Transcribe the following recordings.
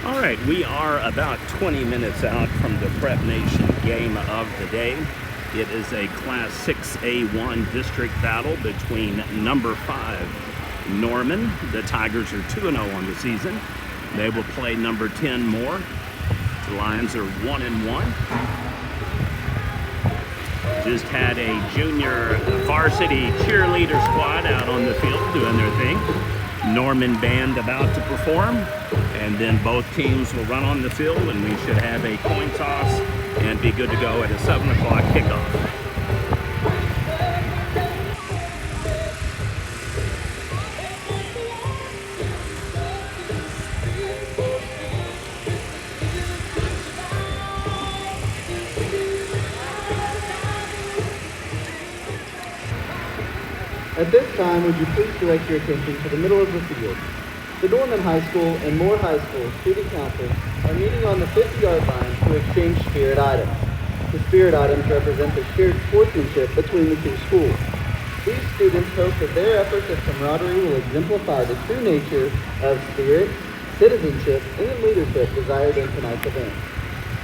All right, we are about 20 minutes out from the Prep Nation game of the day. It is a Class 6A1 district battle between number 5 Norman. The Tigers are 2-0 on the season. They will play number 10 Moore. The Lions are 1-1. Just had a junior varsity cheerleader squad out on the field doing their thing. Norman band about to perform, and then both teams will run on the field, and we should have a coin toss and be good to go at a 7 o'clock kickoff. At this time, would you please direct your attention to the middle of the field? The Norman High School and Moore High School student councils are meeting on the 50-yard line to exchange spirit items. The spirit items represent the shared sportsmanship between the two schools. These students hope that their efforts at camaraderie will exemplify the true nature of spirit, citizenship, and leadership desired in tonight's event.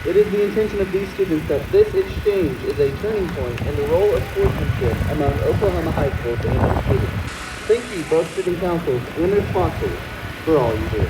It is the intention of these students that this exchange is a turning point in the role of sportsmanship among Oklahoma high schools and their students. Thank you, both student councils and their sponsors, for all you do.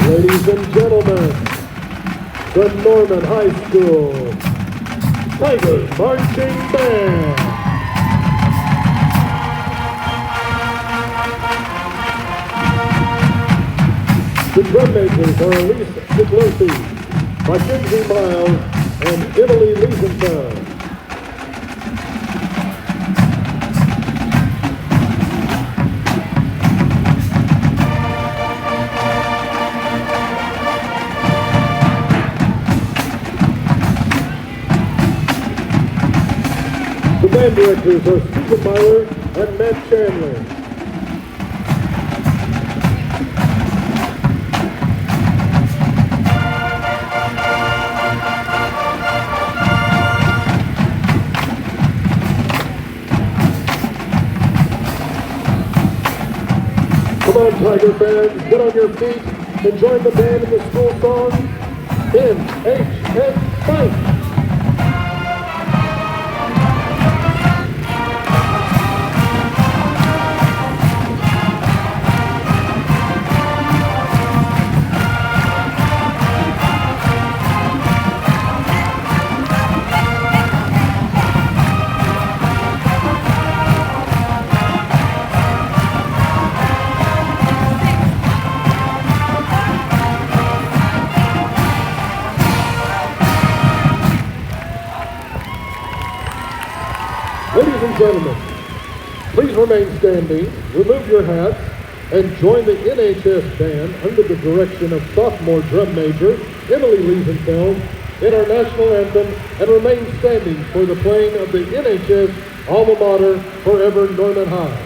Ladies and gentlemen, the Norman High School Tigers Marching Band. The drum majors are Elise DeGlossy, Mackenzie Miles, and Emily Liesenfeld. The band directors are Stephen Myler and Matt Chandler. Come on, Tiger fans, get on your feet and join the band in the school song, NHS Fight! Ladies and gentlemen, please remain standing, remove your hats, and join the NHS band under the direction of sophomore drum major Emily Liesenfeld in our national anthem, and remain standing for the playing of the NHS alma mater, Forever Norman High.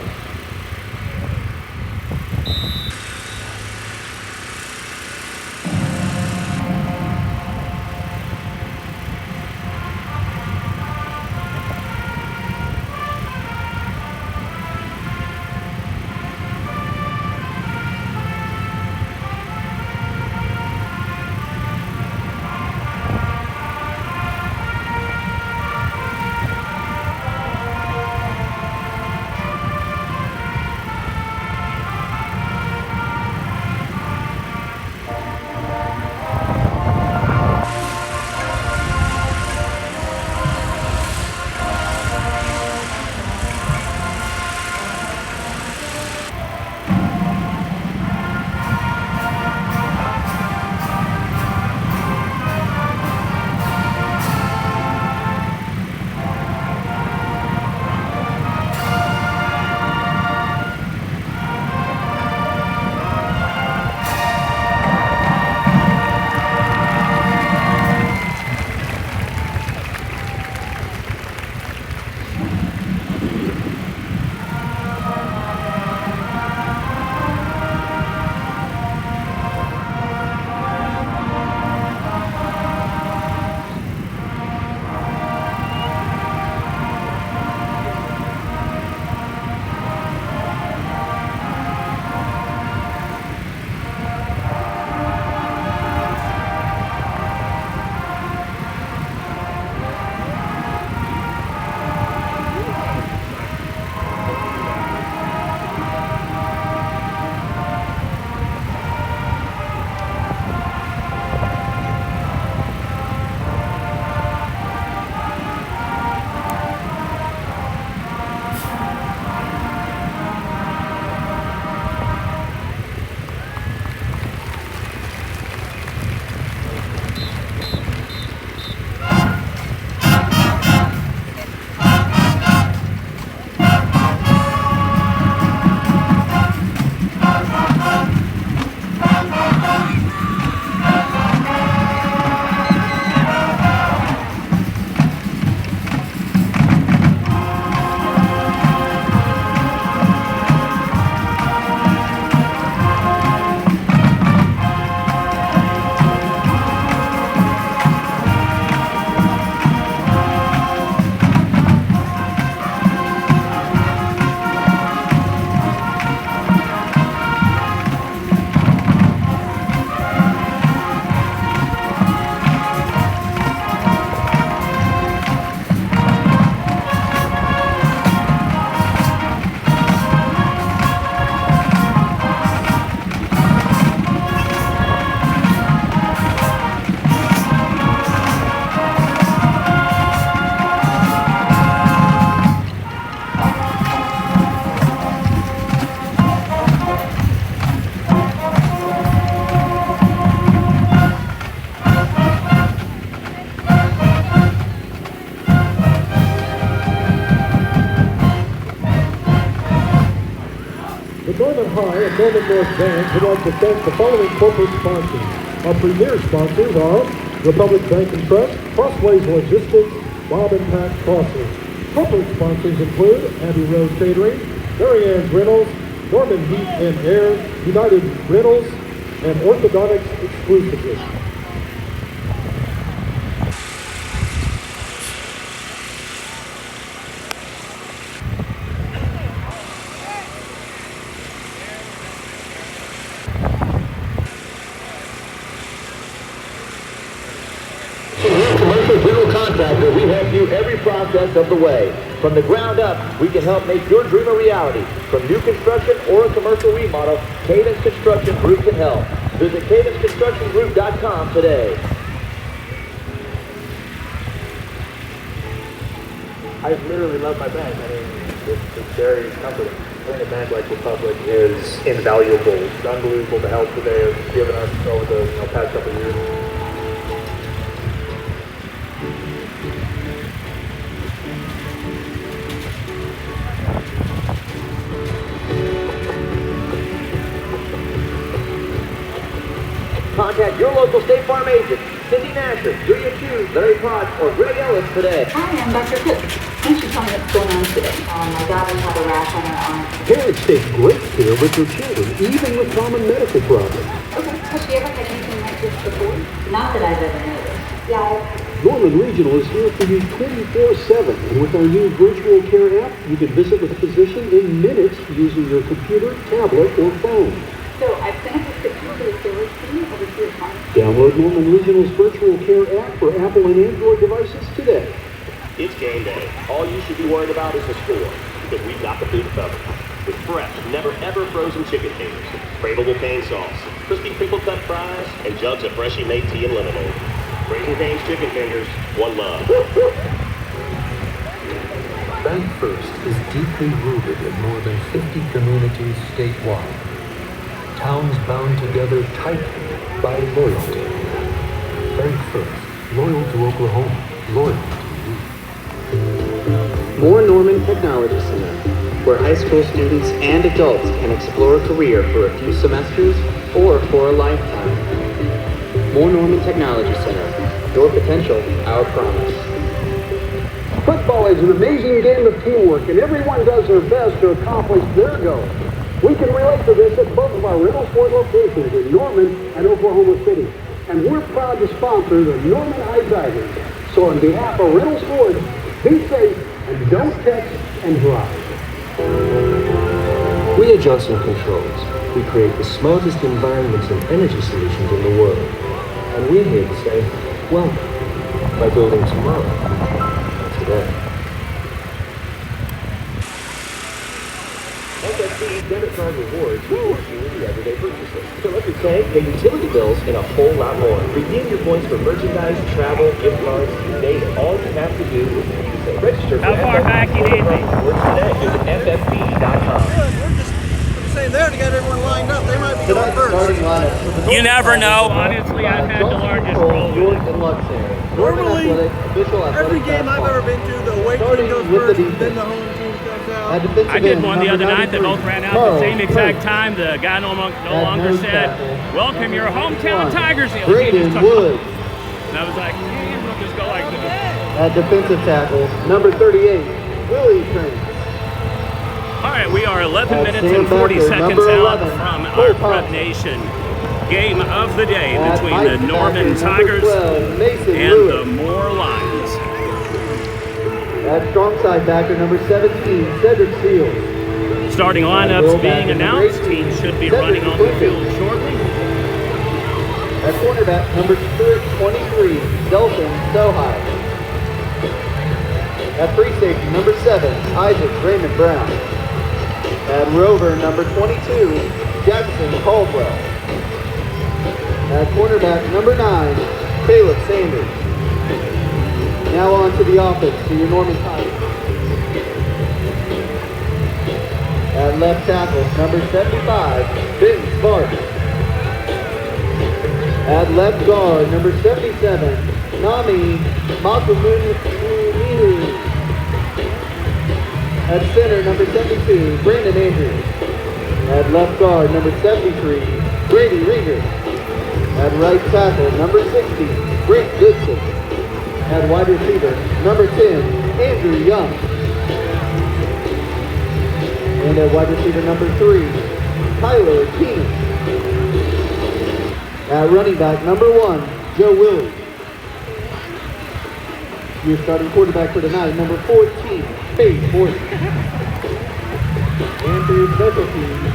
Norman High and Norman North Bands would like to thank the following corporate sponsors. Our premier sponsors are Republic Bank and Trust, Crossways Logistics, Bob and Pat Crossley. Corporate sponsors include Abbey Road Catering, Mary Ann's Rentals, Norman Heat and Air, United Rentals, and Orthodontics exclusively. Commercial General Contractor, we help you every process of the way. From the ground up, we can help make your dream a reality. From new construction or a commercial remodel, Cadence Construction Group can help. Visit cadenceconstructiongroup.com today. I literally love my band. I mean, it's very comforting. Playing a band like Republic is invaluable. It's unbelievable the help that they have given us over the past couple of years. Contact your local State Farm agent, Cindy Nasher, Julia Chu, Larry Potts, or Greg Ellis today. Hi, I'm Dr. Cook. Why don't you tell me what's going on today? My daughter had a rash on her arm. Parents take great care with their children, even with common medical problems. Okay. Has she ever had anything like this before? Not that I've ever noticed. Yeah. Norman Regional is here for you 24/7, and with our new virtual care app, you can visit with a physician in minutes using your computer, tablet, or phone. So I've sent up a picture to the storage team over to your phone. Download Norman Regional's virtual care app for Apple and Android devices today. It's game day. All you should be worried about is the score, because we've got the food covered. With fresh, never ever frozen chicken fingers, craveable cane sauce, crispy crinkle cut fries, and jugs of freshly made tea and lemonade. Raising Cane's Chicken Fingers, one love. Bank First is deeply rooted in more than 50 communities statewide. Towns bound together tightly by loyalty. Bank First, loyal to Oklahoma, loyal to you. More Norman Technology Center, where high school students and adults can explore a career for a few semesters or for a lifetime. More Norman Technology Center, your potential, our promise. Football is an amazing game of teamwork, and everyone does their best to accomplish their goals. We can relate to this at both of our Reynolds-Ford locations in Norman and Oklahoma City. And we're proud to sponsor the Norman High Tigers. So on behalf of Reynolds-Ford, be safe and don't text and drive. We at Johnson Controls, we create the smartest environments and energy solutions in the world. And we're here to say, welcome, by building tomorrow, today. FFC debit card rewards reward you with your everyday purchases. So let me say, pay utility bills and a whole lot more. Redeem your points for merchandise, travel, gift cards, you name it. All you have to do is use it. Register for How far FFC back you need me? rewards today. Visit ffc.com. We're just saying there to get everyone lined up. They might be going Tonight's first. starting lineup. You never know. Honestly, I've had the largest roll. York and Luxor. Norman Normally, Athletic, official athletic Every game I've ever been to, the away Starting team goes with the first, then defense. the home team comes At out. defensive I did end, one the number other night that 93, both ran out at Carl the same exact Kirk. time. The guy no longer nose said, tackle. "Welcome your hometown Tigers." The other team Braden just took Woods. off. And I was like, we'll just go like this. At defensive tackle, number 38, Willie Prince. All right, we are 11 At minutes Sam and 40 Becker, seconds number out 11, from Cole our Pops. Prep Nation game of the day At between Mike the Norman Becker, number Tigers 12, Mason and Lewis. the Moore Lions. At strong side backer, number 17, Cedric Seals. Starting lineups Rollback being at number announced. 18, Teams should be Cedric running on the Clinton. field shortly. At cornerback, number 23, Delton Sohai. At free safety, number 7, Isaac Raymond Brown. At rover, number 22, Jackson Caldwell. At cornerback, number 9, Caleb Sanders. Now on to the offense, to your Norman Tigers. At left tackle, number 75, Vince Barton. At left guard, number 77, Nami Makumunihu. At center, number 72, Brandon Andrews. At left guard, number 73, Brady Rieger. At right tackle, number 60, Brent Goodson. At wide receiver, number 10, Andrew Young. And at wide receiver number 3, Tyler Keenan. At running back, number 1, Joe Willie. Your starting quarterback for tonight, number 14, Faith Horton. And for your special teams,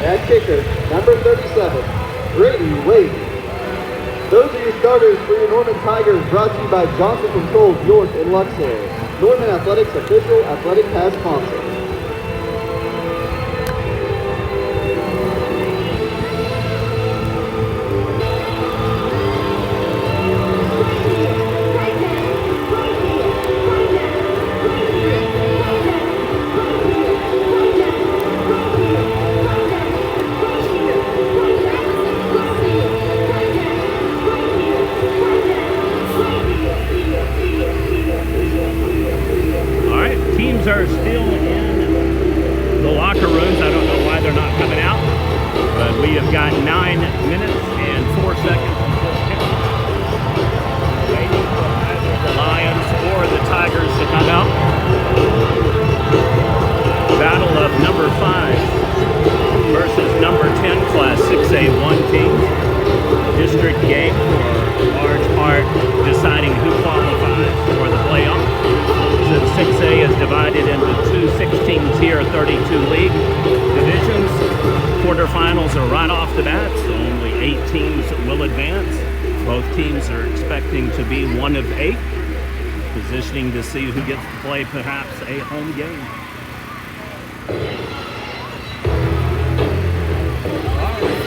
at kicker, number 37, Brady Wade. Those are your starters for your Norman Tigers, brought to you by Johnson Controls, York, and Luxor. Norman Athletics official athletic pass sponsor. Are still in the locker rooms. I don't know why they're not coming out, but we have got 9 minutes and 4 seconds until kickoff. Waiting for either the Lions or the Tigers to come out. Battle of number 5 versus number 10 Class 6A1 teams. District game for large part deciding who qualifies for the playoff. The 6A is divided into 2 16-tier 32 league divisions. Quarterfinals are right off the bat, so only 8 teams will advance. Both teams are expecting to be one of 8, positioning to see who gets to play perhaps a home game.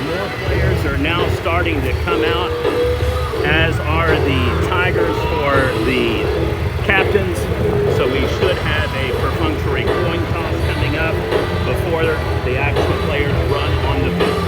More players are now starting to come out, as are the Tigers for the captains. So we should have a perfunctory coin toss coming up before the actual players run on the field.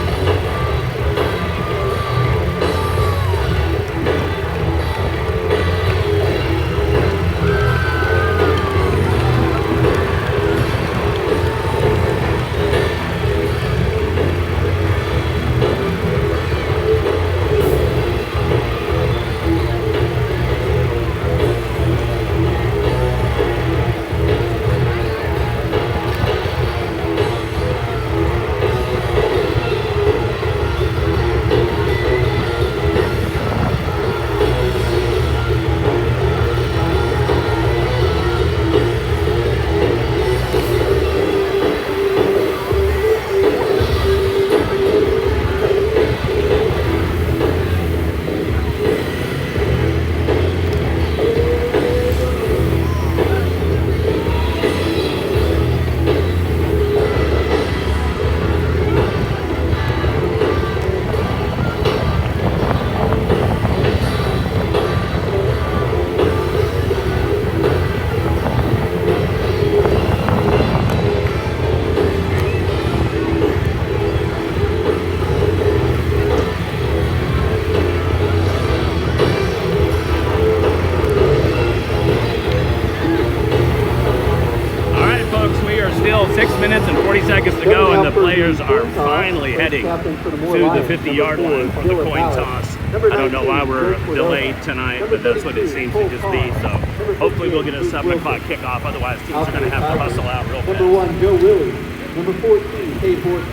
still 6 minutes and 40 seconds to go, and the players are finally heading to the 50-yard line for the coin toss. I don't know why we're delayed tonight, but that's what it seems to just be. So hopefully we'll get a 7 o'clock kickoff. Otherwise, teams are going to have to hustle out real fast. Number 1, Joe Willie. Number 14, Kate Horton.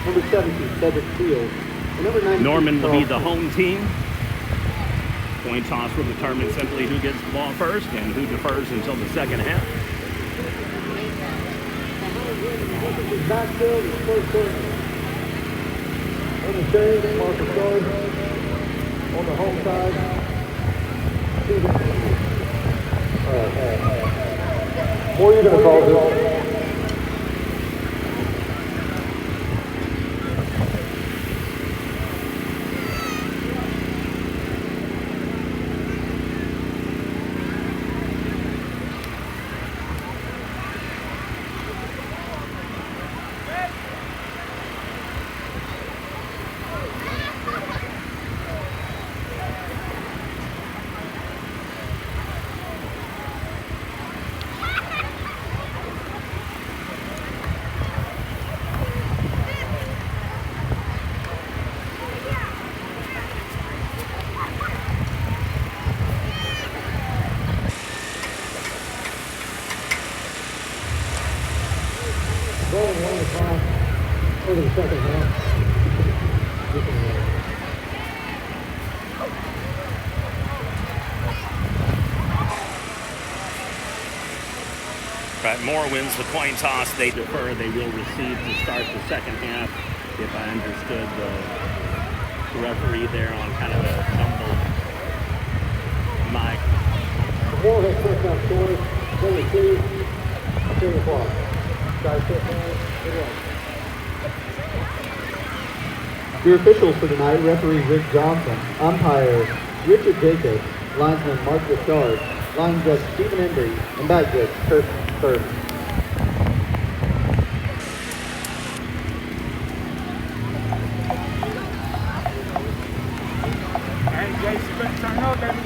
Number 17, Cedric Fields. And number 19, Norman will be the home team. Coin toss will determine simply who gets the ball first and who defers until the second half. Backfield is first turn. On the change, Marcus Stone. On the home side. What are you going to call this? Rolling 1 o'clock over the second half. Right, Moore wins the coin toss. They defer. They will receive to start the second half. If I understood the referee there on kind of a jumbled mic. Moore has first down scores. Only 2 o'clock. Guys, sit down. Good luck. Your officials for tonight, referee Rick Johnson, umpire Richard Jacobs, linesman Mark Richard, line judge Stephen Embry, and back judge Kurt Thurman. Hey, Jason, you better turn up, baby.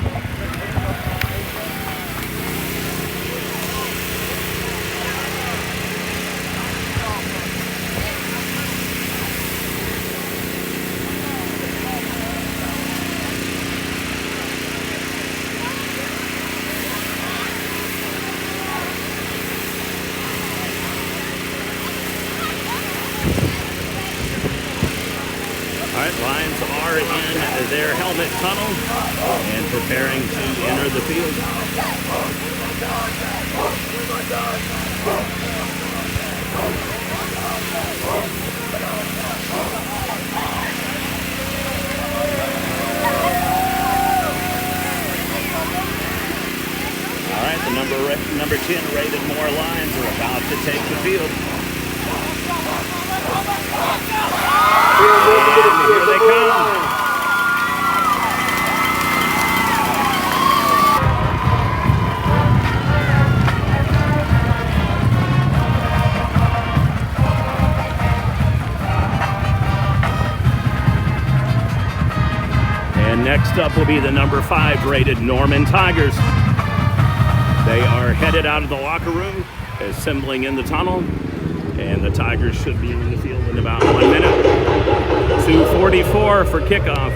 All right, Lions are in their helmet tunnel and preparing to enter the field. All right, the number 10 rated Moore Lions are about to take the field. And here they come. And next up will be the number 5 rated Norman Tigers. They are headed out of the locker room, assembling in the tunnel. And the Tigers should be in the field in about 1 minute. 2:44 for kickoff.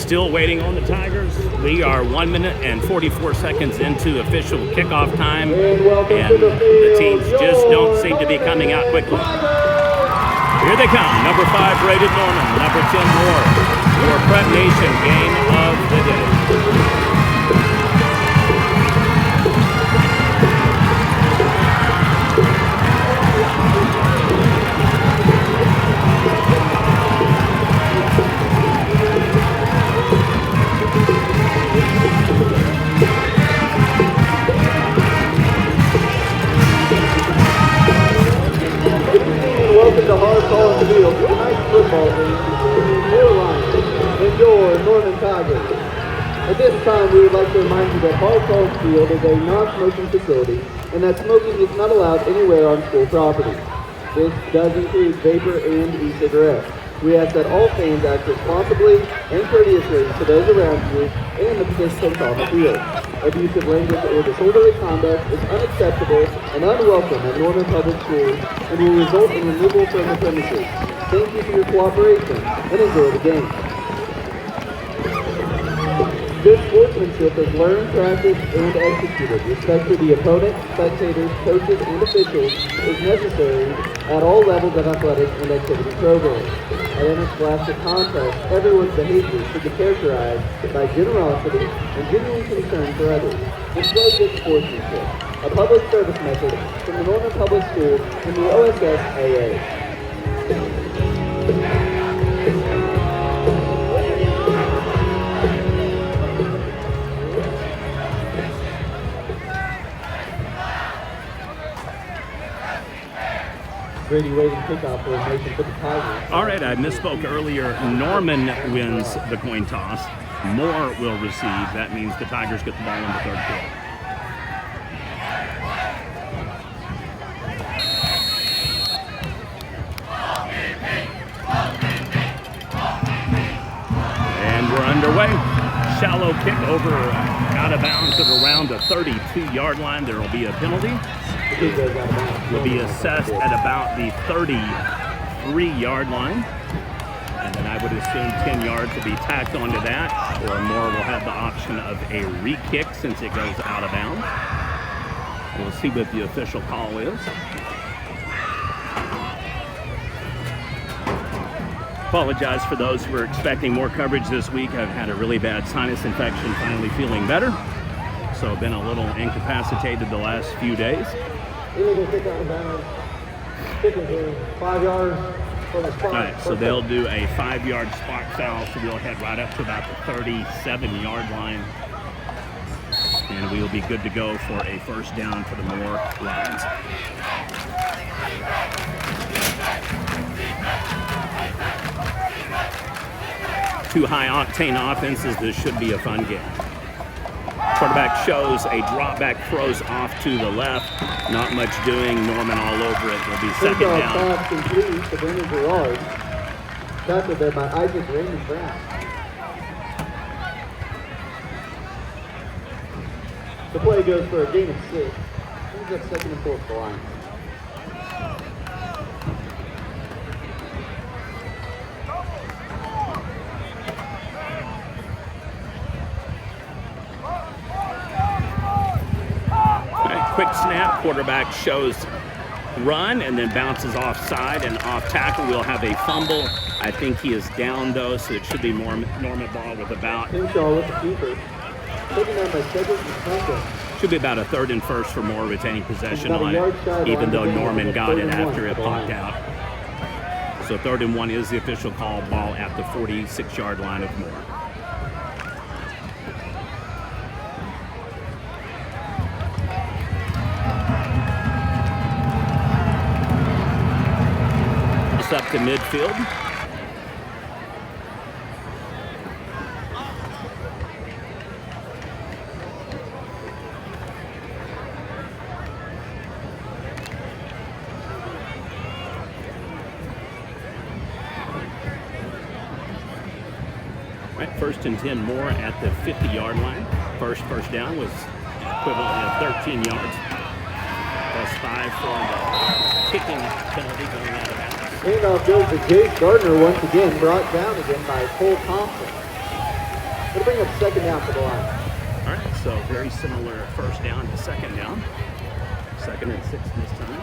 Still waiting on the Tigers. We are 1 minute and 44 seconds into official kickoff time, and the teams just don't seem to be coming out quickly. Here they come, number 5 rated Norman, number 10 Moore, your Prep Nation game of the day. Welcome to Hard Calling Field, tonight's football game between your Lions and your Norman Tigers. At this time, we would like to remind you that Hard Calling Field is a non-smoking facility and that smoking is not allowed anywhere on school property. This does include vapor and e-cigarettes. We ask that all fans act responsibly and courteously to those around you and the participants on the field. Abusive language or disorderly conduct is unacceptable and unwelcome at Norman Public Schools and will result in removal from the premises. Thank you for your cooperation and enjoy the game. Good sportsmanship is learned, practiced, and executed. Respect for the opponent, spectators, coaches, and officials is necessary at all levels of athletic and activity programs. At interscholastic contests, everyone's behavior should be characterized by generosity and genuine concern for others. Display good sportsmanship, a public service message from the Norman Public Schools and the OSSAA. Brady waiting kickoff formation for the Tigers. All right, I misspoke earlier. Norman wins the coin toss. Moore will receive. That means the Tigers get the ball in the third quarter. And we're underway. Shallow kick over out of bounds at around the 32-yard line. There will be a penalty. Will be assessed at about the 33-yard line. And then I would assume 10 yards will be tacked onto that, or Moore will have the option of a re-kick since it goes out of bounds. We'll see what the official call is. Apologize for those who are expecting more coverage this week. I've had a really bad sinus infection, finally feeling better. So I've been a little incapacitated the last few days. Illegal kick out of bounds. Kicking for 5 yards for the spot. All right, so they'll do a 5-yard spot foul, so we'll head right up to about the 37-yard line. And we will be good to go for a first down for the Moore Lions. Two high-octane offenses. This should be a fun game. Quarterback shows a drop back, throws off to the left. Not much doing. Norman all over it. Will be second down. Pass complete to Brendan Gerard. Tackled there by Isaac Raymond Brown. The play goes for a gain of 6. He's up 2nd and 4 for the Lions. Quick snap, quarterback shows run and then bounces offside and off tackle. We'll have a fumble. I think he is down though, so it should be Norman ball with about. Hinshaw with the keeper. Taken down by Cedric Franco. Should be about a 3rd and 1st for Moore, retaining possession on it, even though Norman got it after it popped out. So 3rd and 1 is the official call. Ball at the 46-yard line of Moore. Up to midfield. Right, 1st and 10 Moore at the 50-yard line. First down was equivalent of 13 yards. Plus 5 for the kicking penalty going out of bounds. Handoff goes to Jace Gardner once again, brought down again by Cole Thompson. It'll bring up 2nd down for the Lions. All right, so very similar 1st down to 2nd down. 2nd and 6 this time.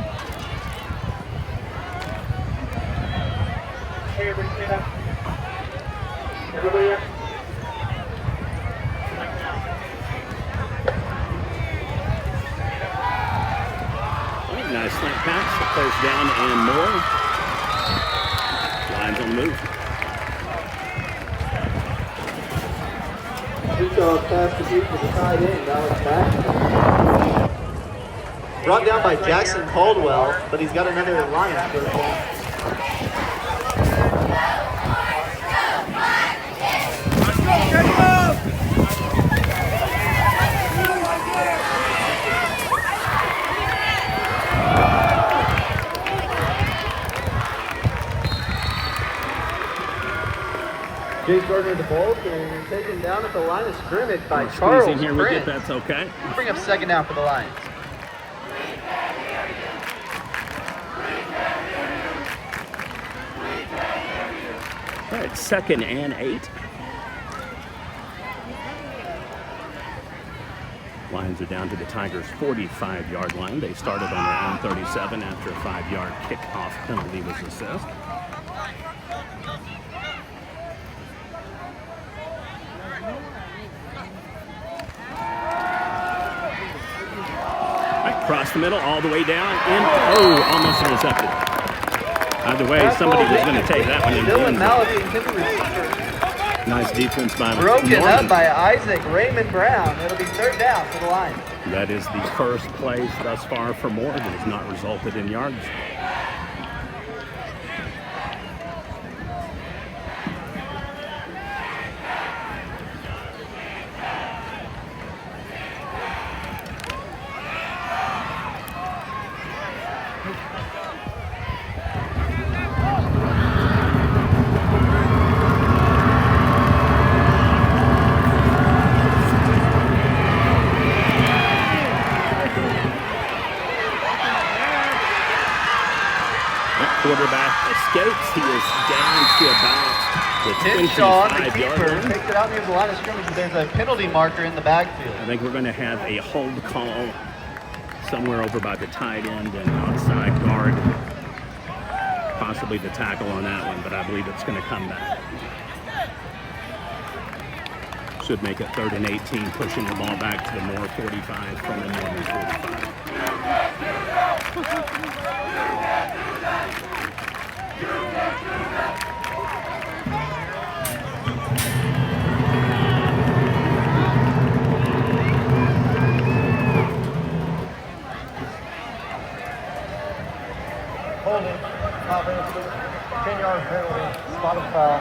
All right, nice slant pass, 1st down and more. Lions on the move. Hinshaw pass complete to the tight end, Alex Mack. Brought down by Jackson Caldwell, but he's got another Lions first down. Jace Gardner the ball and taken down at the line of scrimmage by Charles Squeezing here with it, Prince. that's okay. Bring up 2nd down for the Lions. All right, 2nd and 8. Lions are down to the Tigers' 45-yard line. They started on their own 37 after a 5-yard kickoff penalty was assessed. Across the middle, all the way down, and almost intercepted. Either way, somebody was going to take that one in. Dylan Malachi to the receiver. Nice defense by Broken Norman. up by Isaac Raymond Brown. It'll be 3rd down for the Lions. That is the first play thus far for Moore that has not resulted in yards. Hinshaw, the 25-yard keeper, line. takes it out near the line of scrimmage, but there's a penalty marker in the backfield. I think we're going to have a hold call somewhere over by the tight end and outside guard. Possibly the tackle on that one, but I believe it's going to come back. Should make it 3rd and 18, pushing the ball back to the Moore 45 from the Norman 45. Holding, offense, 10-yard penalty, spot of foul.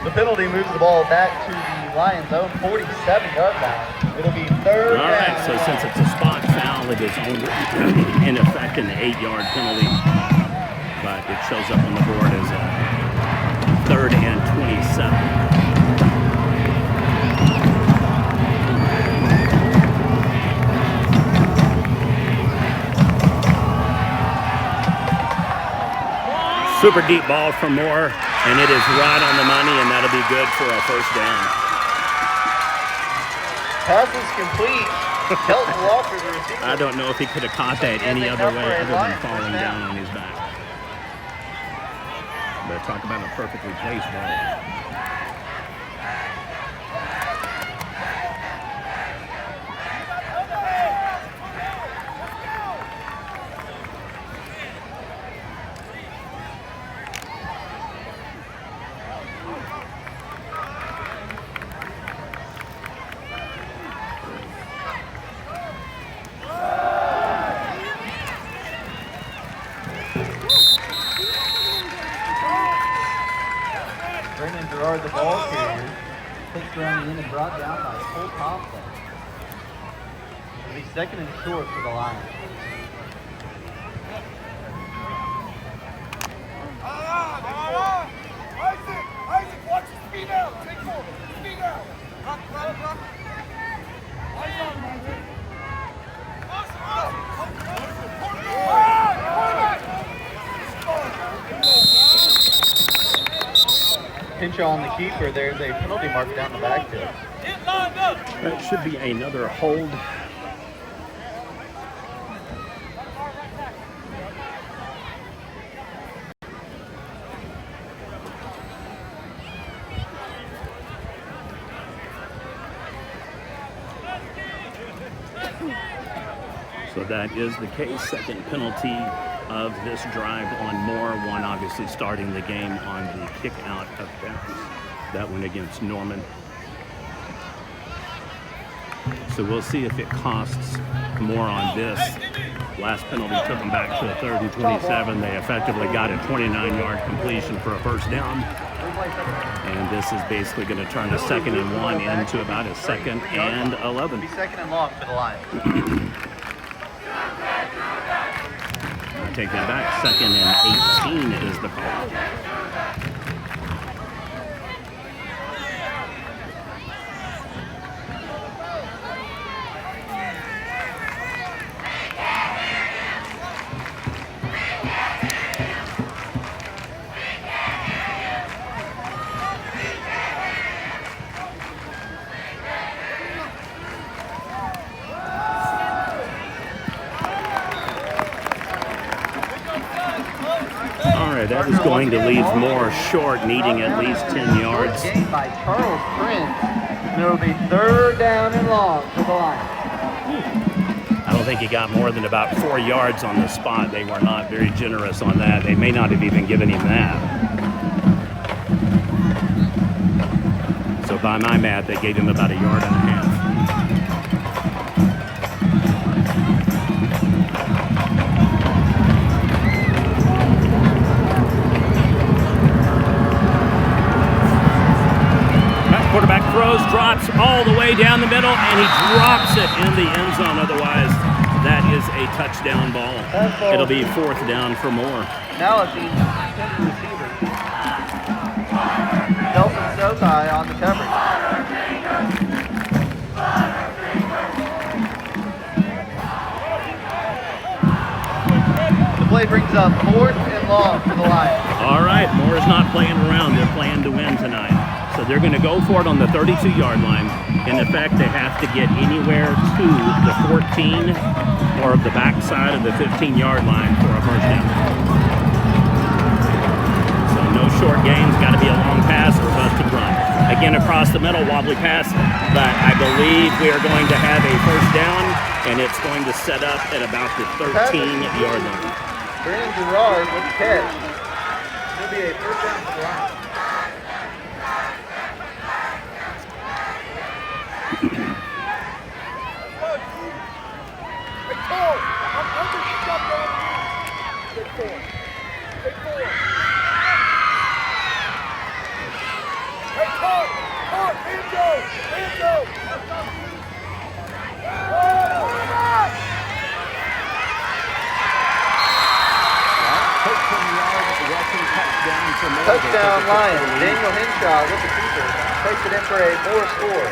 The penalty moves the ball back to the Lions' own 47-yard line. It'll be 3rd All right, down. so since it's a spot foul, it is only in effect an 8-yard penalty, but it shows up on the board as a 3rd and 27. Super deep ball from Moore, and it is right on the money, and that'll be good for a 1st down. Pass is complete. Kelton Walker, the receiver. I don't know if he could have caught that any other way other than falling down on his back. But talk about a perfectly placed ball. Brandon Gerard, the ball carrier, takes around the end and brought down by Cole Thompson. It'll be 2nd and short for the Lions. Isaac, watch your speed out. Take over. Speed out. Rock. Hinshaw on the keeper. There's a penalty mark down the backfield. That should be another hold. So that is the case. 2nd penalty of this drive on Moore. One obviously starting the game on the kick out of bounds. That one against Norman. So we'll see if it costs more on this. Last penalty took them back to a 3rd and 27. They effectively got a 29-yard completion for a 1st down. And this is basically going to turn a 2nd and 1 into about a 2nd and 11. It'll be 2nd and long for the Lions. Take that back. 2nd and 18 is the call. That is going to leave Moore short, needing at least 10 yards. Gain by Charles Prince. And it'll be 3rd down and long for the Lions. I don't think he got more than about 4 yards on the spot. They were not very generous on that. They may not have even given him that. So by my math, they gave him about 1.5 yards. Quarterback throws, drops all the way down the middle, and he drops it in the end zone. Otherwise, that is a touchdown ball. It'll be 4th down for Moore. Now it's the intended receiver. Nelson Sotai on the coverage. The play brings up 4th and long for the Lions. All right, Moore's not playing around. They're playing to win tonight. So they're going to go for it on the 32-yard line. In effect, they have to get anywhere to the 14 or the backside of the 15-yard line for a first down. So no short gains, got to be a long pass or busted run. Again, across the middle, wobbly pass, but I believe we are going to have a first down, and it's going to set up at about the 13-yard line. Brandon Gerard with the catch. It'll be a first down for the Lions. Touchdown Lions. Daniel Henshaw with the keeper. Takes it in for a Moore score.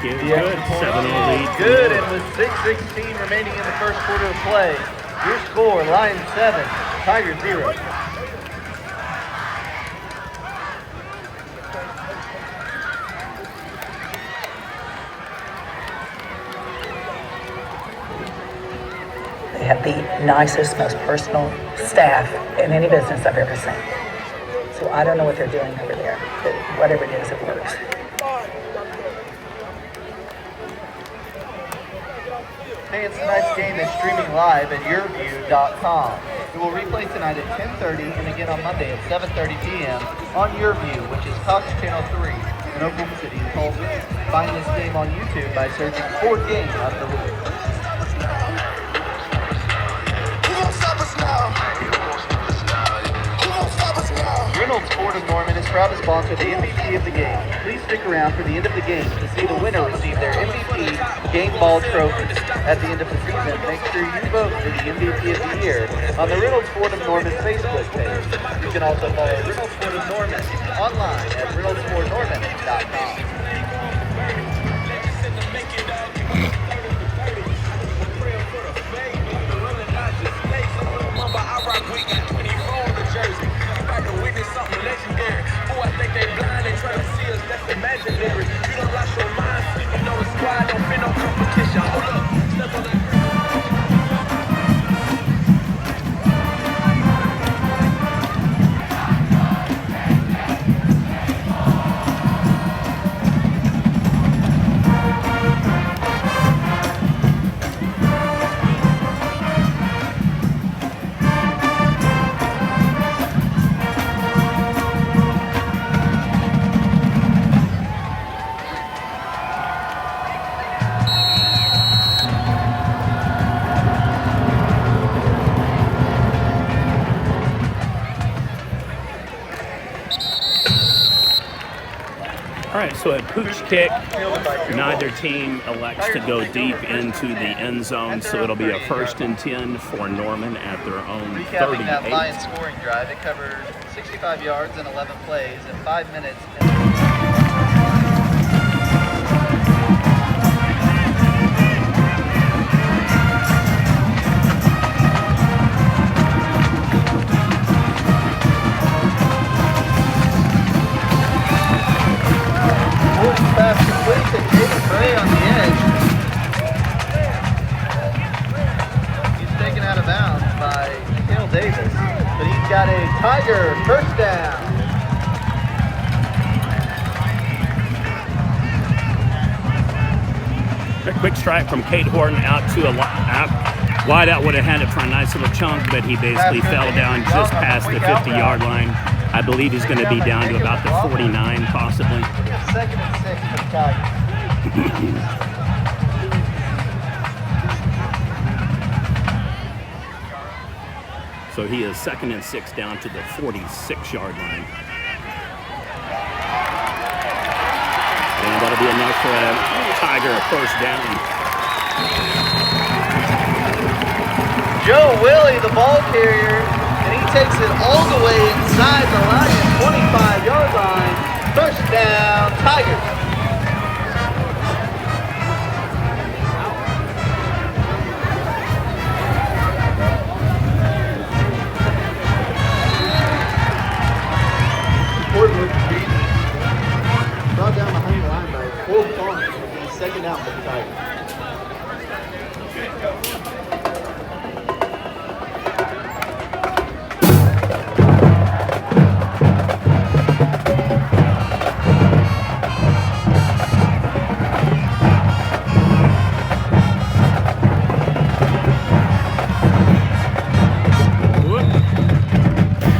Kick is good. 7-0 lead. Good, and with 6:16 remaining in the first quarter of play, your score, Lions 7, Tigers 0. They have the nicest, most personal staff in any business I've ever seen. So I don't know what they're doing over there, but whatever it is, it works. Fans, tonight's game is streaming live at yourview.com. It will replay tonight at 10:30 and again on Monday at 7:30 p.m. on YourView, which is Cox Channel 3 in Oklahoma City and Tulsa. Find this game on YouTube by searching for Game of the Week. Reynolds Ford of Norman is proud to sponsor the MVP of the game. Please stick around for the end of the game to see the winner receive their MVP Game Ball Trophy. At the end of the season, make sure you vote for the MVP of the year on the Reynolds Ford of Norman Facebook page. You can also follow Reynolds Ford of Norman online at reynoldsfordnorman.com. Something legendary. Oh, I think they blind, they try to see us, that's imaginary. You don't lost your mind, sleeping on the squad, don't fit no competition. Hold up, step on that. All right, so a pooch kick. Neither team elects to go deep into the end zone, so it'll be a 1st and 10 for Norman at their own 38. Recapping that Lions scoring drive, it covered 65 yards and 11 plays in 5 minutes. Pass complete to Jaden Gray on the edge. He's taken out of bounds by Cale Davis, but he's got a Tiger first down. A quick strike from Kate Horton out to a wide out, would have had it for a nice little chunk, but he basically fell down just past the 50-yard line. I believe he's going to be down to about the 49, possibly. 2nd and 6 for the Tigers. So he is 2nd and 6 down to the 46-yard line. And that'll be enough for a Tiger first down. Joe Willie, the ball carrier, and he takes it all the way inside the Lion 25-yard line. First down, Tigers. Brought down behind the line by 4 points. It'll be second down for the Tigers.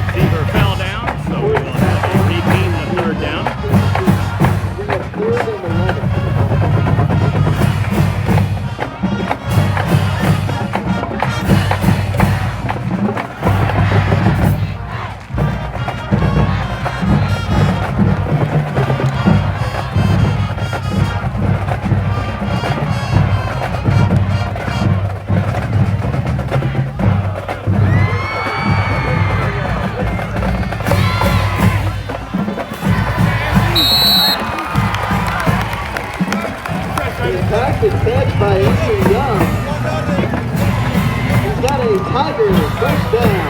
Receiver fell down, so we will have to regain the 3rd down. We have 3rd and 11. Impacted catch by Andrew Young. He's got a Tiger first down.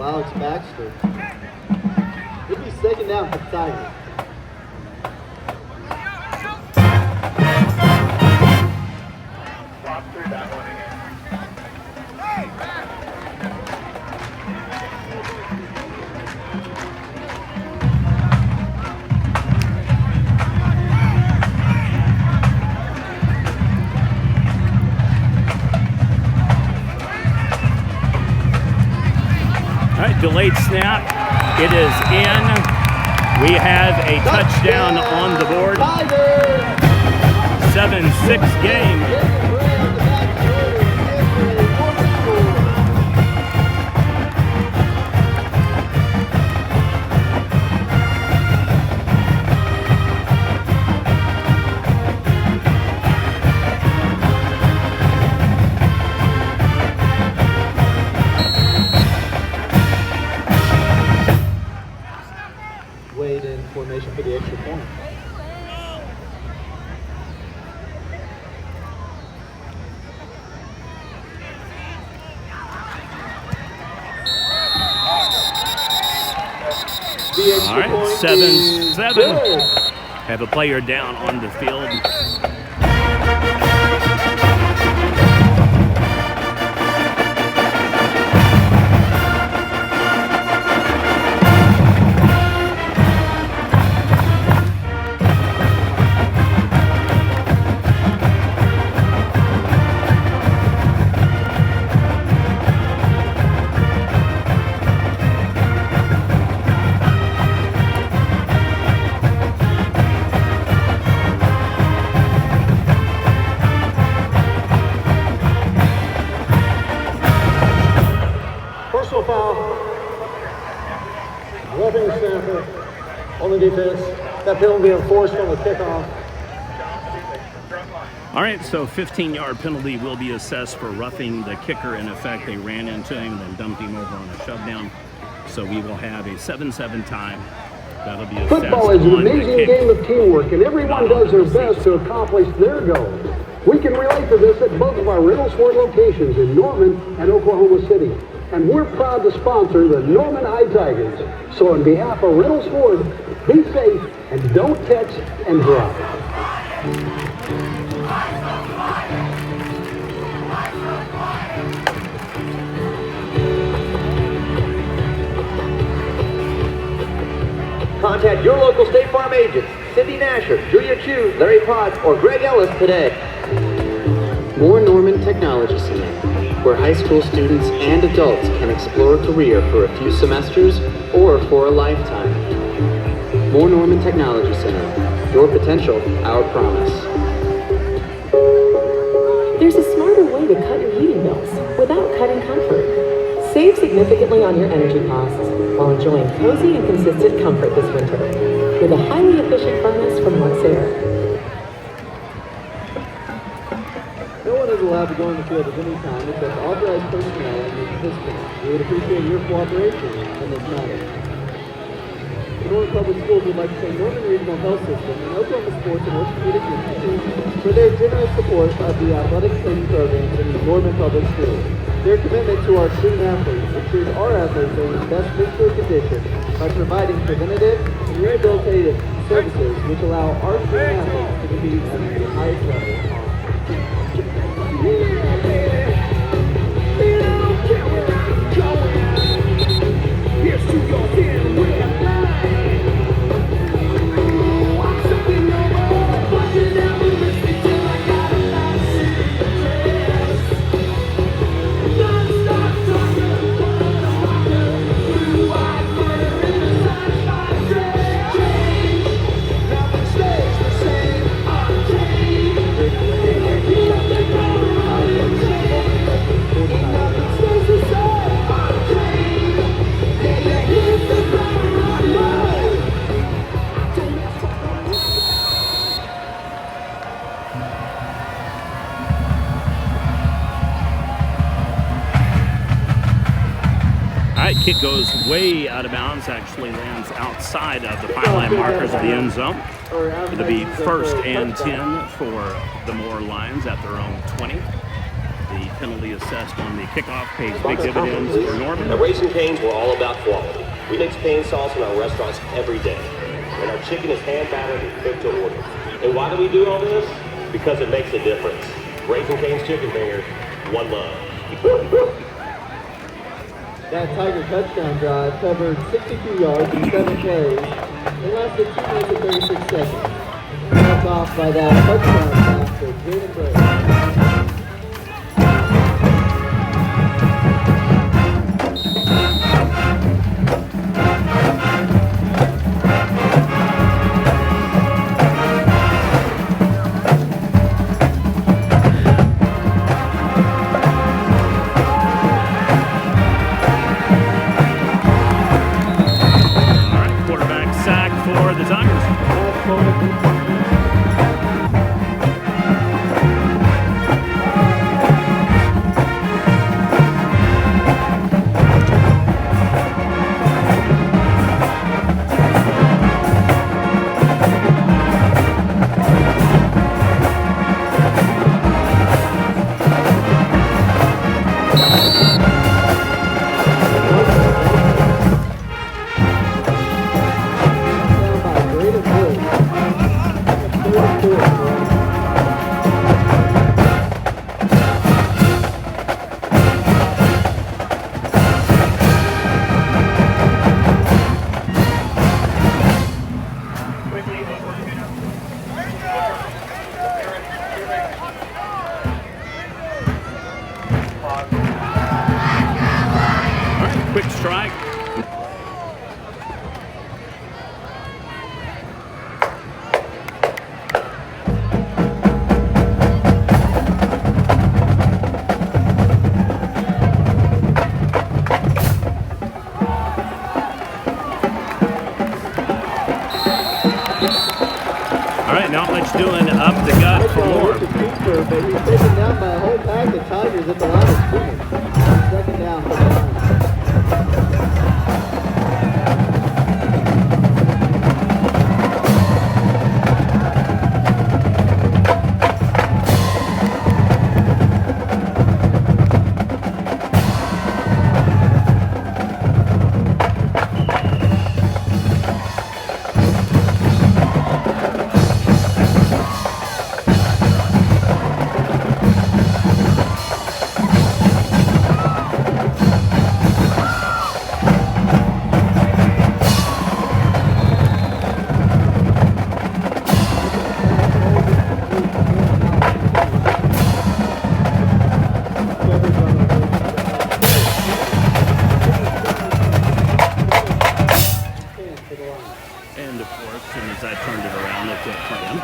Alex Baxter. It'll be second down for the Tigers. Delayed snap. It is in. We have a touchdown on the board. 7-6 game. Wade in formation for the extra point. All right, 7-7. Have a player down on the field. Roughing the snapper on the defense. That penalty enforced on the kickoff. All right, so 15-yard penalty will be assessed for roughing the kicker. In effect, they ran into him and then dumped him over on a shove down. So we will have a 7-7 time. That'll be assessed. Football is an amazing game of teamwork, and everyone does their best to accomplish their goals. We can relate to this at both of our Reynoldsford locations in Norman and Oklahoma City. and we're proud to sponsor the Norman High Tigers. So on behalf of Reynolds Ford, be safe and don't text and drive. Contact your local State Farm agents, Cindy Nasher, Julia Chu, Larry Potts, or Greg Ellis today. More Norman Technology Center, where high school students and adults can explore a career for a few semesters or for a lifetime. More Norman Technology Center, your potential, our promise. There's a smarter way to cut your heating bills without cutting comfort. Save significantly on your energy costs while enjoying cozy and consistent comfort this winter with a highly efficient furnace from Luxair. No one is allowed to go on the field at any time except authorized personnel and the participants. We would appreciate your cooperation in this matter. The Norman Public Schools would like to thank Norman Regional Health System and Oklahoma Sports and Orthopedic Institute for their generous support of the athletic training programs in the Norman Public Schools. Their commitment to our student athletes ensures our athletes are in the best physical condition by providing preventative and rehabilitative services which allow our student athletes to compete at the highest level. Kick goes way out of bounds, actually lands outside of the pylon markers of the end zone. It'll be 1st and 10 for the Moore Lions at their own 20. The penalty assessed on the kickoff pays big dividends for Norman. At Raising Cane's, we're all about quality. We mix cane sauce in our restaurants every day. And our chicken is hand battered and cooked to order. And why do we do all this? Because it makes a difference. Raising Cane's Chicken Fingers, one love. That Tiger touchdown drive covered 62 yards in 7 plays and lasted 2 minutes and 36 seconds. Capped off by that touchdown pass to Jaden Bray. Doing up the gut for more. But he's taken down by a whole pack of Tigers at the line of scrimmage. 2nd down for the Lions. As soon as I turned it around, it went for him.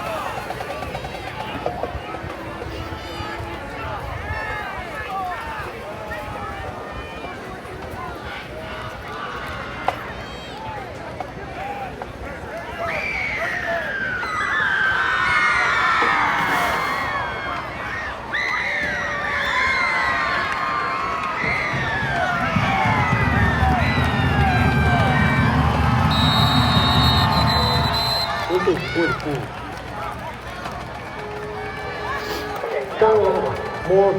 More.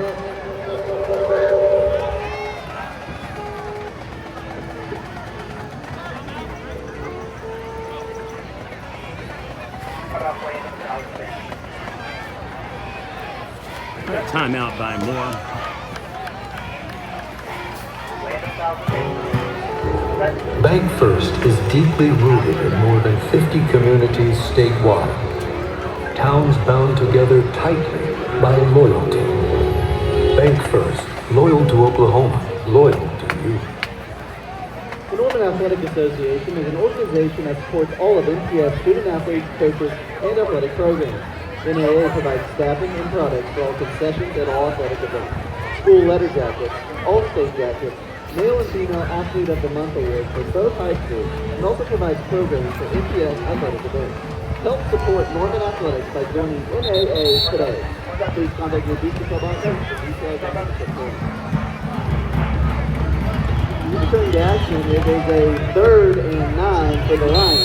Timeout by Moore. Bank First is deeply rooted in more than 50 communities statewide. Towns bound together tightly by loyalty. Bank First, loyal to Oklahoma, loyal to you. The Norman Athletic Association is an organization that supports all of NCS student athletes, coaches, and athletic programs. NAA provides staffing and products for all concessions at all athletic events. School letter jackets, all-state jackets, male and female athlete of the month awards for both high schools, and also provides programs for NCS athletic events. Help support Norman Athletics by joining NAA today. Please contact your Booster Club office for details on membership forms. Returning to action, it is a 3rd and 9 for the Lions.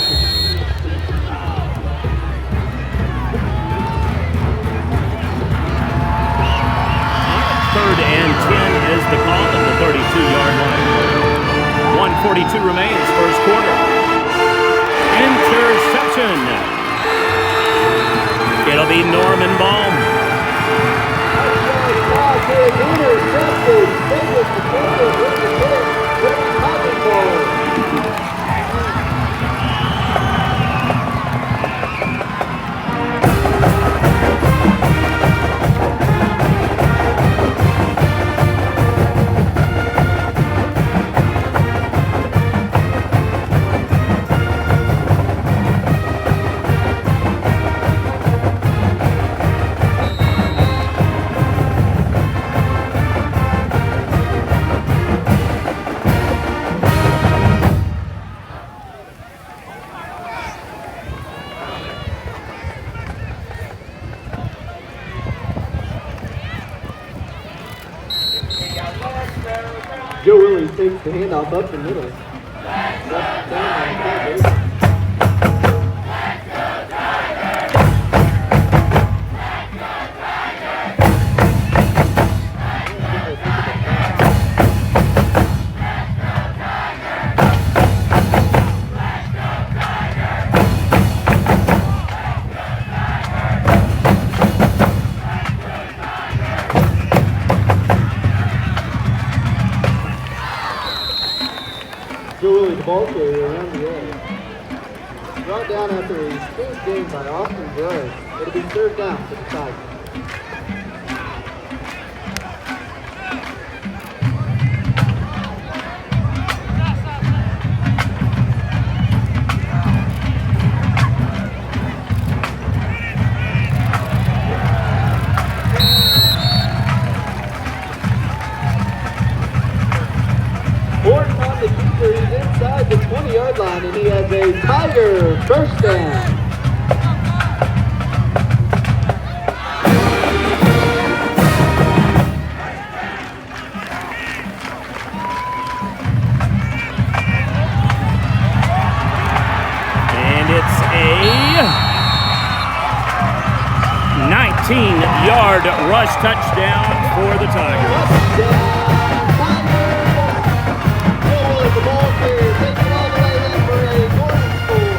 Third and 10 is the call at the 32-yard line. 1:42 remains, first quarter. Interception. It'll be Norman Baum. Intercepted. Stay with the ball. With the hit. With the pocket ball. Joe Willie takes the handoff up the middle. Ball carrier around the edge. Brought down after a smooth game by Austin Gross. It'll be 3rd down for the Tigers. Inside the 20-yard line, and he has a Tiger first down. And it's a 19-yard rush touchdown for the Tigers. The ball carrier takes it all the way in for a Gordon score.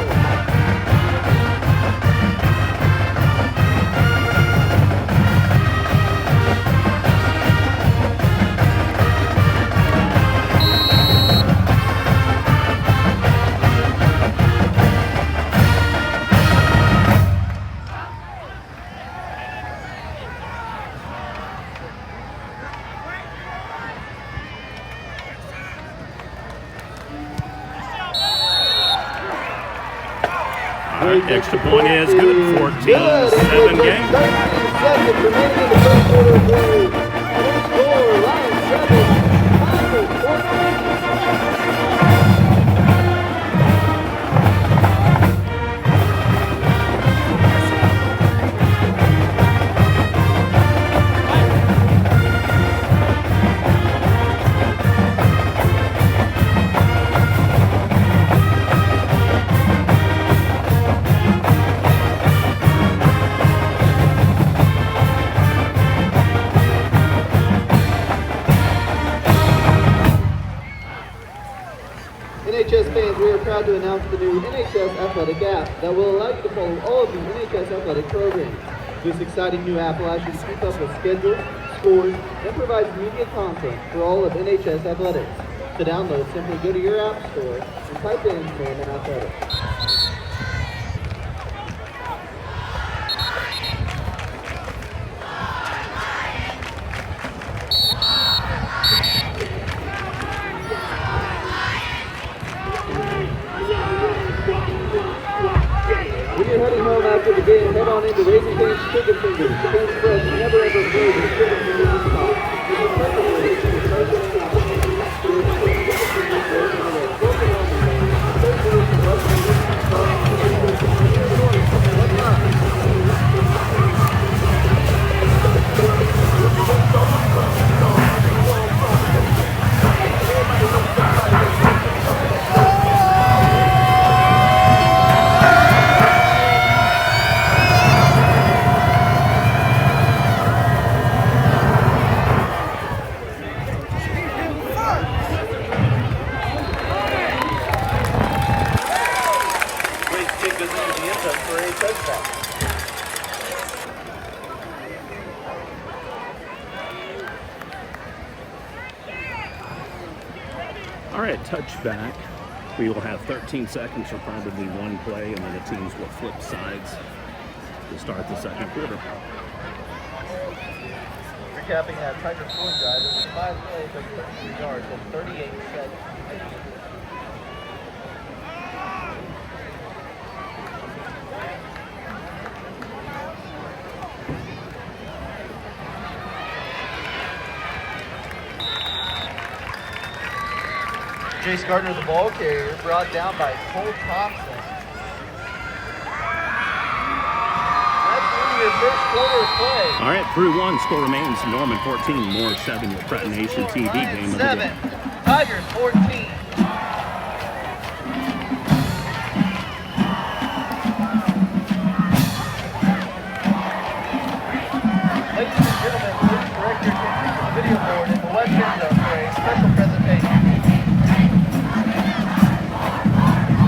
Extra point is good. 14-7 game. 13 seconds remaining in the first quarter of play. New score, Lions 7, Tigers 14. NHS fans, we are proud to announce the new NHS Athletic app that will allow you to follow all of the NHS athletic programs. This exciting new app allows you to keep up with schedules, scores, and provides media content for all of NHS athletics. To download, simply go to your app store and type in Norman Athletics. When you're heading home after the game, head on into Raising Cane's Chicken Fingers. Cane's Fresh, never ever frozen chicken fingers in pot. This is perfect for eating fresh and hot. All right, touchback. We will have 13 seconds for probably one play, and then the teams will flip sides to start the second quarter. Recapping that Tiger scoring drive, it was 5 plays of 33 yards and 38 seconds. Jace Gardner, the ball carrier, brought down by Cole Thompson. That's the end of your first quarter of play. All right, through one, score remains Norman 14, Moore 7, your Pratt Nation TV game of the 7, day. Tigers 14. Ladies and gentlemen, please direct your attention to the video board in the west end zone for a special presentation.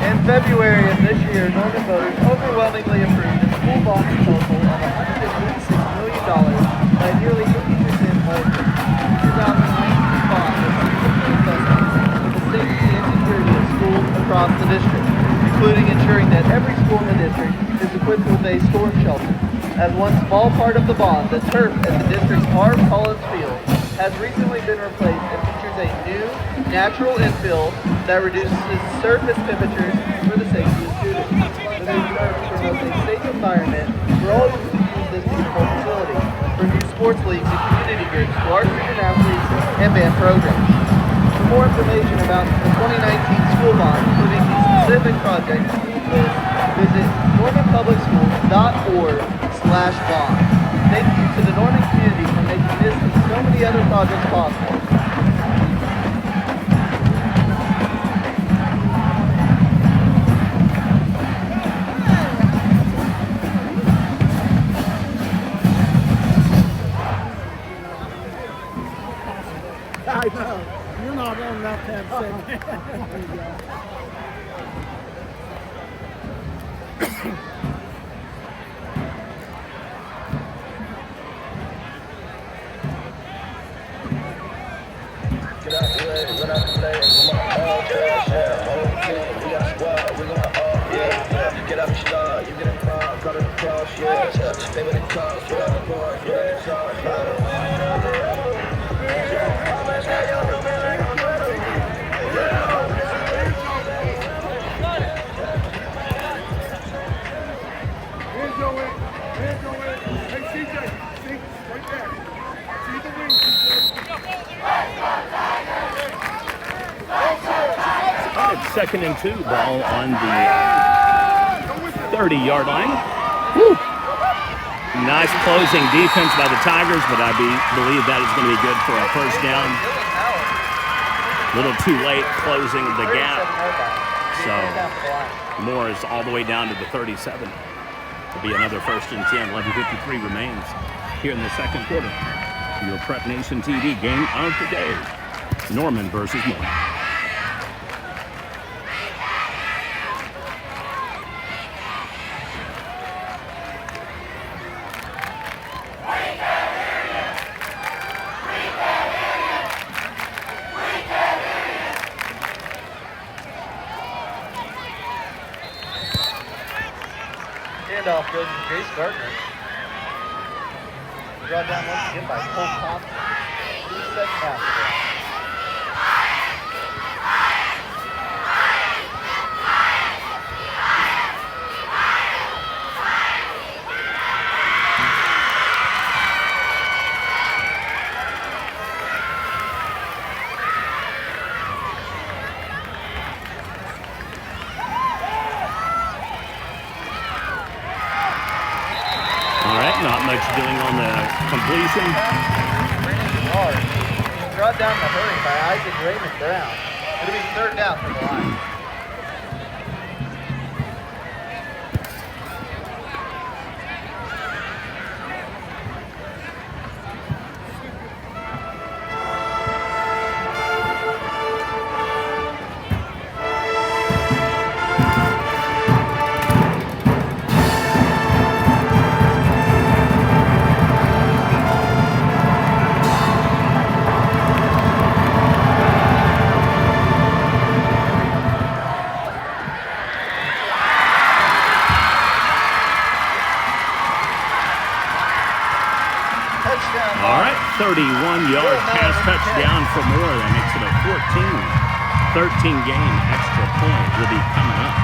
In February of this year, Norman voters overwhelmingly approved a school bond proposal of $186 million by nearly 80% more than the 2019 bond of significant investments in the safety and security of schools across the district, including ensuring that every school in the district is equipped with a storm shelter. As one small part of the bond, the turf at the district's Harv Collins Field has recently been replaced and features a new natural infill that reduces surface temperatures for the safety of students. The new turf promotes a safe environment for all who use this beautiful facility for new sports leagues and community groups, large student athletes, and band programs. For more information about the 2019 school bond, including the specific projects list, visit normanpublicschools.org/bond. Thank you to the Norman community for making this and so many other projects possible. I know. You're not old enough to have said Get out the way, run out the lane, come on, all cash, yeah, whole team, we got a squad, we gon' get out the star, you get a car, cut it across, yeah, pay what it costs, put out the bar, yeah, charge, 2nd and 2. Ball on the 30-yard line. Woo. Nice closing defense by the Tigers, but I believe that is going to be good for a first down. A little too late closing the gap. So Moore is all the way down to the 37. It'll be another 1st and 10. 11:53 remains here in the second quarter. Your Prep Nation TV game of the day. Norman versus Moore. Handoff goes to Jace Gardner. Brought down once again by Cole Thompson. 3 second half. Not much doing on the completion. Brought down the hurry by Isaac Raymond Brown. It'll be 3rd down for the line. All right, 31-yard pass touchdown for Moore. That makes it a 13-game extra point will be coming up.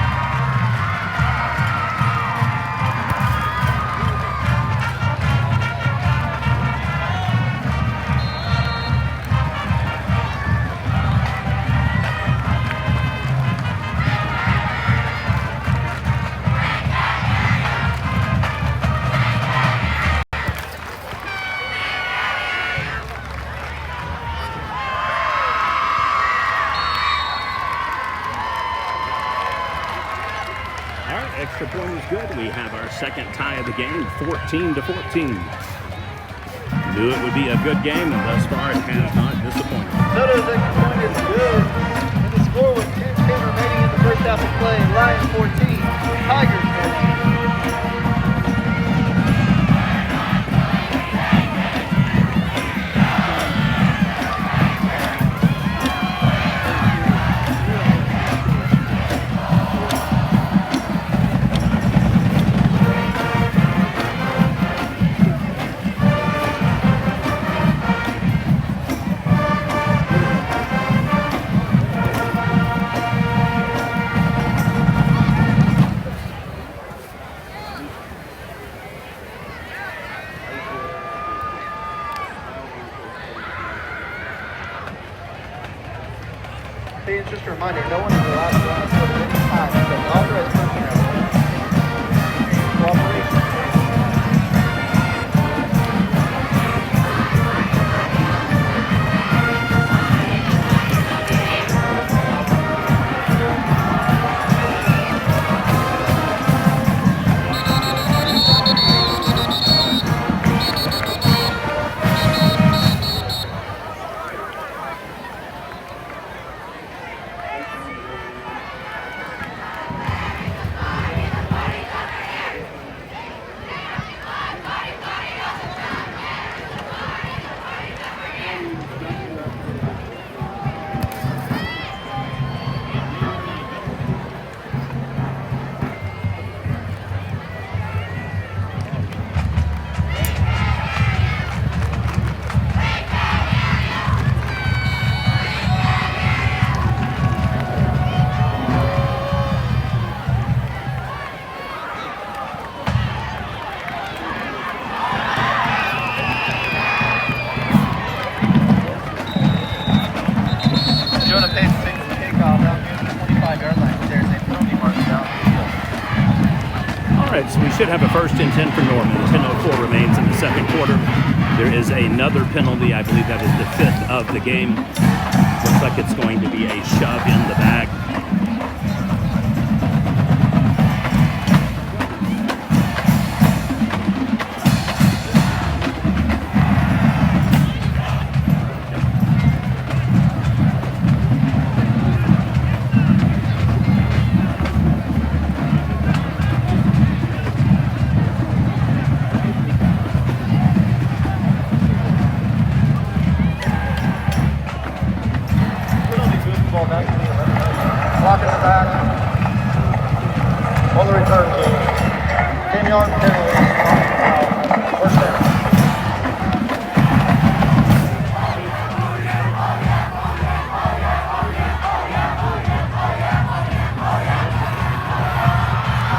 Extra point is good. We have our second tie of the game, 14-14. Knew it would be a good game, and thus far it has not disappointed. Sutter's extra point is good. And the score with 10 remaining in the first half of play. Lions 14, Tigers 14. Hey, it's just a reminder, no one is allowed to run us at any time until authorized personnel. Cooperation. right, so we should have a 1st and 10 for Norman. 10:04 remains in the second quarter. There is another penalty. I believe that is the 5th of the game. Looks like it's going to be a shove in the back. Blocking the back. On the return team. 10-yard penalty. First down.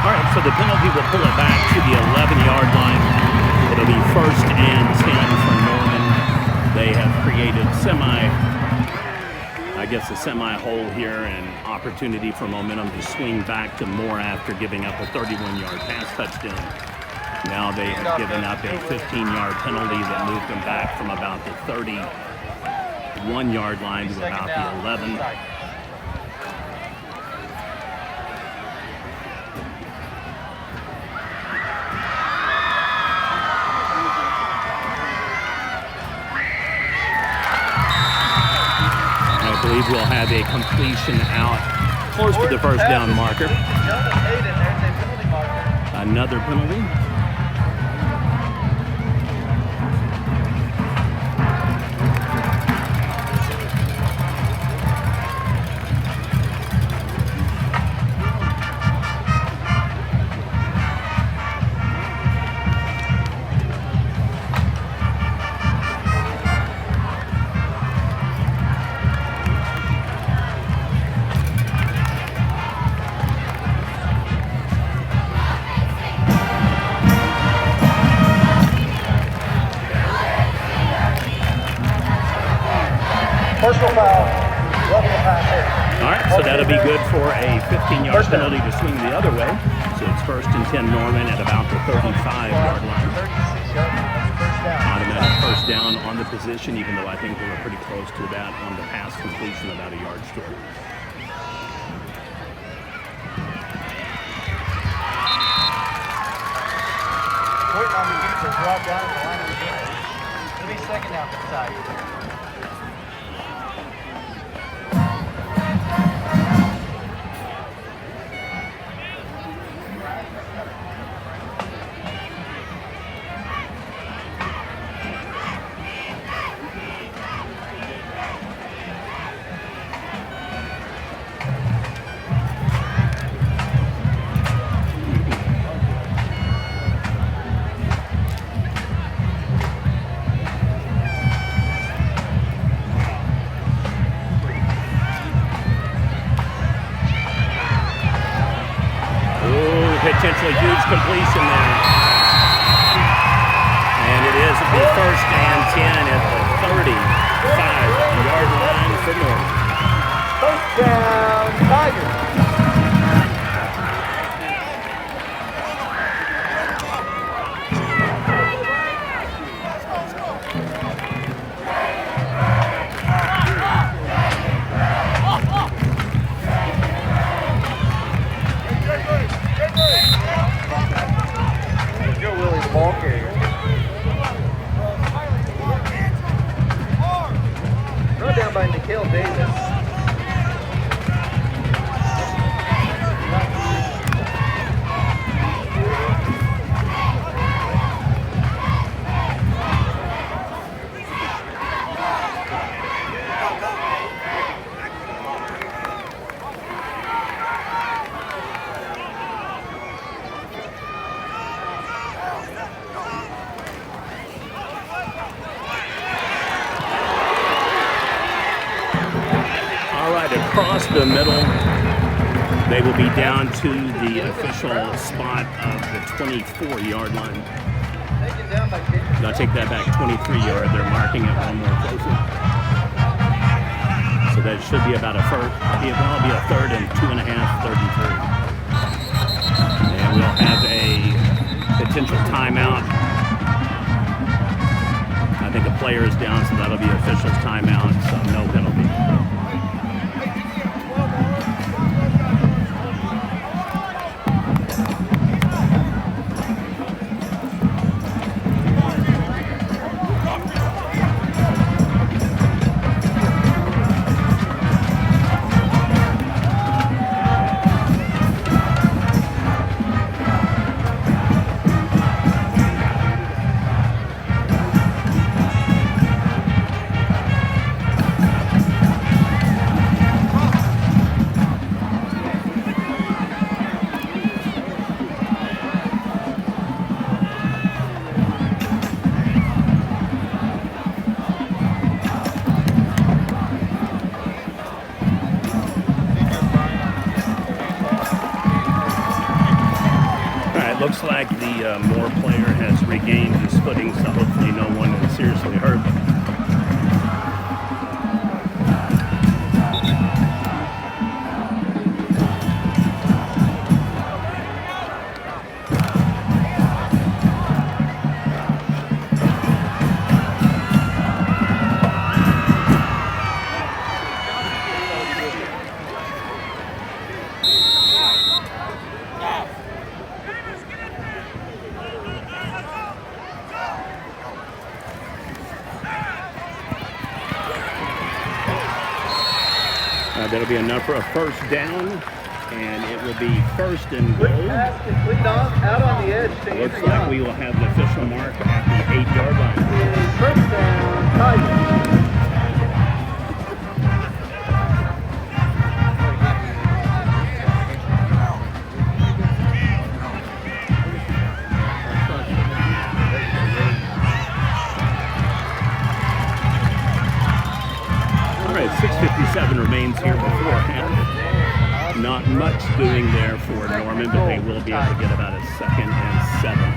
All right, so the penalty will pull it back to the 11-yard line. It'll be 1st and 10 for Norman. They have created a semi-hole here and opportunity for momentum to swing back to Moore after giving up a 31-yard pass touchdown. Now they have given up a 15-yard penalty that moved them back from about the 31-yard line to about the 11. I believe we'll have a completion out close to the 1st down marker. Another penalty. Personal foul. All right, so that'll be good for a 15-yard penalty to swing the other way. So it's 1st and 10 Norman at about the 35-yard line. Automatic 1st down on the position, even though I think they were pretty close to that on the pass completion, about a yard short. Waiting on the defense to drop down the line of the game. It'll be 2nd down for the Tigers. Potentially huge completion there. And it is the 1st and 10 at the 35-yard line for Norman. 1st down, Tigers. Ball carrier. Brought down by Nikhil Davis. Across the middle, they will be down to the official spot of the 24-yard line. They'll take that back 23-yard. They're marking it one more closer. So that should be about a 3rd and 2.5, 3rd and 3. And we'll have a potential timeout. I think a player is down, so that'll be official's timeout, so no penalty. Looks like the Moore player has regained his footing, so hopefully no one is seriously hurt. That'll be enough for a first down, and it will be first and goal. Complete out on the edge. Looks like we will have the official mark at the 8-yard line. First down, Tigers. All right, 6:57 remains here before half. Not much doing there for Norman, but they will be able to get about a 2nd and 7.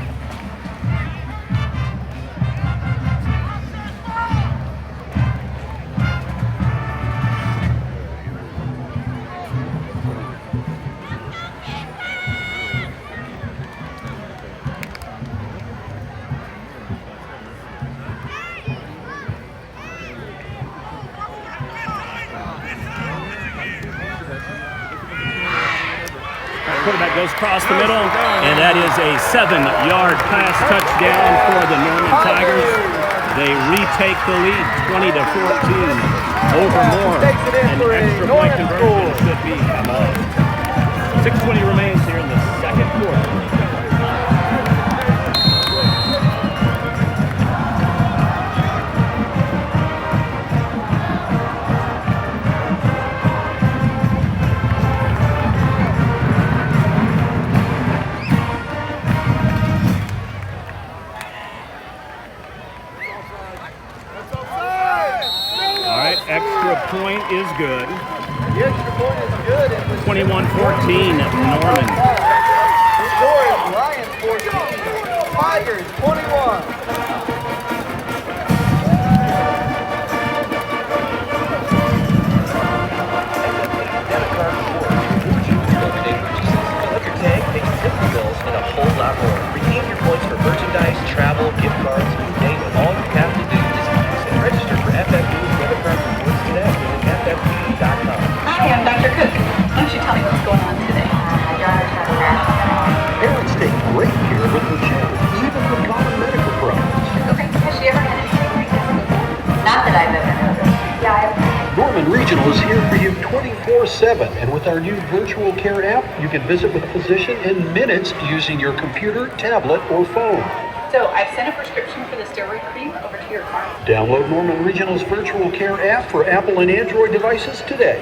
Quarterback goes across the middle, and that is a 7-yard pass touchdown for the Norman Tigers. They retake the lead 20-14 over Moore. An extra point conversion should be enough. 6:20 remains here in the second quarter. Extra point is good. The extra point is good. 21-14 Norman. The score is Lions 14, Tigers 21. Tag makes simple bills and a whole lot more. Redeem your points for merchandise, travel, gift cards, you name it. All you have to do is use and register for FFB's debit card rewards today at FFB.com. Hi, I'm Dr. Cook. Why don't you tell me what's going on today? My daughter's had a rash. Parents take great care of their children, even with common medical problems. Okay, has she ever had anything like this before? Not that I've ever noticed. Yeah, Norman Regional is here for you 24/7, and with our new virtual care app, you can visit with a physician in minutes using your computer, tablet, or phone. So I've sent a prescription for the steroid cream over to your car. Download Norman Regional's virtual care app for Apple and Android devices today.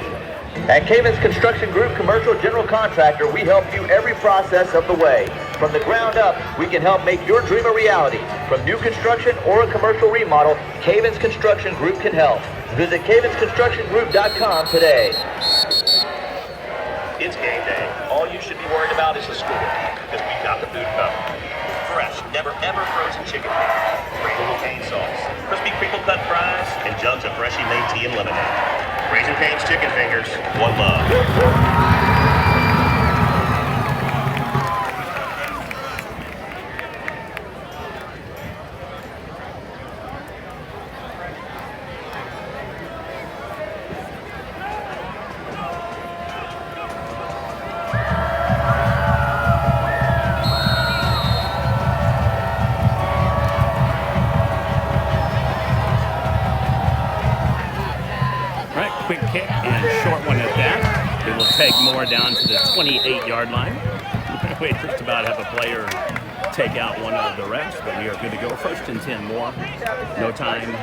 At Cavens Construction Group Commercial General Contractor, we help you every process of the way. From the ground up, we can help make your dream a reality. From new construction or a commercial remodel, Cavens Construction Group can help. Visit CavensConstructionGroup.com today. It's game day. All you should be worried about is the score, because we've got the food covered. Fresh, never ever frozen chicken fingers, craveable cane sauce, crispy crinkle cut fries, and jugs of freshly made tea and lemonade. Raising Cane's chicken fingers, one love. take Moore down to the 28-yard line. We just about have a player take out one of the refs, but we are good to go. 1st and 10 Moore. No time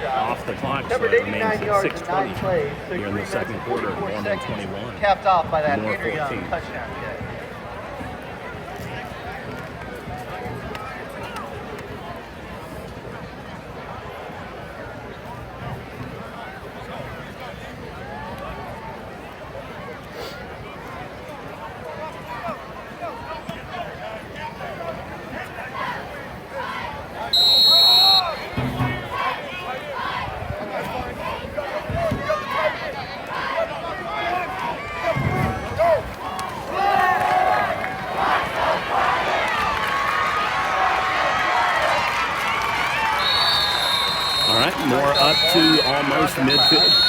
off the clock, so it remains at 6:20 here in the second quarter. Norman 21. Capped off by that Moore Henry Young 14. touchdown kick. All right, Moore up to almost midfield.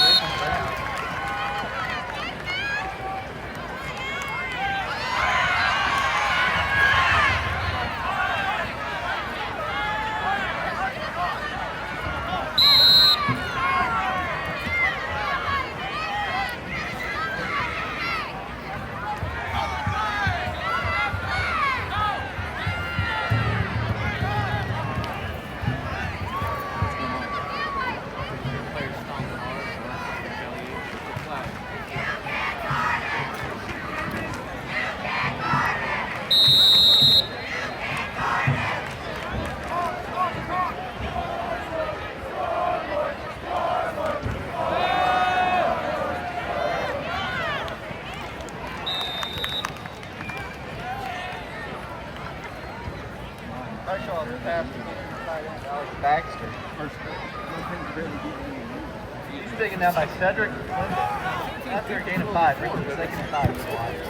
Baxter. He's taken down by Cedric Linden. After a gain of 5, brings him 2nd and 5 for the Lions.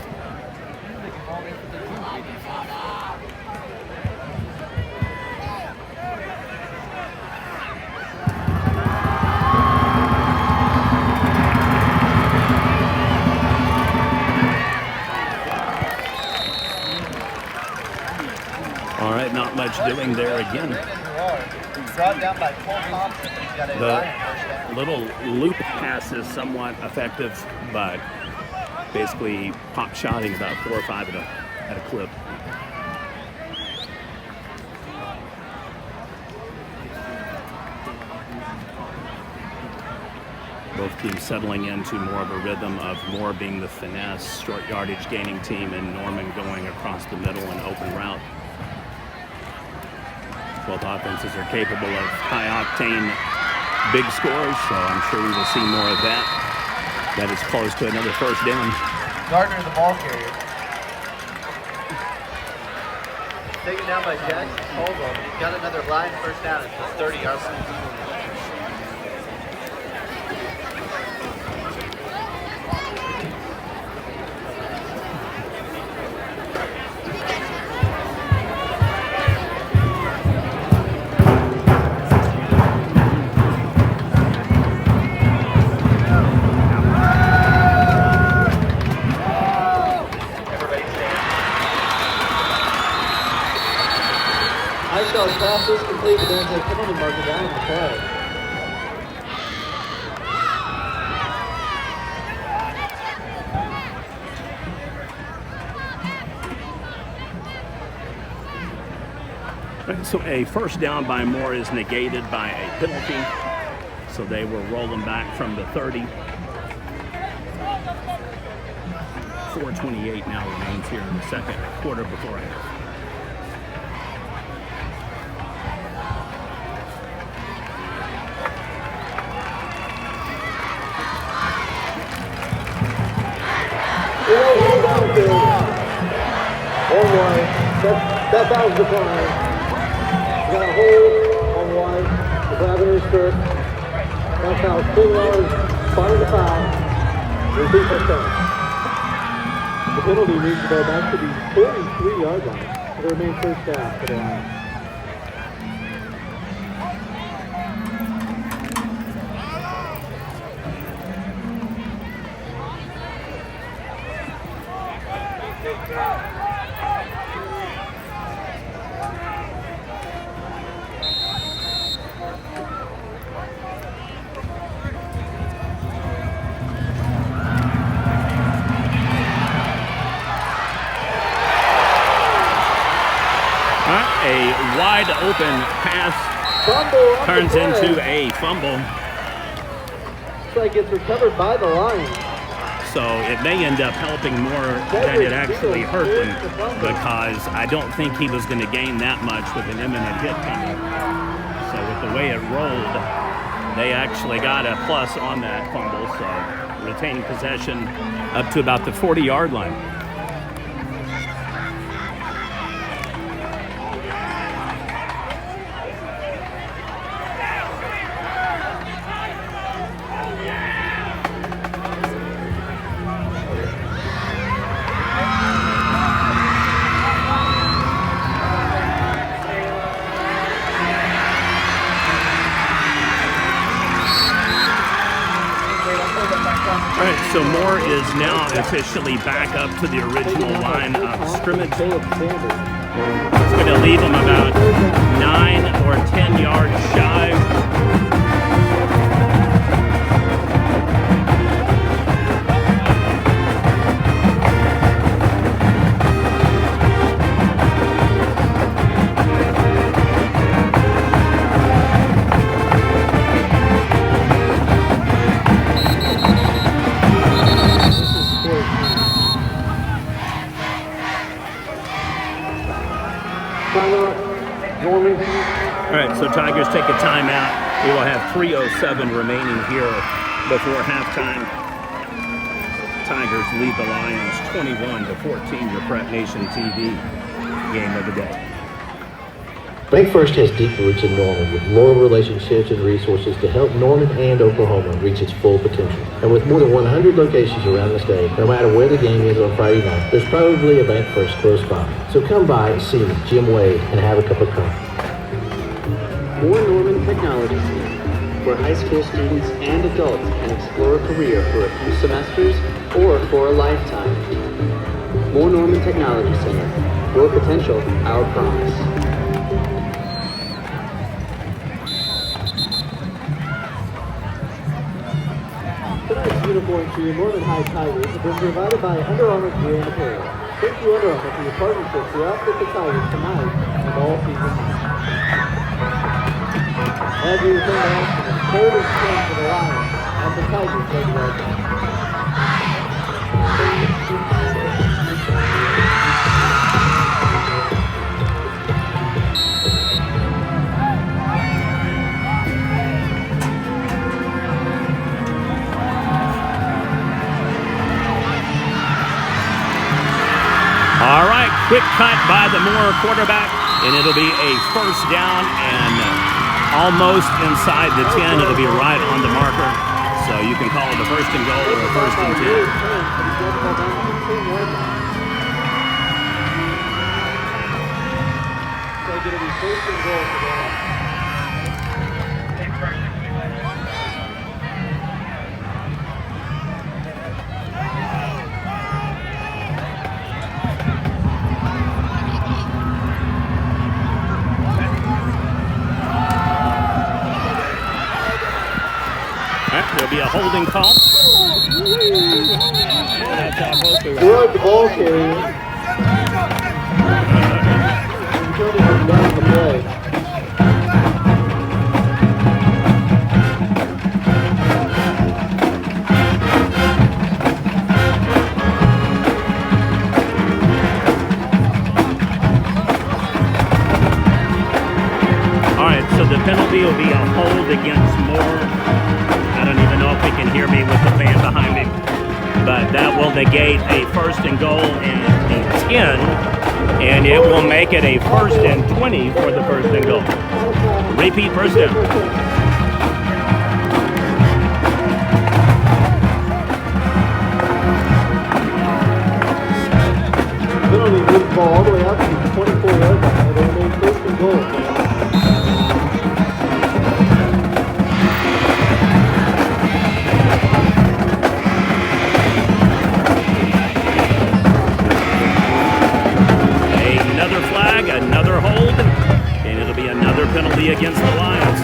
All right, not much doing there again. Brought down by Cole Thompson. He's got a The little loop pass is somewhat effective, but basically pop shotting about 4 or 5 at a clip. Both teams settling into more of a rhythm of Moore being the finesse, short yardage gaining team, and Norman going across the middle and open route. Both offenses are capable of high-octane big scores, so I'm sure we will see more of that. That is close to another first down. Gardner, the ball carrier. Taken down by Jackson Caldwell. He's got another line first down at the 30-yard line. Pass is complete, but there's a penalty marker down on the play. So a first down by Moore is negated by a penalty. So they will roll them back from the 30. 4:28 now remains here in the second quarter before half. That foul's declined. We got a hold on one. The Gravener's first. That foul. 2 yards. Spotted the foul. Repeat first down. The penalty needs to go back to the 43-yard line. It'll remain first down for the Lions. A wide open pass turns into a fumble. Looks like it's recovered by the Lions. So it may end up helping more than it actually hurt them, because I don't think he was going to gain that much with an imminent hit coming. So with the way it rolled, they actually got a plus on that fumble. So retaining possession up to about the 40-yard line. So Moore is now officially back up to the original line of scrimmage. It's going to leave him about 9 or 10 yards shy. All right, so Tigers take a timeout. We will have 3:07 remaining here before halftime. Tigers lead the Lions 21-14, your Prep Nation TV game of the day. Bank First has deep roots in Norman with loyal relationships and resources to help Norman and Oklahoma reach its full potential. And with more than 100 locations around the state, no matter where the game is on Friday night, there's probably a Bank First close by. So come by, see me, Jim Wade, and have a cup of coffee. More Norman Technology Center, where high school students and adults can explore a career for a few semesters or for a lifetime. More Norman Technology Center, your potential, our promise. Tonight's uniforms for your Norman High Tigers have been provided by Under Armour Gear and Apparel. Thank you, Under Armour, for your partnership to outfit the Tigers tonight and all season long. As we return to action, it's 3rd and 10 for the Lions as the Tigers take the right back. All right, quick cut by the Moore quarterback, and it'll be a first down and almost inside the 10. It'll be right on the marker. So you can call it a first and goal or a first and 10. So it'll be first and goal for the Lions. There'll be a holding call. Good ball carrier. Until he comes down the play. All right, so the penalty will be a hold against Moore. I don't even know if he can hear me with the fan behind me. But that will negate a first and goal and a 10. And it will make it a first and 20 for the first and goal. Repeat first down. Penalty moves the ball all the way out to the 24-yard line. It'll remain first and goal. Another hold, and it'll be another penalty against the Lions.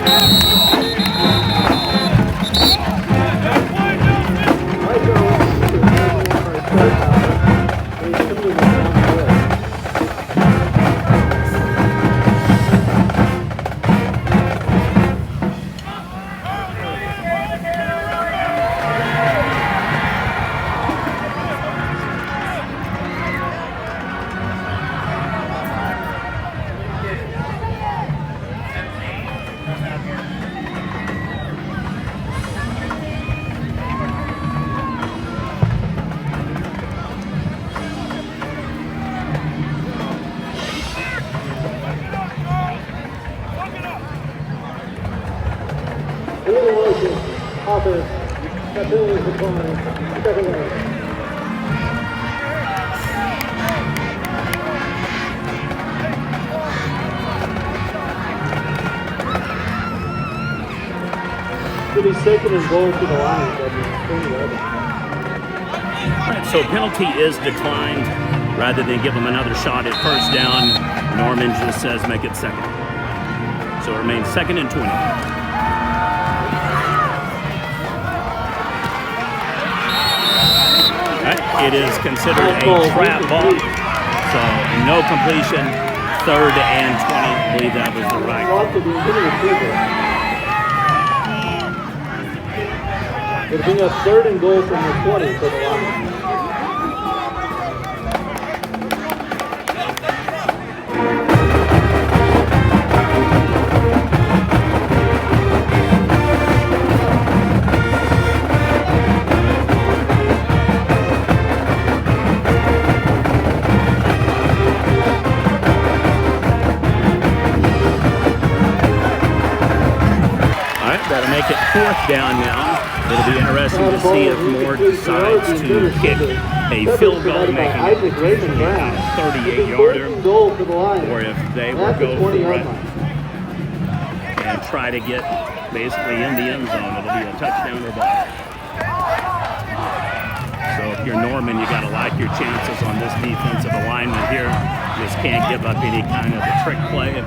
office. That bill is declined. Step away. It'll be second and goal to the line. All right, so penalty is declined. Rather than give them another shot at first down, Norman just says make it second. So it remains 2nd and 20. All right, it is considered a trap ball. So no completion, 3rd and 20. I believe that was the right call. It'll bring up 3rd and goal from the 20 for the line. That'll make it 4th down now. It'll be interesting to see if Moore decides to kick a field goal, making it a 38-yarder, or if they will go for it and try to get basically in the end zone. It'll be a touchdown or ball. So if you're Norman, you got to like your chances on this defensive alignment here. Just can't give up any kind of a trick play.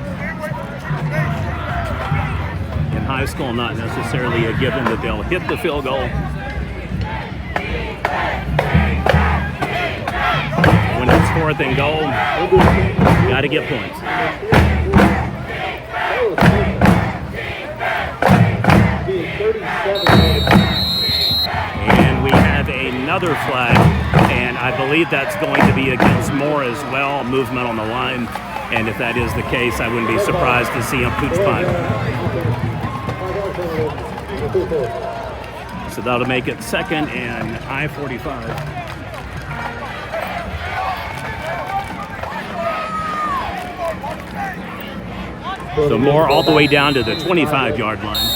High school, not necessarily a given that they'll hit the field goal. When it's 4th and goal, got to get points. And we have another flag, and I believe that's going to be against Moore as well, movement on the line. And if that is the case, I wouldn't be surprised to see him pooch punt. So that'll make it 2nd and I-45. So Moore all the way down to the 25-yard line.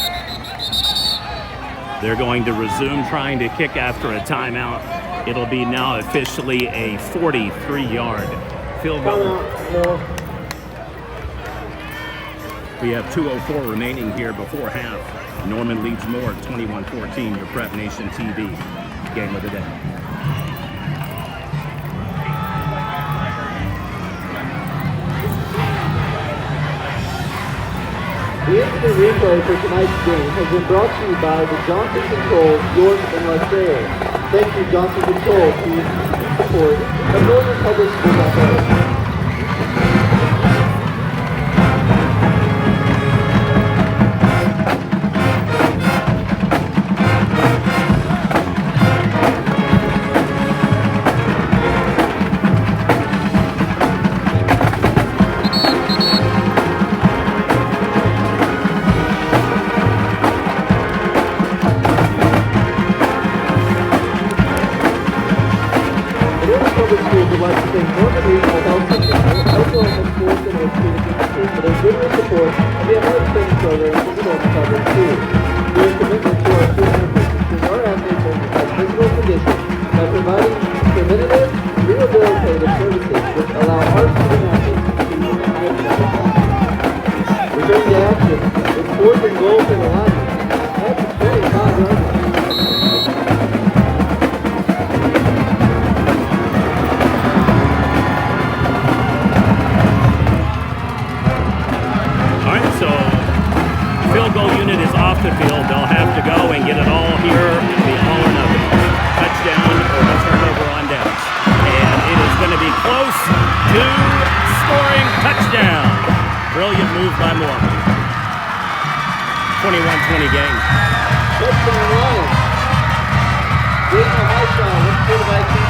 They're going to resume trying to kick after a timeout. It'll be now officially a 43-yard field goal. We have 2:04 remaining here before half. Norman leads Moore 21-14, your Prep Nation TV game of the day. The instant replay for tonight's game has been brought to you by the Johnson Controls, York and Lasalle. Thank you, Johnson Controls, for your support of Northern Public School Athletics. Brilliant move by Moore. 21-20 game. Touchdown Lions. Getting a high shot. Let's put it back in.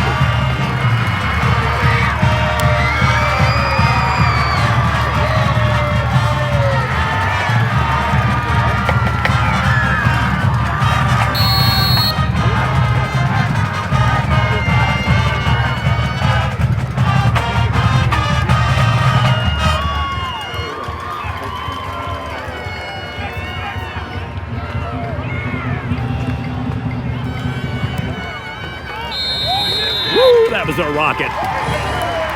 goes a rocket.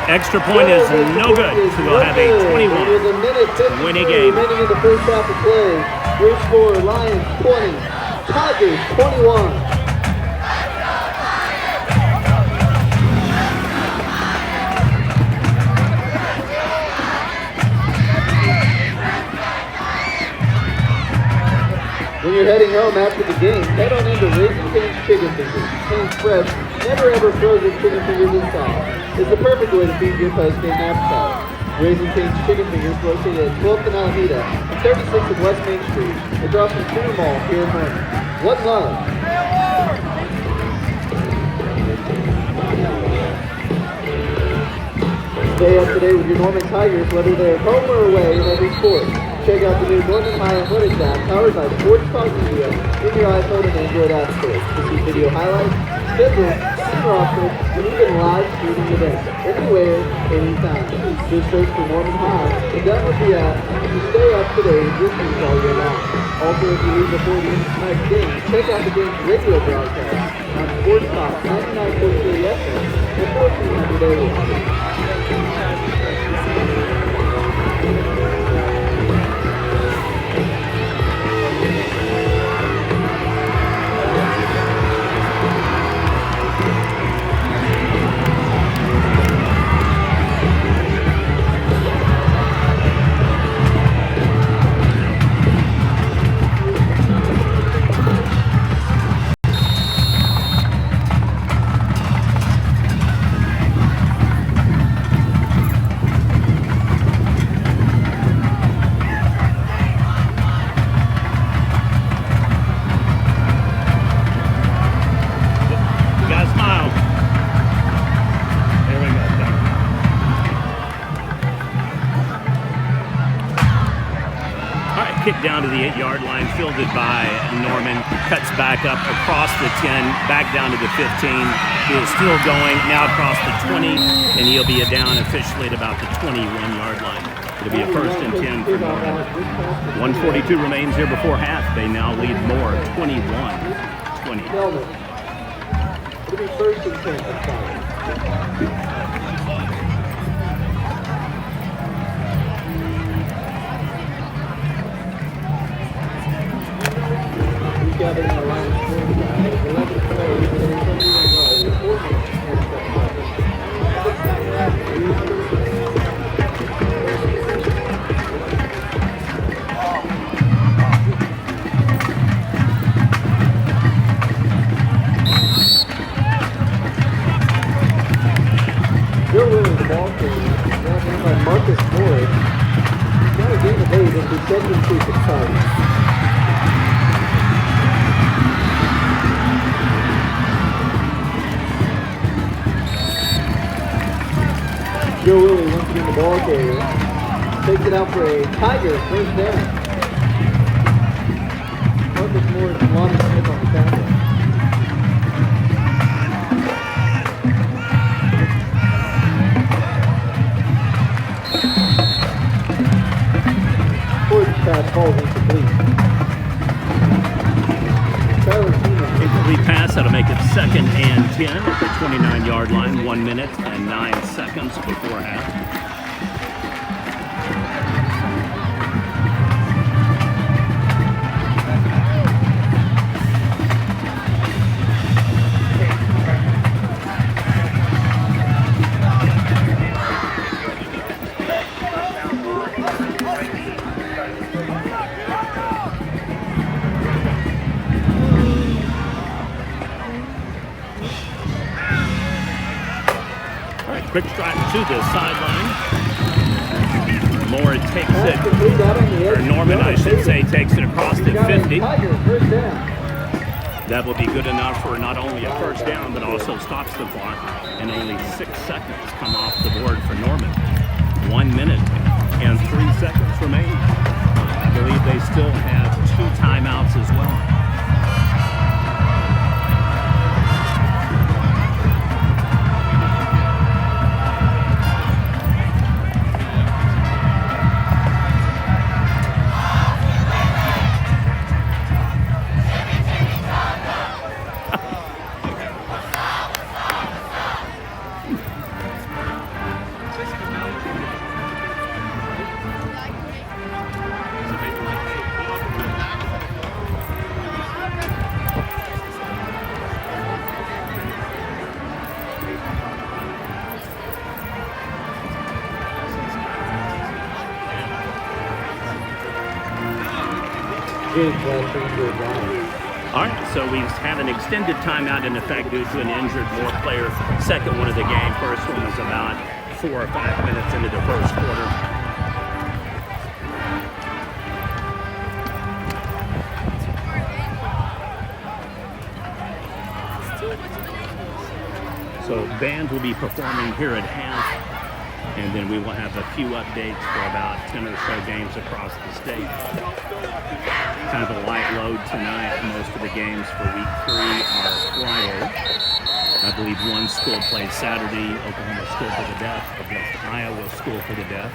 Extra point is no good, so we'll have a 21 winning game. Remaining in the first half of play. Your score, Lions 20, Tigers 21. When you're heading home after the game, head on into Raising Cane's Chicken Fingers. Cane's fresh, never ever frozen chicken fingers in sauce. It's the perfect way to feed your post-game appetite. Raising Cane's Chicken Fingers located at 12th and Alameda and 36th and West Main Street, across from Tudor Mall here in Vernon. One love. Stay up to date with your Norman Tigers, whether they're home or away in every sport. Check out the new Norman High Analytics app powered by Sports Talk Media in your iPhone and Android app stores to see video highlights, schedules, team rosters, and even live streaming events anywhere, anytime. Just search for Norman High and download the app to stay up to date with your teams all year long. Also, if you leave before the end of tonight's game, check out the game's radio broadcast on Sports Talk 99.3 FM and 1400 AM. Down to the 8-yard line, fielded by Norman, cuts back up across the 10, back down to the 15. He is still going, now across the 20, and he'll be down officially at about the 21-yard line. It'll be a 1st and 10 for Norman. 1:42 remains here before half. They now lead more, 21-20. It'll be 1st and 10. Gathering the line of 11 players within 21 yards with 4 minutes and 7 seconds. Joe Williams, ball carrier, brought in by Marcus Morris. He's got a game of 8 as he sends him to the Tigers. Joe Willie once again the ball carrier. Takes it out for a Tiger first down. Marcus Morris and Lonnie Smith on the tackle. Ford's pass falls incomplete. Incomplete pass, that'll make it 2nd and 10 at the 29-yard line. 1 minute and 9 seconds before half. Quick strike to the sideline. Moore takes it, or Norman, I should say, takes it across the 50. That will be good enough for not only a first down, but also stops the clock. And only 6 seconds come off the board for Norman. 1 minute and 3 seconds remain. I believe they still have 2 timeouts as well. James West, injured line. All right, so we have an extended timeout in effect due to an injured Moore player. Second one of the game. First one was about 4 or 5 minutes into the first quarter. So band will be performing here at half, and then we will have a few updates for about 10 or so games across the state. Kind of a light load tonight. Most of the games for week 3 are Friday. I believe one school plays Saturday, Oklahoma School for the Deaf against Iowa School for the Deaf.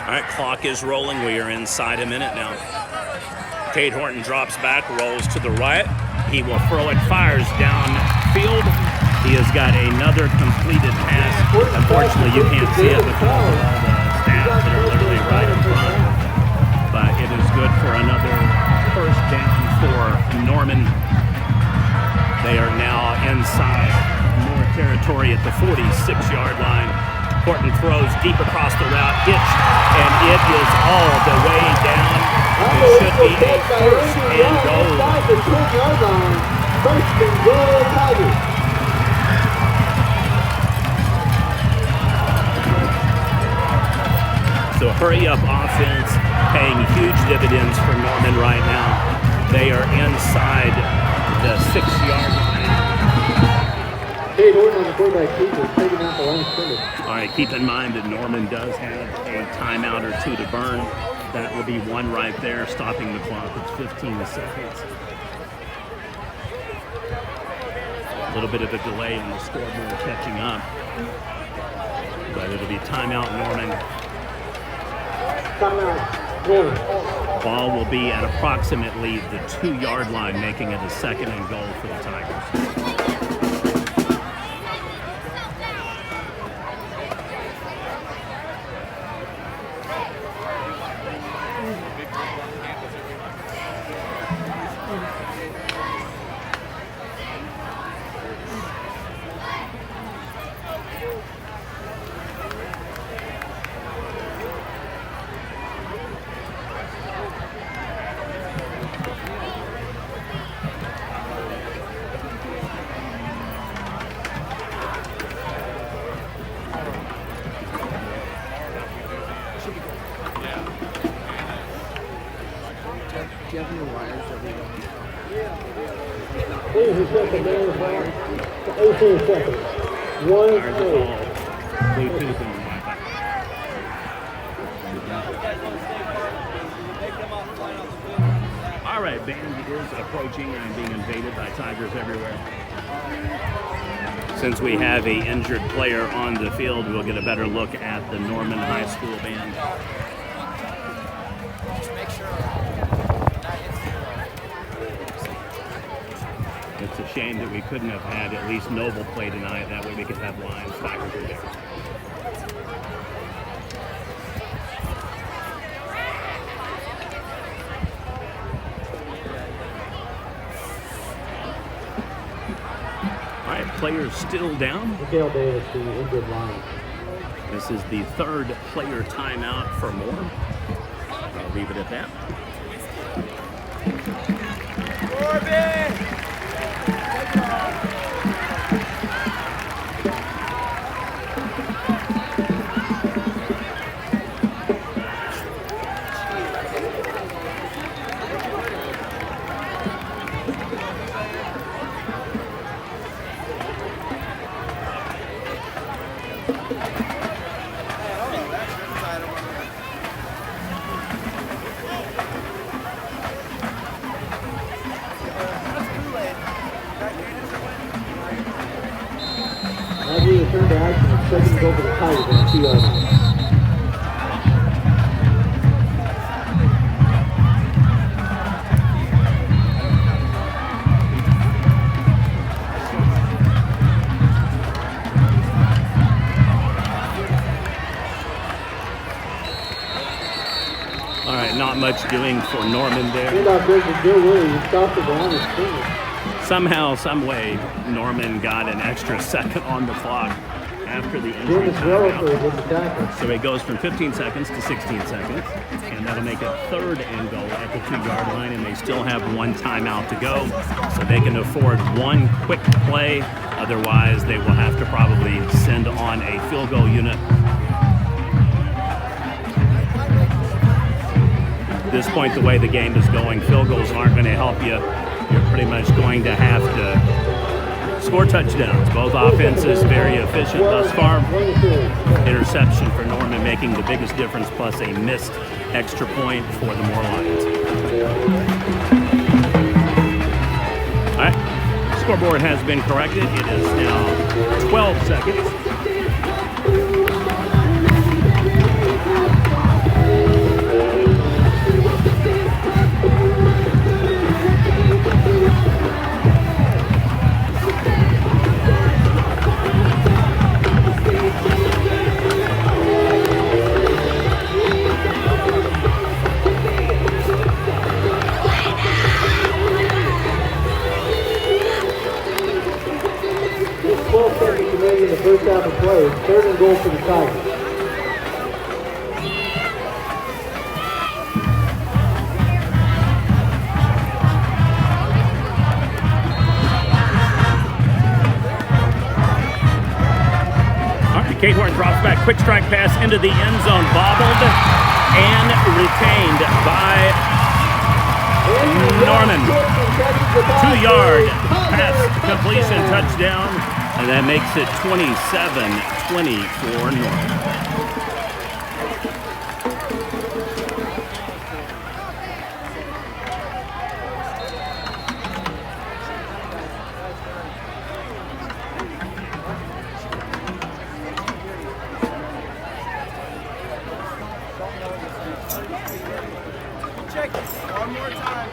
All right, clock is rolling. We are inside a minute now. Cade Horton drops back, rolls to the right. He will throw it, fires downfield. He has got another completed pass. Unfortunately, you can't see it because of all the staff that are literally right in front. But it is good for another first down for Norman. They are now inside more territory at the 46-yard line. Horton throws deep across the route, hitched, and it is all the way down. It should be a first and goal. Inside the 10-yard line. First and goal, Tigers. So hurry-up offense paying huge dividends for Norman right now. They are inside the 6-yard line. Cade Horton on the quarterback keeper, taking out the line of scrimmage. All right, keep in mind that Norman does have a timeout or two to burn. That will be one right there, stopping the clock. It's 15 seconds. A little bit of a delay on the scoreboard catching up. But it'll be timeout Norman. Timeout Norman. Ball will be at approximately the 2-yard line, making it a second and goal for the Tigers. Please accept the man's back to 18 seconds. 1-4. Bluetooth and Wi-Fi. All right, band is approaching and being invaded by Tigers everywhere. Since we have an injured player on the field, we'll get a better look at the Norman High School band. It's a shame that we couldn't have had at least Noble play tonight. That way we could have Lions Tigers in there. All right, players still down. Miguel Davis, the injured line. This is the third player timeout for Moore. I'll leave it at that. Corbin! As we return to action, it's second and goal for the Tigers on the 2-yard line. All right, not much doing for Norman there. Handoff goes to Joe Williams, stopped at the line of scrimmage. Somehow, some way, Norman got an extra second on the clock after the injury timeout. So it goes from 15 seconds to 16 seconds, and that'll make it 3rd and goal at the 2-yard line, and they still have 1 timeout to go, so they can afford 1 quick play. Otherwise, they will have to probably send on a field goal unit. At this point, the way the game is going, field goals aren't going to help you. You're pretty much going to have to score touchdowns. Both offenses very efficient thus far. Interception for Norman making the biggest difference, plus a missed extra point for the Moore Lions. All right, scoreboard has been corrected. It is now 12 seconds. In the first half of play, 3rd and goal for the Tigers. All right, Cathorn drops back, quick strike pass into the end zone, bobbled and retained by Norman. 2-yard pass completion touchdown. And that makes it 27-20 for Norman. Check it one more time.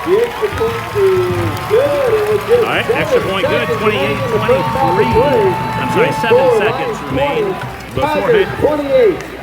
The extra point is good. It was just all right, extra point good, 28-23. I'm sorry, 7 seconds remain before it. 28.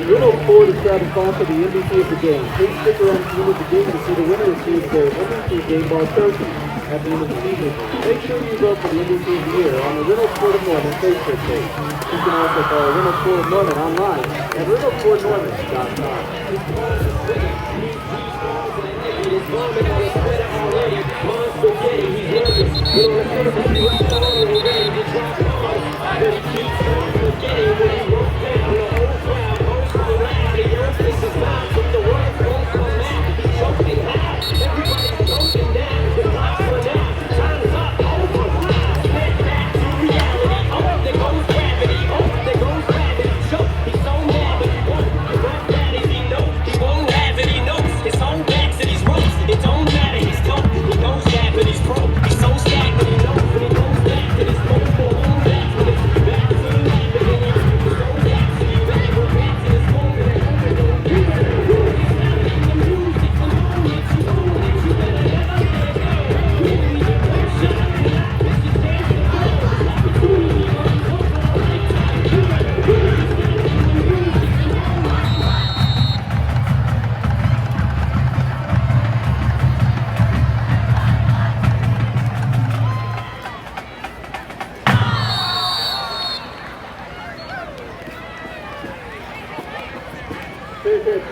Riddle 4 to start us off for the MVP of the game. Please stick around to the end of the game to see the winner receive their MVP game ball trophy at the end of the season. Make sure you vote for the MVP of the year on the Reynolds Ford of Norman Facebook page. You can also follow Reynolds Ford of Norman online at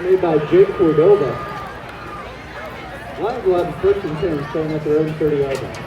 made by Jake Cordova. Lions will have 1st and 10 starting at their own 30-yard line.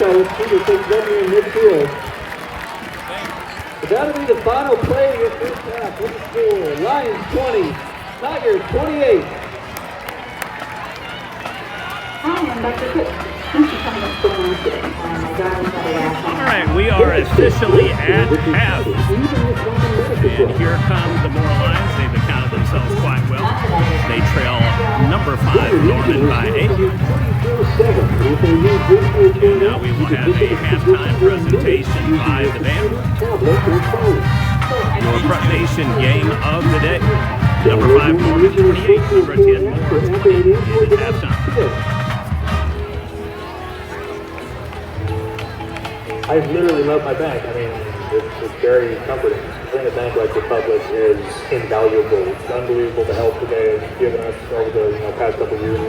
Ellis. Peter takes one near midfield. But that'll be the final play of your first half. What's the score? Lions 20, Tigers 28. Hi, I'm Dr. Cook. Thanks for coming up to school today. My daughter's got a rash. All right, we are officially at half. And here come the Moore Lions. They've accounted themselves quite well. They trail number 5 Norman by 8. And now we will have a halftime presentation by the band. Your Prep Nation game of the day. Number 5 Norman 28, number 10 Moore 20. It is halftime. I literally love my bank. I mean, it's very comforting. Playing a bank like Republic is invaluable. It's unbelievable the help that they have given us over the past couple of years.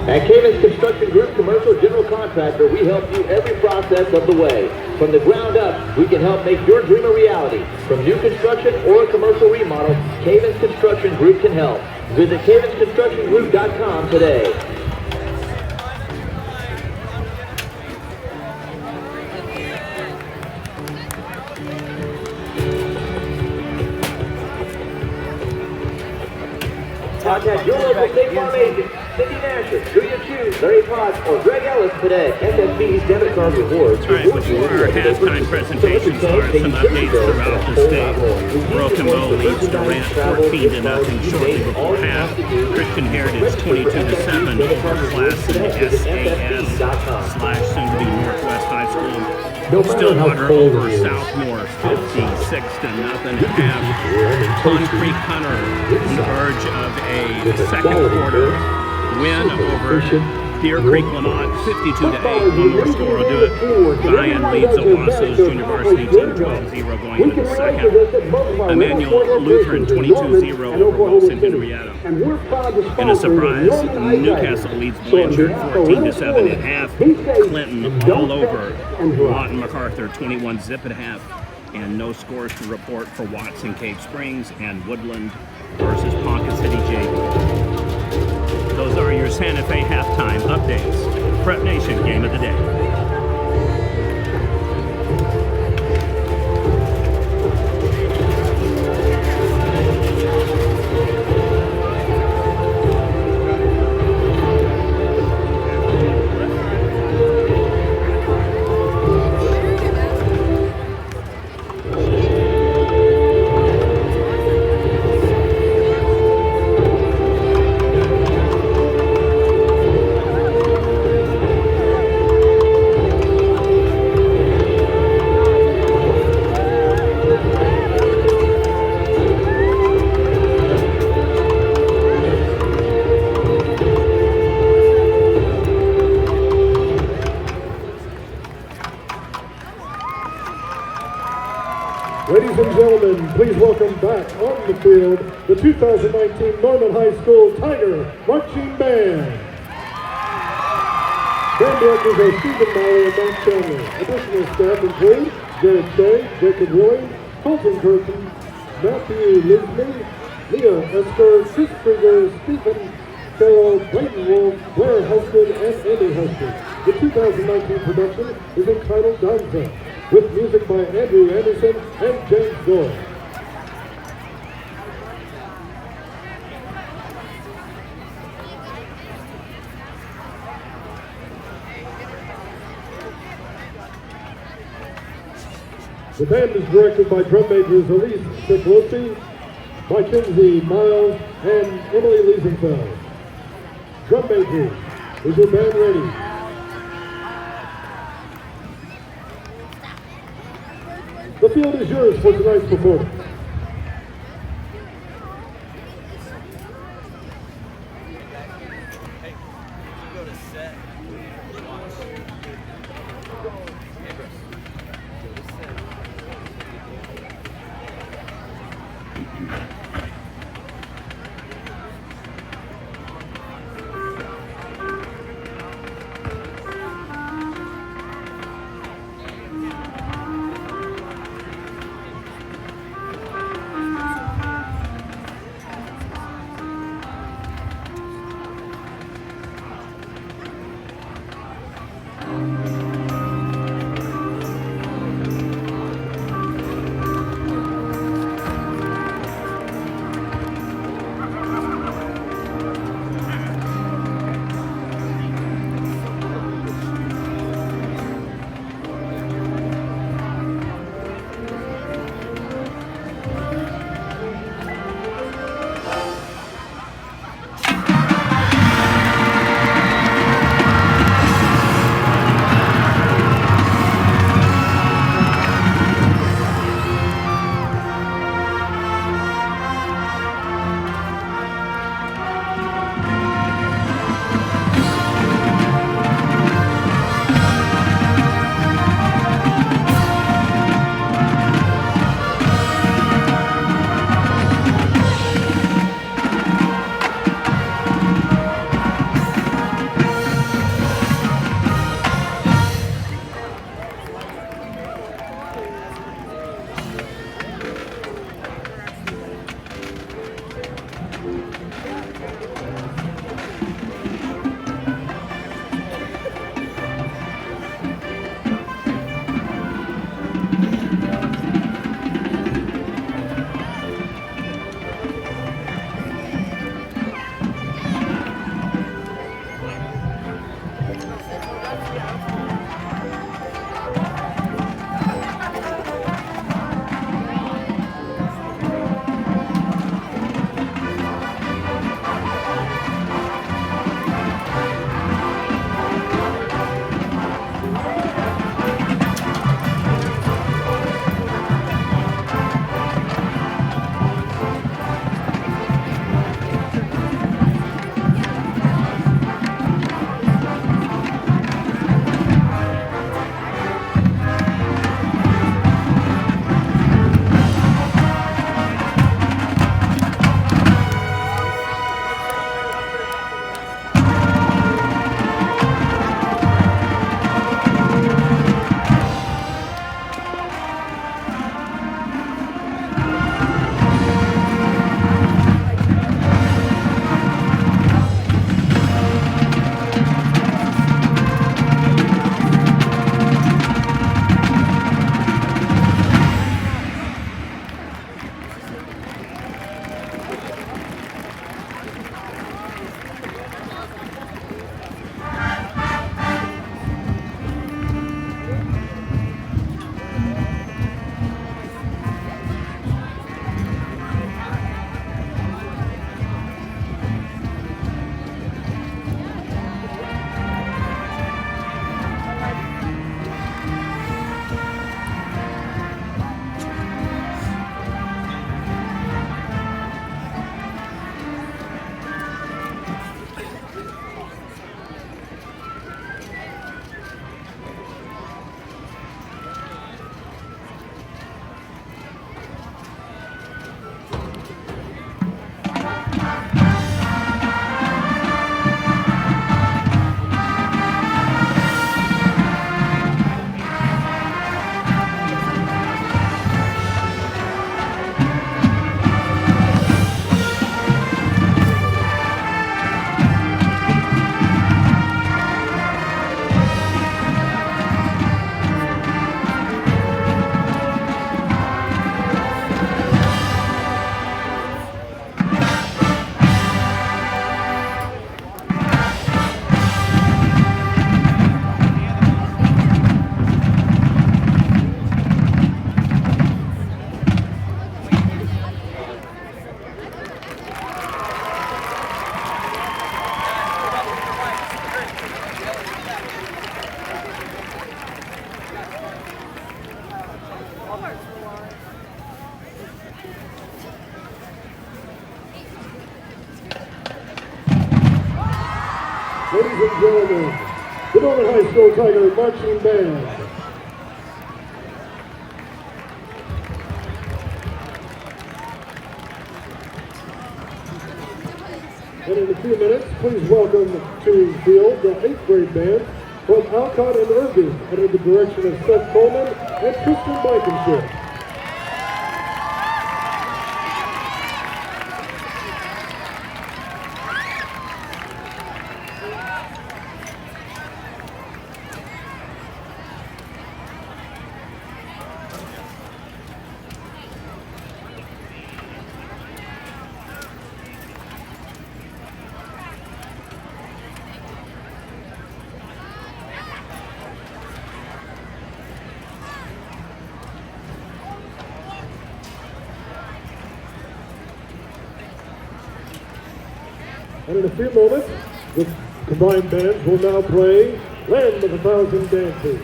At Cavens Construction Group Commercial General Contractor, we help you every process of the way. From the ground up, we can help make your dream a reality. From new construction or a commercial remodel, Cavens Construction Group can help. Visit CavensConstructionGroup.com today. Contact your local State Farm agent, Cindy Nasher, Julia Chu, Larry Potts, or Greg Ellis today. FFB's debit card rewards. All right, before our halftime presentation starts, some updates throughout the state. Broken Bow leads Durant 14-0 shortly before half. Christian Heritage 22-7 over Classen SAS / soon to be Northwest High School. Stillwater over Southmore 56-0 at half. Pond Creek Hunter on the verge of a second quarter win over Deer Creek Lamont 52-8. One more score will do it. Zion leads Owasso's Junior Varsity team 12-0 going into the second. Emmanuel Lutheran 22-0 over Wilson Henrietta. In a surprise, Newcastle leads Blanchard 14-7 at half. Clinton all over Lawton MacArthur 21-0 at half. And no scores to report for Watson Cave Springs and Woodland versus Ponca City JV. Those are your Santa Fe halftime updates. Prep Nation game of the day. Ladies and gentlemen, please welcome back on the field the 2019 Norman High School Tiger Marching Band. Band directors are Stephen Malley and Matt Chandler. Additional staff include Jared Shea, Jacob Willing, Colton Curtin, Matthew Lisman, Leah Esker, Chris Krieger, Stephen Carroll, Clayton Wolf, Blair Husted, and Andy Husted. The 2019 production is entitled Danza, with music by Andrew Anderson and James Doyle. The band is directed by drum majors Elise Ciclosi, Mackenzie Miles, and Emily Liesenfeld. Drum majors, is your band ready? The field is yours for tonight's performance. Ladies and gentlemen, the Norman High School Tiger Marching Band. And in a few minutes, please welcome to the field the 8th grade band from Alcott and Irving under the direction of Seth Coleman and Kristen Blankenship. And in a few moments, the combined bands will now play Land of a Thousand Dances.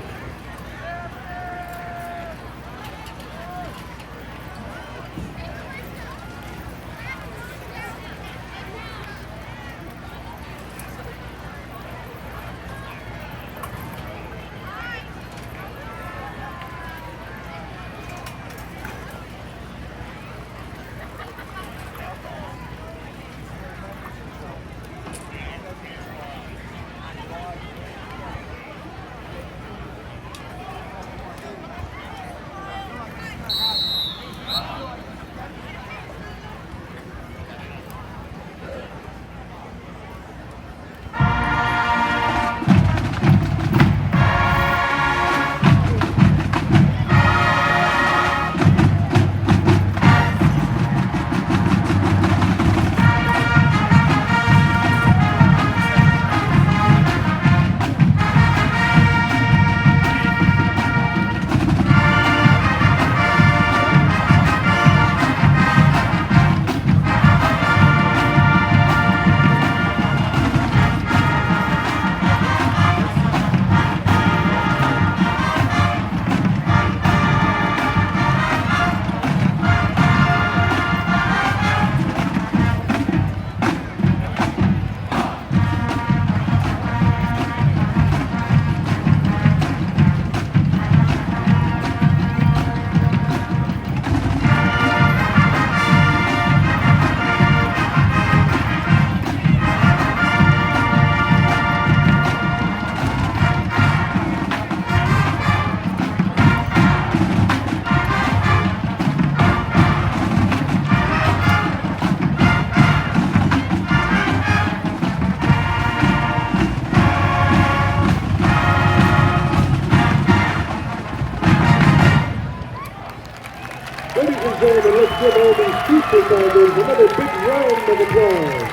Ladies and gentlemen, let's give all these future fighters another big round of applause.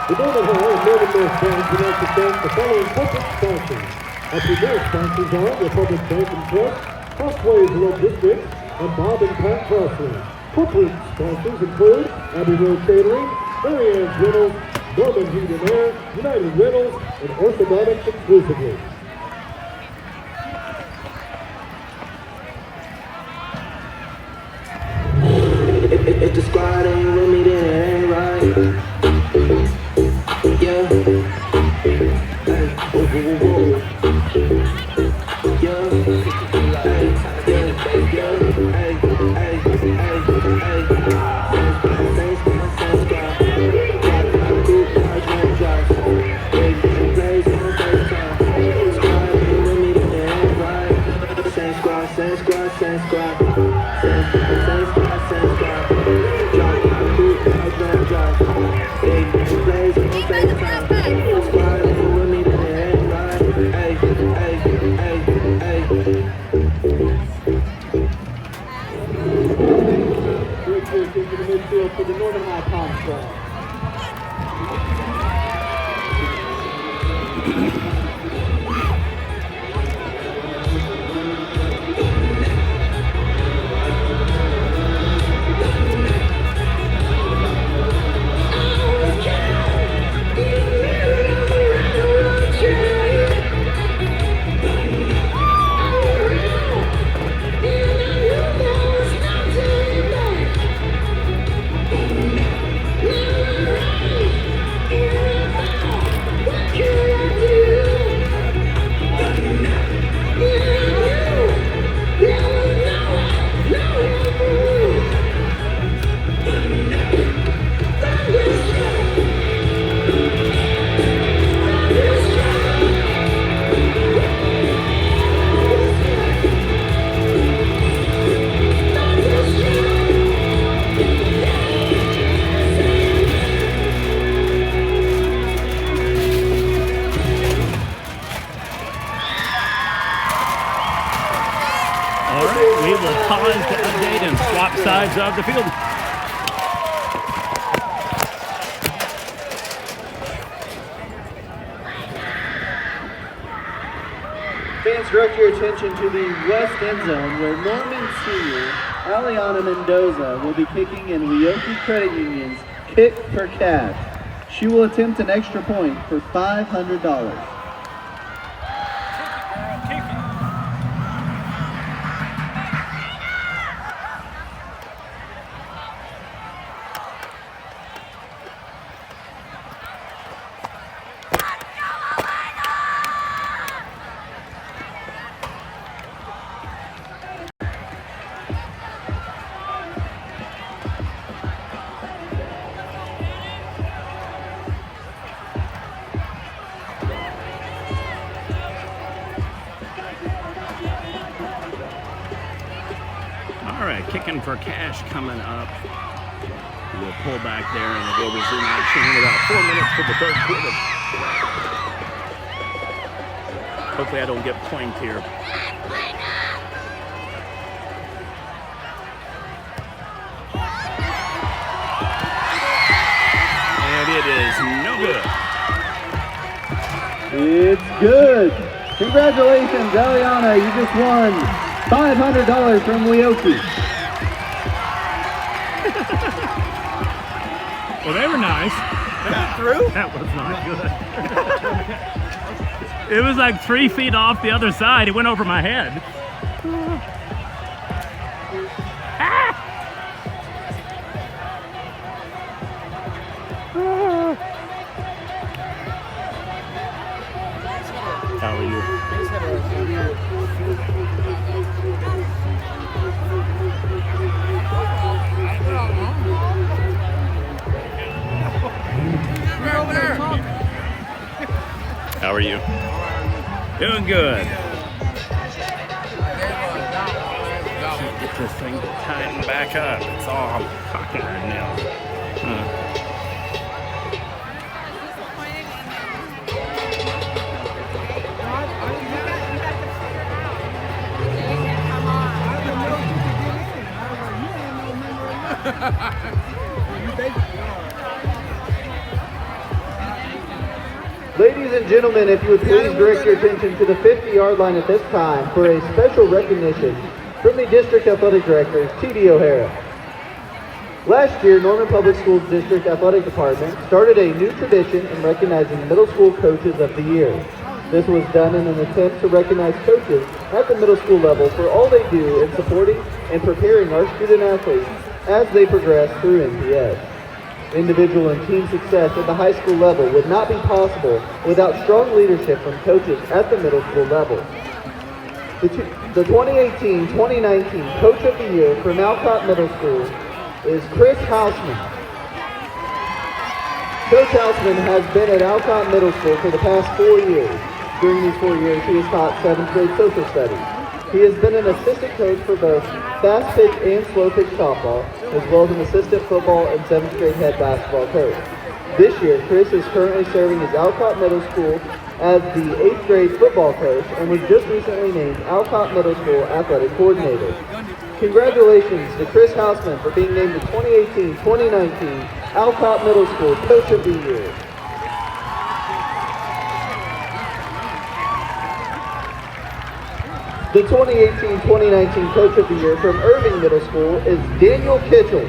The Norman High and Northern North Bank would like to thank the following corporate sponsors. Our premier sponsors are Republic Bank and Trust, Crossways Logistics, and Bob and Pat Crossley. Corporate sponsors include Abbey Road Catering, Mary Ann's Rentals, Norman Heat and Air, United Rentals, and Orthodontics exclusively. If the squad ain't with me, then it ain't right. Yeah. Hey, whoa, whoa, whoa. Yeah. Hey, yeah, yeah. Hey, hey, hey, hey. Same squad. Drive, coupe, drive. Hey, plays on FaceTime. Squad ain't with me, then it ain't right. Same squad. Same squad, same squad. Drive, coupe, drive. Hey, plays on FaceTime. Squad ain't with me, then it ain't right. Hey, hey, hey, hey. the Norman High Palm Squad. All right, we will pause to update and swap sides of the field. Fans, direct your attention to the west end zone where Norman senior Aliana Mendoza will be kicking in Leoki Credit Union's Kick for Cash. She will attempt an extra point for $500. All right, kicking for cash coming up. We'll pull back there and we'll resume action in about 4 minutes for the third quarter. Hopefully I don't get planked here. And it is no good. It's good. Congratulations, Eliana. You just won $500 from Leoki. Well, they were nice. Through? That was not good. It was like 3 feet off the other side. It went over my head. How are you? How are you? Doing good. Can't get this thing to tighten back up. It's all cocking right now. Ladies and gentlemen, if you would please direct your attention to the 50-yard line at this time for a special recognition from the District Athletic Director, T.D. O'Hara. Last year, Norman Public Schools District Athletic Department started a new tradition in recognizing middle school coaches of the year. This was done in an attempt to recognize coaches at the middle school level for all they do in supporting and preparing our student athletes as they progress through NPS. Individual and team success at the high school level would not be possible without strong leadership from coaches at the middle school level. The 2018-2019 Coach of the Year from Alcott Middle School is Chris Hausman. Coach Hausman has been at Alcott Middle School for the past 4 years. During these 4 years, he has taught 7th grade social studies. He has been an assistant coach for both fast pitch and slow pitch softball, as well as an assistant football and 7th grade head basketball coach. This year, Chris is currently serving as Alcott Middle School as the 8th grade football coach and was just recently named Alcott Middle School Athletic Coordinator. Congratulations to Chris Hausman for being named the 2018-2019 Alcott Middle School Coach of the Year. The 2018-2019 Coach of the Year from Irving Middle School is Daniel Kitchell.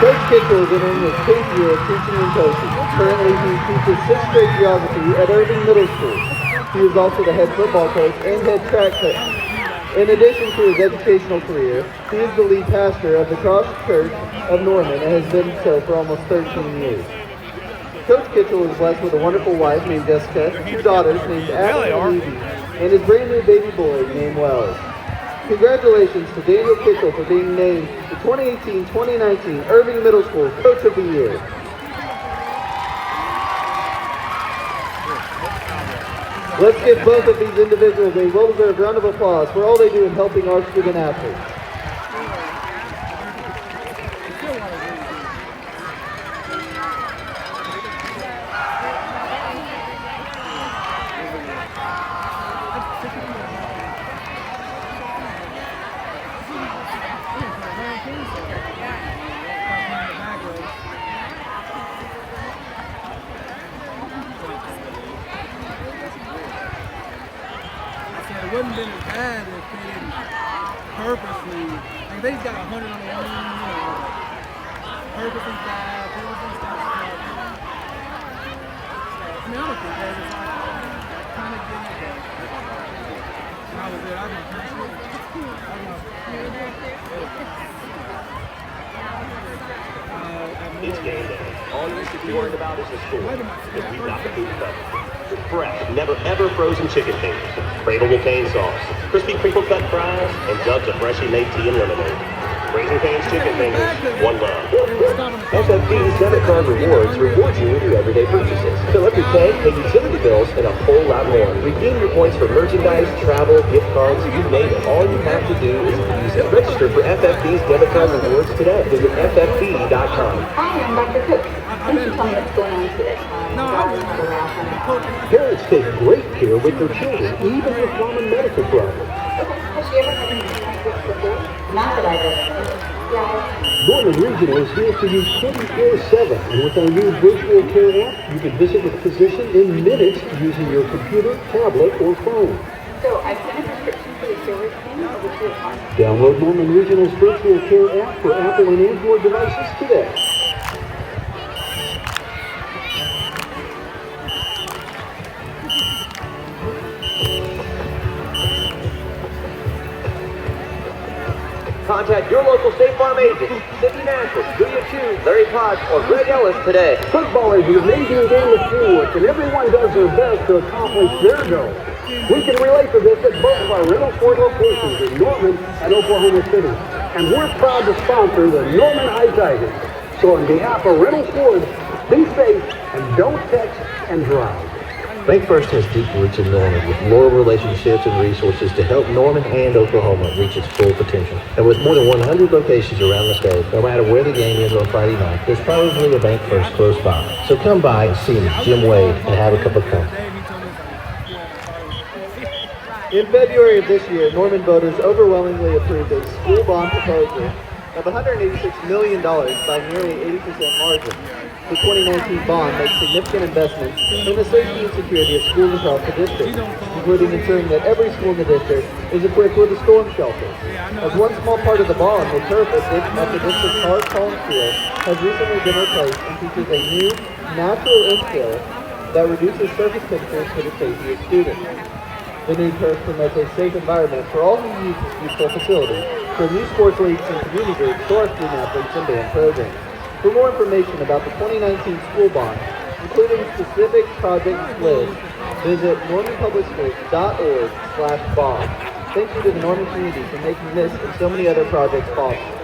Coach Kitchell is entering his 10th year of teaching and coaching. Currently, he teaches 6th grade geography at Irving Middle School. He is also the head football coach and head track coach. In addition to his educational career, he is the lead pastor of the Cross Church of Norman and has been so for almost 13 years. Coach Kitchell is blessed with a wonderful wife named Jessica, 2 daughters named Ashley and Evie, and his brand new baby boy named Wells. Congratulations to Daniel Kitchell for being named the 2018-2019 Irving Middle School Coach of the Year. Let's give both of these individuals a well-deserved round of applause for all they do in helping our student athletes. It wouldn't have been as bad if they didn't purposely, like they got 100 on the wing, purposely bad, purposely stuff. I mean, I'm a good guy, just kind of get it, but I was there, I've been pretty It's game day. All you should be worried about is the score, because we've got the food covered. With fresh, never ever frozen chicken fingers, craveable cane sauce, crispy crinkle cut fries, and jugs of freshly made tea and lemonade. Raising Cane's Chicken Fingers, one love. FFB's debit card rewards reward you with your everyday purchases. Fill up your tank, pay utility bills, and a whole lot more. Redeem your points for merchandise, travel, gift cards, you name it. All you have to do is use it. Register for FFB's debit card rewards today. Visit ffb.com. Hi, I'm Dr. Cook. Thanks for telling me what's going on today. Parents take great care with their children, even with common medical problems. Has she ever had any accidents before? Not that I've ever. Yeah. Norman Regional is here for you 24/7, and with our new virtual care app, you can visit with a physician in minutes using your computer, tablet, or phone. So I've sent a prescription for the steroid cream over to your phone. Download Norman Regional's virtual care app for Apple and Android devices today. Contact your local State Farm agent, Cindy Nashville, Julia Chu, Larry Potts, or Greg Ellis today. Football is an amazing game of teamwork, and everyone does their best to accomplish their goal. We can relate to this at both of our Reynolds Ford locations in Norman and Oklahoma City. And we're proud to sponsor the Norman High Tigers. So on behalf of Reynolds Ford, be safe and don't text and drive. Bank First has deep roots in Norman with loyal relationships and resources to help Norman and Oklahoma reach its full potential. And with more than 100 locations around the state, no matter where the game is on Friday night, there's probably a Bank First close by. So come by and see me, Jim Wade, and have a cup of coffee. In February of this year, Norman voters overwhelmingly approved a school bond proposal of $186 million by nearly 80% margin. The 2019 bond makes significant investments in the safety and security of schools across the district, including ensuring that every school in the district is equipped with a storm shelter. As one small part of the bond, the turf at the district's Hart Collins Field has recently been replaced and features a new natural infill that reduces surface temperatures for the safety of students. The new turf promotes a safe environment for all who use this useful facility, from new sports leagues and community groups to our student athletes and band programs. For more information about the 2019 school bond, including specific project lists, visit normanpublicsschools.org/bond. Thank you to the Norman community for making this and so many other projects possible.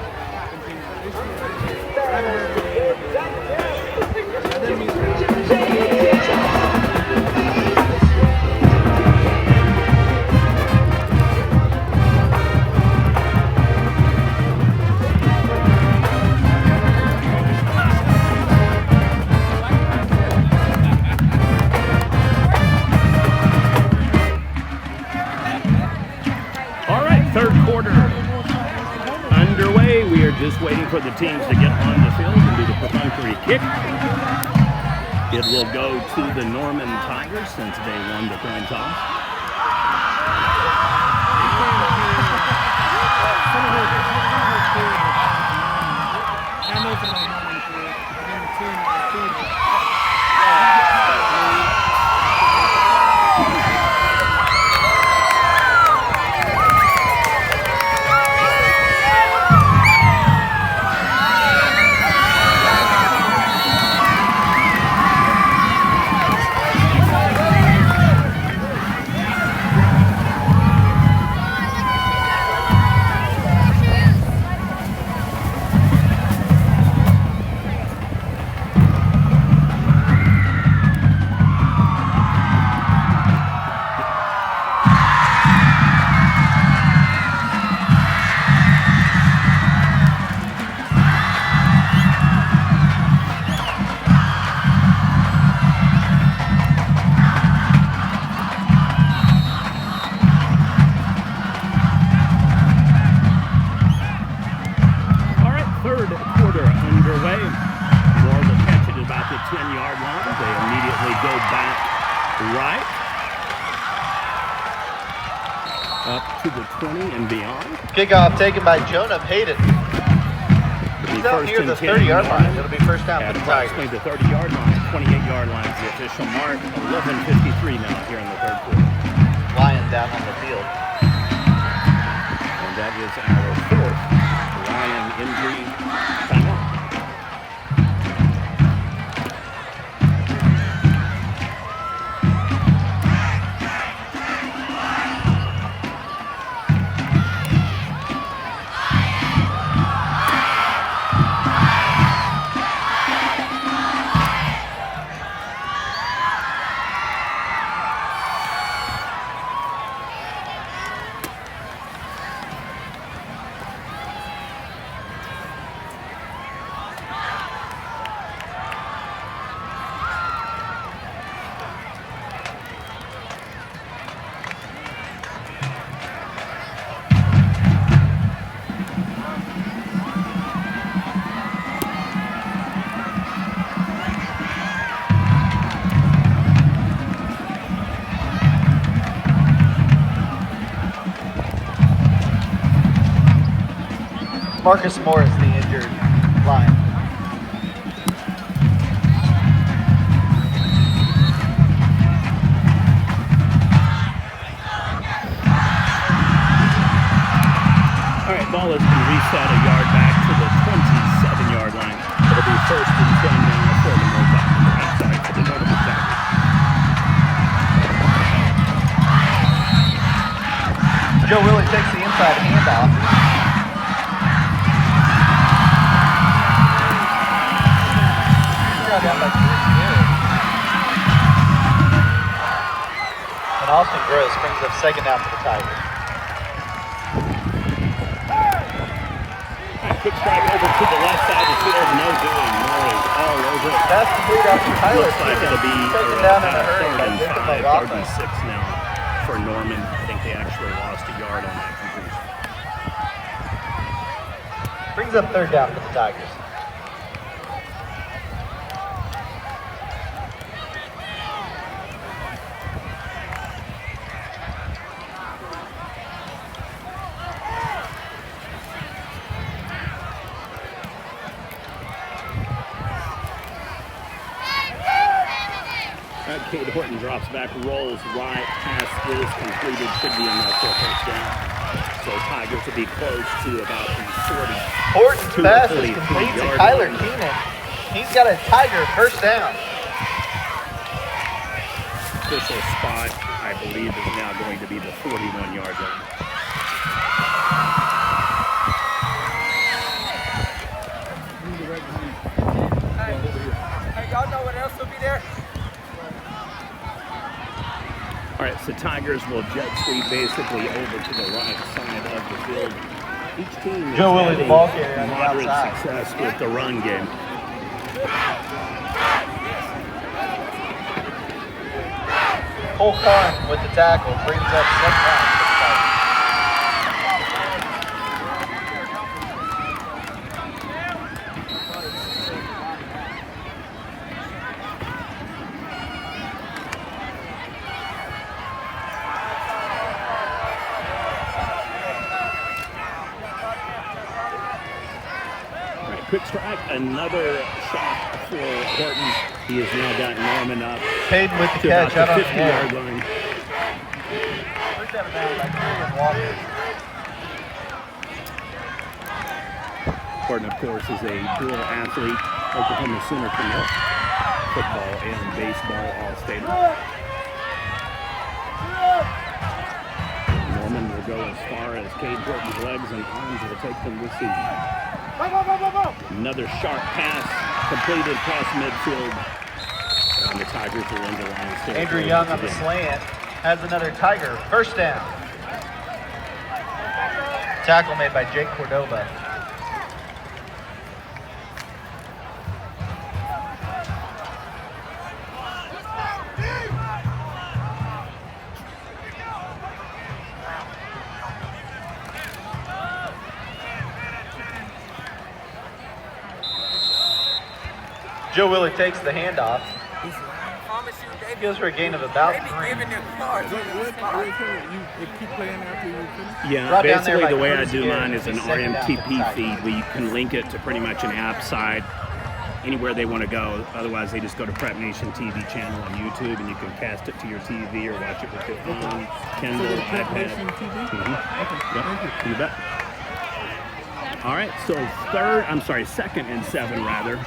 We're just waiting for the teams to get on the field and do the perfunctory kick. It will go to the Norman Tigers since they won the coin toss. Kickoff taken by Jonah Payton. He's out near the 30-yard line. It'll be first down for the Tigers. The 30-yard line, 28-yard line is the official mark. 11:53 now here in the third quarter. Lions down on the field. And that is our fourth Lion injury timeout. Marcus Morris, the injured Lion. All right, ball has been reset a yard back to the 27-yard line. It'll be first and 10 now for the for the Northern Tigers. Joe Willie takes the inside handoff. Down by 2 years. And Austin Gross brings up second down for the Tigers. Quick strike over to the left side of the field. No doing. Moore is all over it. That's complete after Tyler. Looks like it'll be taken down in a hurry. third and 5, third and 6 now for Norman. I think they actually lost a yard on that completion. Brings up third down for the Tigers. Cade Horton drops back, rolls right, pass is completed, should be enough for a first down. So Tigers will be close to about the 40. Horton's pass is complete to Kyler Keenan. He's got a Tiger first down. Official spot, I believe, is now going to be the 41-yard line. Hey, y'all know what else will be there? All right, so Tigers will jet sweep basically over to the right side of the field. Each team is having moderate success with the run game. Cole Karn with the tackle brings up second down. quick strike, another shot for Horton. He has now got Norman up Payton with the to catch out about on the the 50-yard air. line. First down by Kieran Walker. Horton, of course, is a dual athlete, Oklahoma Sooner commit, football and baseball all-stater. Norman will go as far as Cade Horton's legs and arms will take them this season. Another sharp pass completed past midfield. And the Tigers are into Lions territory. Andrew Young on the slant has another Tiger. First down. Tackle made by Jake Cordova. Joe Willard takes the handoff. Goes for a gain of about 3. Yeah, Brought down there basically by the way I Curtis do Garrett. mine is an Second down for the RMTP Tigers. feed where you can link it to pretty much an app site, anywhere they want to go. Otherwise, they just go to Prep Nation TV channel on YouTube and you can cast it to your TV or watch it with your phone, Kindle, iPad. Yep, you bet. All right, so second and 7 rather.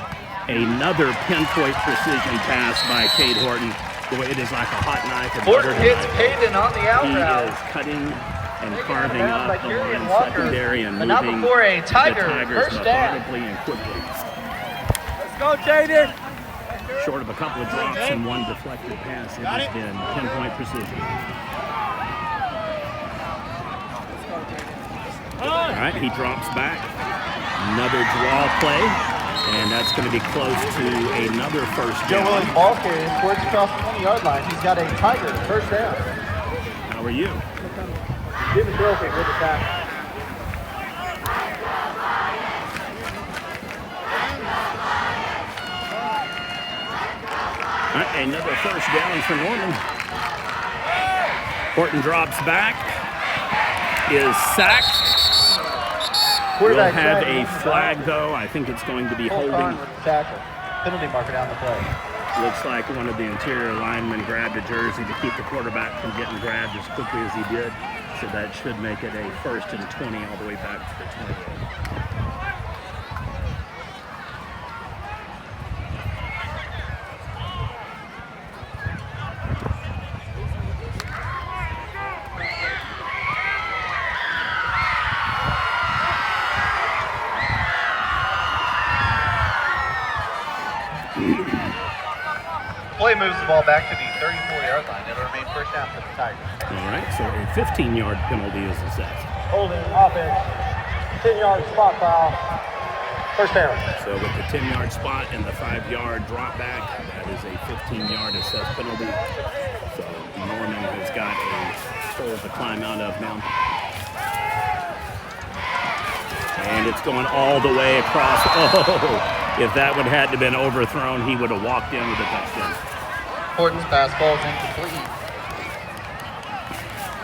Another pinpoint precision pass by Cade Horton. Boy, it is like a hot knife. and Horton butter hits knife. Payton on the out He route. is cutting and carving down by up the Kieran line Walker. secondary and But not moving before a Tiger. the Tigers First down. methodically and quickly. Let's go, Jaden. Short of a couple of drops and one deflected pass, it has been pinpoint precision. All right, he drops back. Another draw play, and that's going to be close to another first Joe down. Willard ball carrier squirts across the 20-yard line. He's got a Tiger. First down. How are you? Jimmy Trophy with the tackle. All right, another first down for Norman. Horton drops back, is sacked. We'll Quarterback have sack. a flag, though. I think it's going to be Full holding. Karn with the tackle. Penalty marker down the play. Looks like one of the interior linemen grabbed a jersey to keep the quarterback from getting grabbed as quickly as he did. So that should make it a 1st and 20 all the way back to the 28. Play moves the ball back to the 34-yard line. It'll remain first down for the Tigers. All right, so a 15-yard penalty is assessed. Holding offense. 10-yard spot foul. First down. So with the 10-yard spot and the 5-yard drop back, that is a 15-yard assessed penalty. So Norman has got a hole to climb out of now. And it's going all the way across. Oh, if that would have had to been overthrown, he would have walked in with a touchdown. Horton's pass ball is incomplete.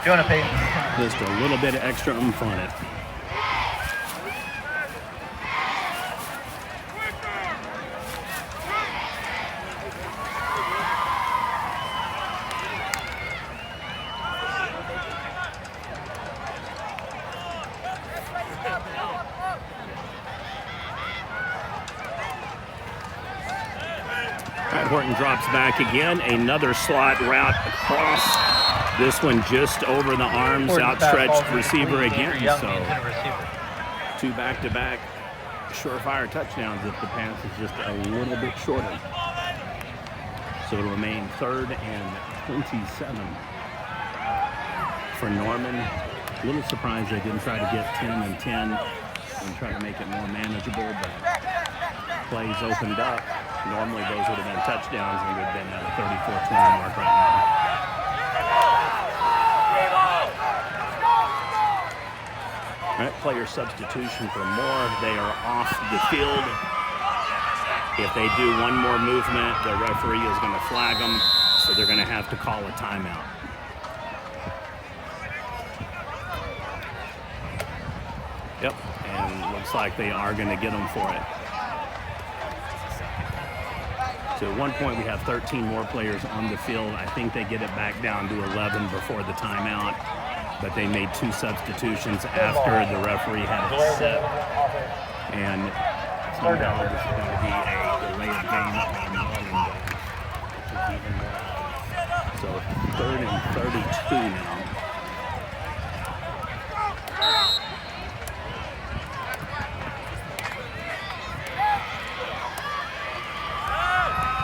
Jonah Payton. Just a little bit of extra oomph on it. Horton drops back again. Another slot route across. This one just over the arms, outstretched receiver again. So 2 back-to-back surefire touchdowns if the pass is just a little bit shorter. So it'll remain 3rd and 27 for Norman. A little surprised they didn't try to get 10 and 10 and try to make it more manageable, but plays opened up. Normally those would have been touchdowns and would have been at a 34-20 mark right now. All right, player substitution for Moore. They are off the field. If they do one more movement, the referee is going to flag them, so they're going to have to call a timeout. Yep, and looks like they are going to get them for it. So at one point we have 13 more players on the field. I think they get it back down to 11 before the timeout, but they made 2 substitutions after the referee had it set. And somehow this is going to be a delay of game on Arlington. So 3rd and 32 now.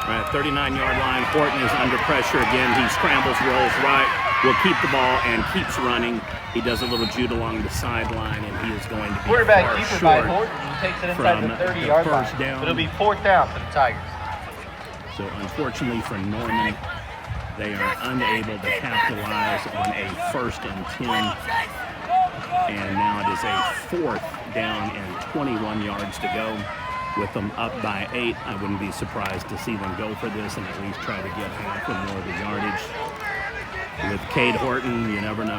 All right, 39-yard line. Horton is under pressure again. He scrambles, rolls right, will keep the ball and keeps running. He does a little jude along the sideline, and he is going to be quarterback far keeper by short Horton. He takes it inside from the 30-yard line. first down. It'll be 4th down for the Tigers. So unfortunately for Norman, they are unable to capitalize on a 1st and 10. And now it is a 4th down and 21 yards to go. With them up by 8, I wouldn't be surprised to see them go for this and at least try to get half or more of the yardage. With Cade Horton, you never know.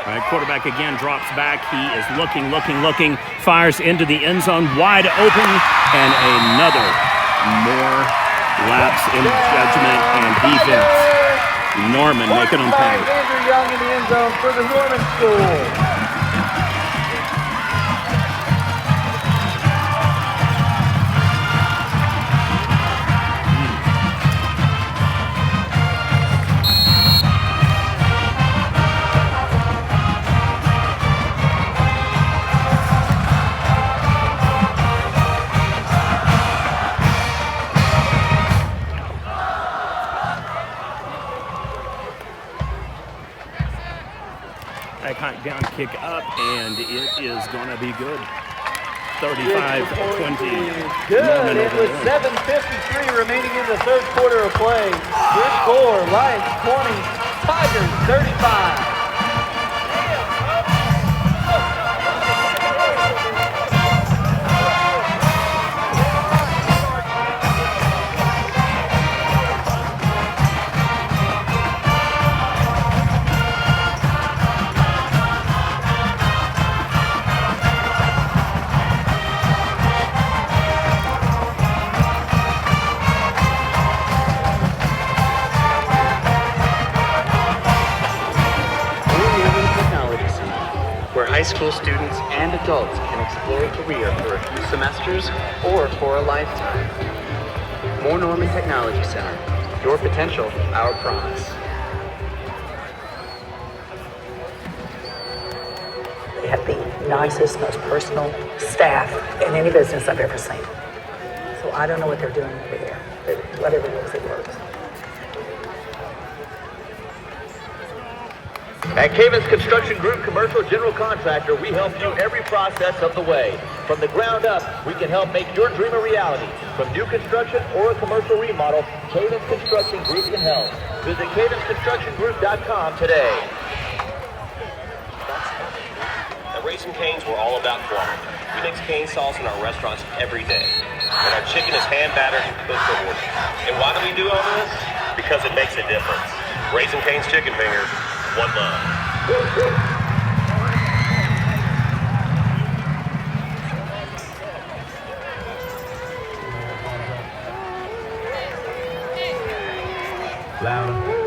All right, quarterback again drops back. He is looking, fires into the end zone, wide open, and another more lapse in judgment and defense. Norman making them pay. Andrew Young in the end zone for the Norman School. Down kick up, and it is going to be good. 35-20. Good. It was 7:53 remaining in the 3rd quarter of play. Your score: Lions 20, Tigers 35. High school students and adults can explore a career for a few semesters or for a lifetime. Moore Norman Technology Center. Your potential, our promise. They have the nicest, most personal staff in any business I've ever seen. So I don't know what they're doing over there, but whatever it is, it works. At Cavens Construction Group Commercial General Contractor, we help you every process of the way. From the ground up, we can help make your dream a reality. From new construction or a commercial remodel, Cavens Construction Group can help. Visit CavensConstructionGroup.com today. At Raising Cane's, we're all about quality. We mix cane sauce in our restaurants every day. And our chicken is hand battered and cooked to order. And why do we do all this? Because it makes a difference. Raising Cane's Chicken Fingers. One love. Louder.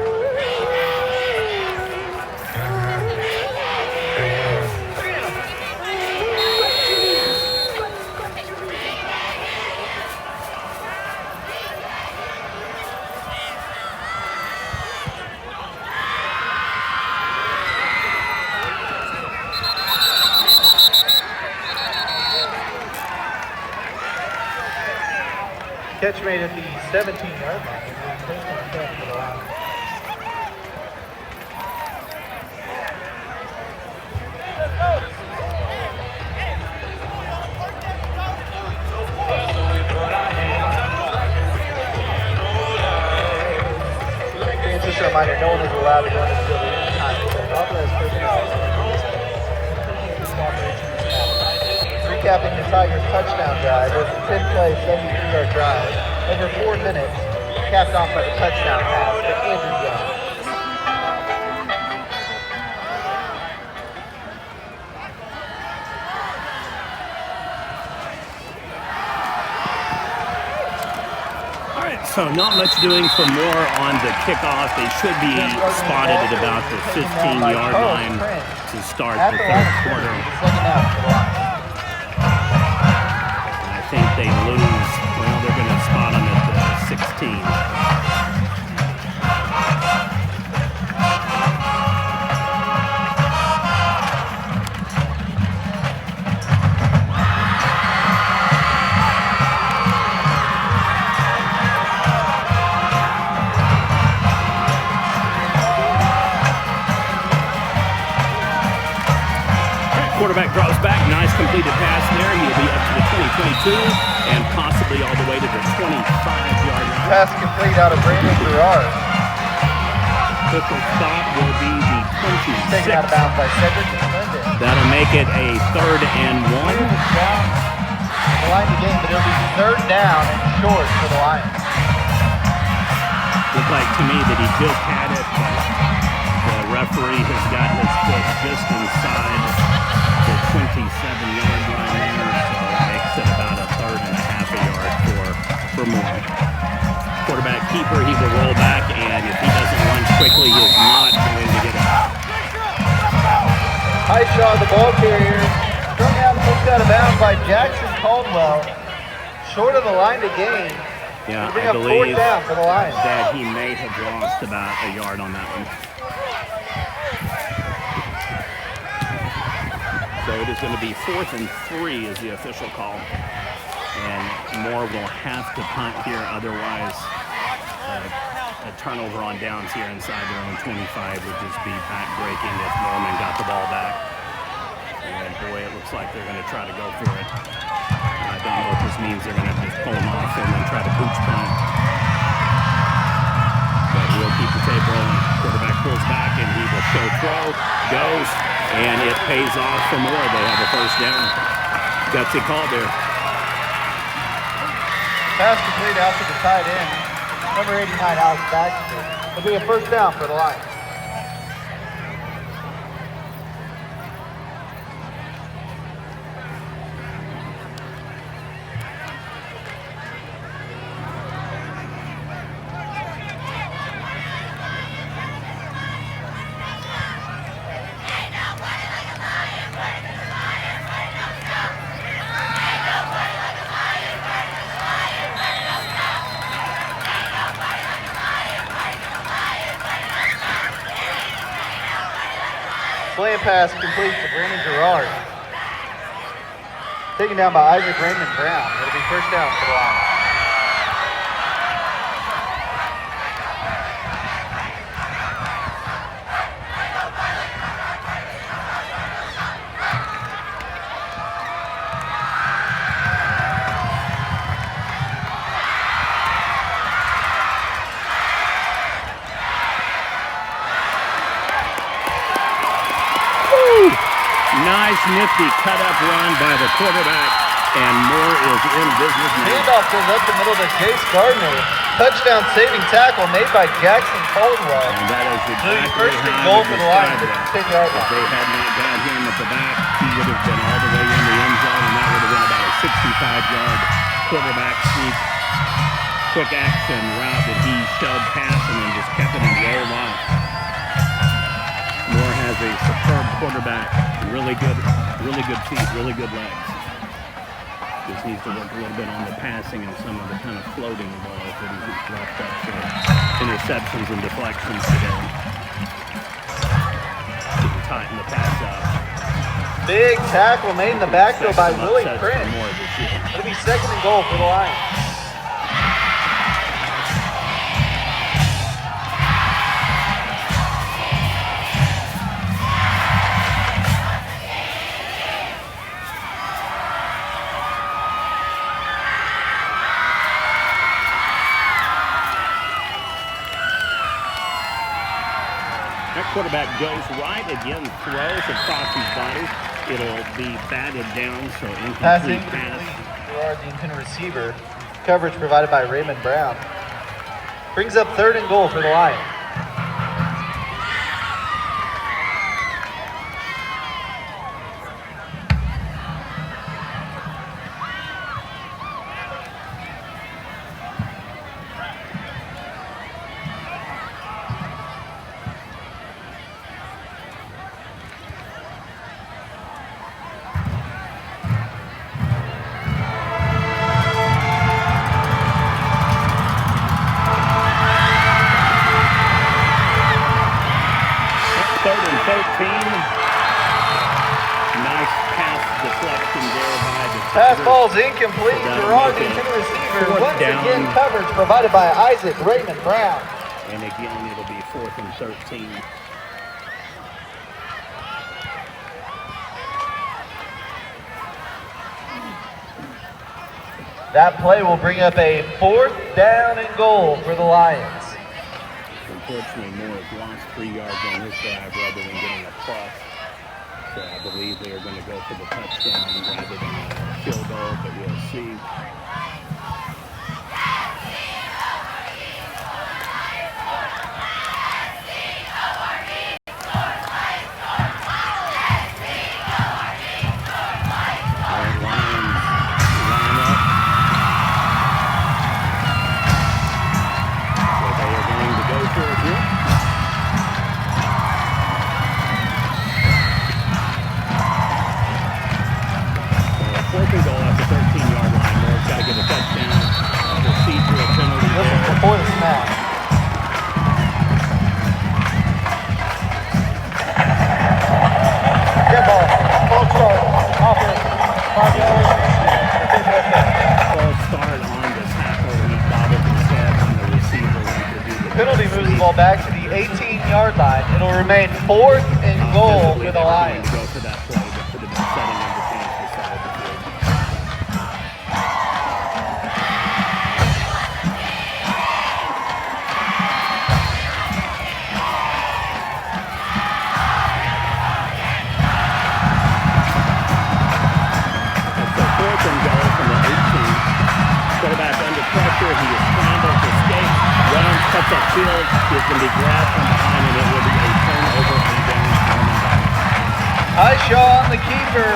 Catch made at the 17-yard line. Just a reminder, no one is allowed to go into the field at any time. Authorized personnel. Recapping the Tigers' touchdown drive, it was a 10-play, 73-yard drive. Over 4 minutes, capped off by the touchdown pass to Andrew Young. So not much doing for Moore on the kickoff. They should be spotted at about the 15-yard line to start the third quarter. And I think they lose. Well, they're going to spot them at the 16. Quarterback draws back, nice completed pass there. He'll be up to the 20, 22, and possibly all the way to the 25-yard line. Pass complete out of Brandon Gerard. Official stop will be the 26. Taken out of bounds by Cedric Linden. That'll make it a 3rd and 1. Down the line to gain, but it'll be 3rd down and short for the Lions. Looked like to me that he just had it, but the referee has got his foot just inside the 27-yard line there, so it makes it about a 3rd and a half a yard for Moore. Quarterback keeper, he will roll back, and if he doesn't lunge quickly, he is not going to get out. Highshaw, the ball carrier, thrown down, pushed out of bounds by Jackson Caldwell, short of the line to gain. Yeah, bring I up believe 4th down for the Lions. That he may have lost about a yard on that one. So it is going to be 4th and 3 is the official call. And Moore will have to punt here, otherwise a turnover on downs here inside their own 25 would just be back-breaking if Norman got the ball back. And boy, it looks like they're going to try to go for it. I don't know if this means they're going to just pull him off and then try to pooch punt. But we'll keep the tape rolling. Quarterback pulls back and he will show throw, goes, and it pays off for Moore. They have a 1st down. Gutsy call there. Pass complete out to the tight end. Number 89, Alex Baxter. It'll be a 1st down for the Lions. Slant pass complete to Brandon Gerard. Taken down by Isaac Raymond Brown. It'll be 1st down for the Lions. Nice, nifty cut-up run by the quarterback, and Moore is in business now. Handoff goes up the middle to Chase Gardner. Touchdown saving tackle made by Jackson Caldwell. And that is exactly 1st and how goal you for the Lions described at the that. 10-yard line. If they had not got him at the back, he would have been all the way in the end zone, and that would have been about a 65-yard quarterback sneak, quick action route that he shoved past and then just kept it and rolled off. Moore has a superb quarterback, really good feet, really good legs. Just needs to work a little bit on the passing and some of the kind of floating balls that he's left up for interceptions and deflections today. To tighten the pass up. Big tackle made in the backfield by Willie Upsets Prince. for Moore this year. It'll be 2nd and goal for the Lions. That quarterback goes right again, throws across his body. It'll be batted down, so incomplete pass. Gerard, the intended receiver. Coverage provided by Raymond Brown. Brings up 3rd and goal for the Lions. Pass ball's incomplete. Gerard, the intended receiver. Once again, coverage provided by Isaac Raymond Brown. And again, it'll be 4th and 13. That play will bring up a 4th down and goal for the Lions. Unfortunately, Morris lost 3 yards on his drive rather than getting a plus. So I believe they are going to go for the touchdown rather than a field goal, but we'll see. Before the snap. Good ball. False start. Offense. 5 yards. False start on the tackle. He bobbled his head when the receiver went to do the penalty moves the ball back to the 18-yard line. It'll remain 4th and goal for the Lions. Go for that play that could have been setting him to change the side of the field. Quarterback under pressure. He is scrambled to escape. Runs, cuts upfield. He's going to be grabbed from behind, and it will be a turnover and down. Highshaw on the keeper.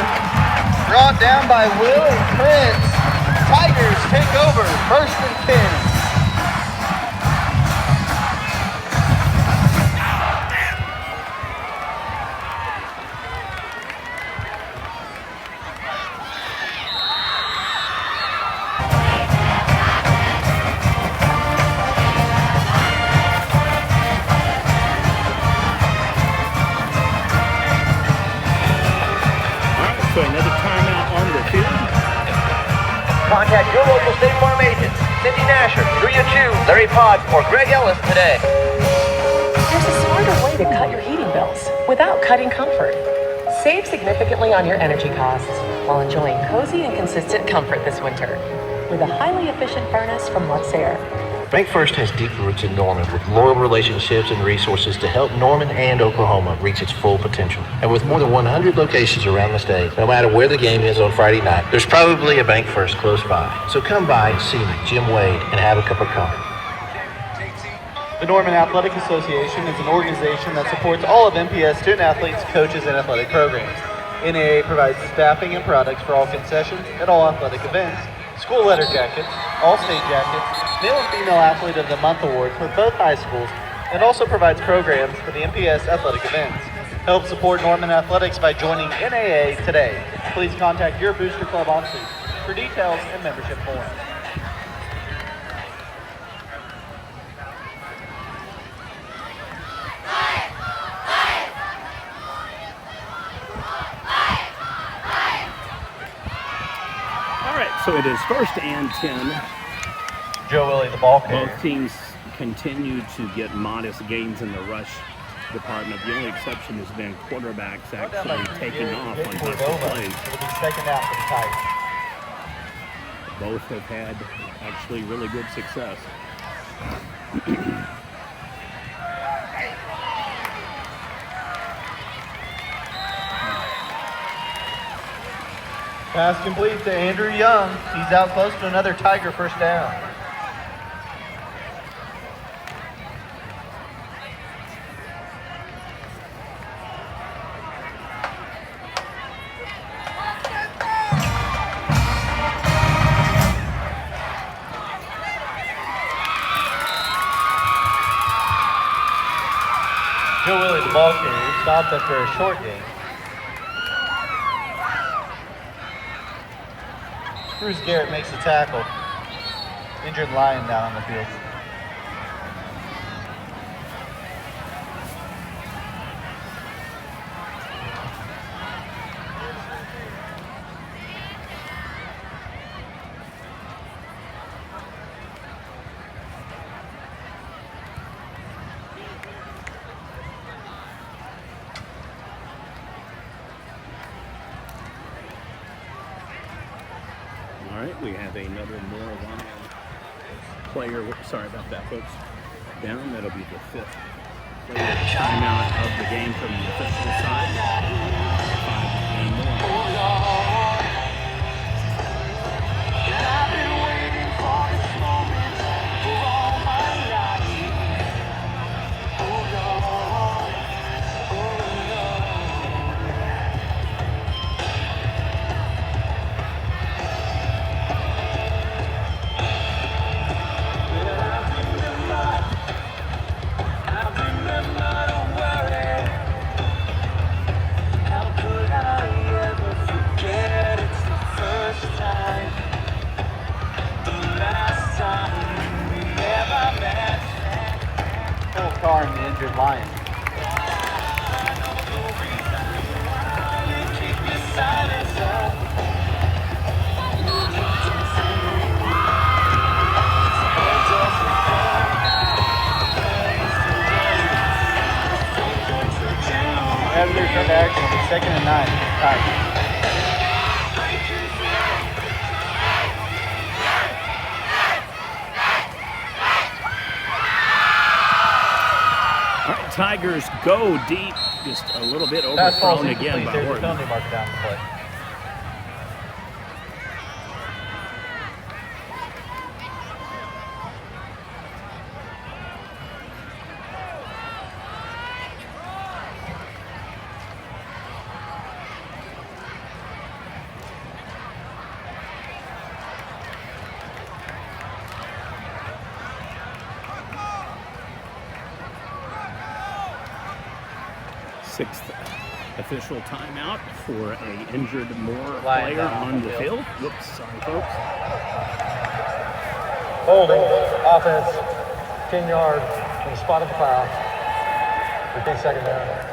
Brought down by Will Prince. Tigers take over. 1st and 10. So another timeout on the field. Contact your local State Farm agents, Cindy Nasher, Julia Chu, Larry Potts, or Greg Ellis today. There's a smarter way to cut your heating bills without cutting comfort. Save significantly on your energy costs while enjoying cozy and consistent comfort this winter with a highly efficient furnace from Luxair. Bank First has deep roots in Norman with loyal relationships and resources to help Norman and Oklahoma reach its full potential. And with more than 100 locations around the state, no matter where the game is on Friday night, there's probably a Bank First close by. So come by and see me, Jim Wade, and have a cup of coffee. The Norman Athletic Association is an organization that supports all of MPS student athletes, coaches, and athletic programs. NAA provides staffing and products for all concessions at all athletic events, school letter jackets, all-state jackets, Male and Female Athlete of the Month awards for both high schools, and also provides programs for the MPS athletic events. Help support Norman Athletics by joining NAA today. Please contact your booster club office for details and membership forms. All right, so it is 1st and 10. Joe Willie, the ball carrier. Both teams continue to get modest gains in the rush department. The only exception has been quarterbacks actually taking off on busted plays. It'll be 2nd down for the Tigers. Both have had actually really good success. Pass complete to Andrew Young. He's out close to another Tiger 1st down. Joe Willie, the ball carrier, stopped after a short gain. Bruce Garrett makes the tackle. Injured Lion down on the field. We have another Moore Lion player. Sorry about that, folks. Down. That'll be the 5th timeout of the game from the official side. 5 more. Full car and the injured Lion. After return to action, it'll be 2nd and 9. Tigers. Tigers go deep, just a little bit overthrown again by Horton. Penalty marker down the play. Sixth official timeout for an injured Moore player on the field. Whoops, sorry folks. Holding, offense, 10 yards, in the spot of the foul. Repeat 2nd down.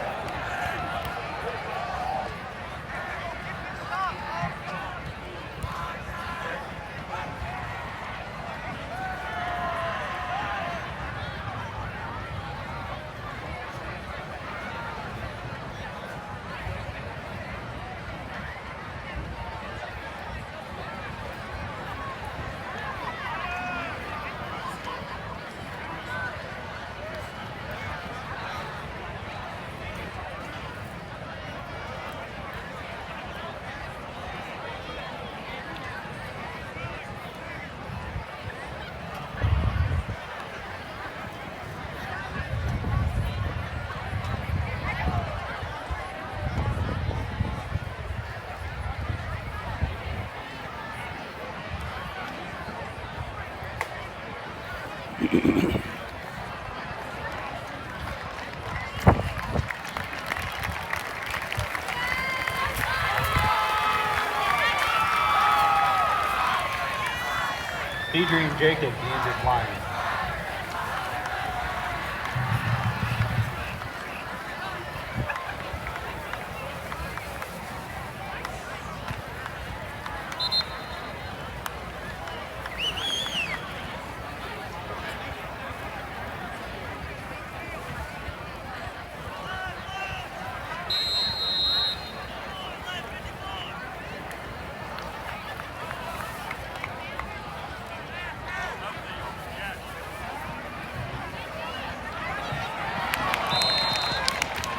Adrian Jacob, the injured Lion.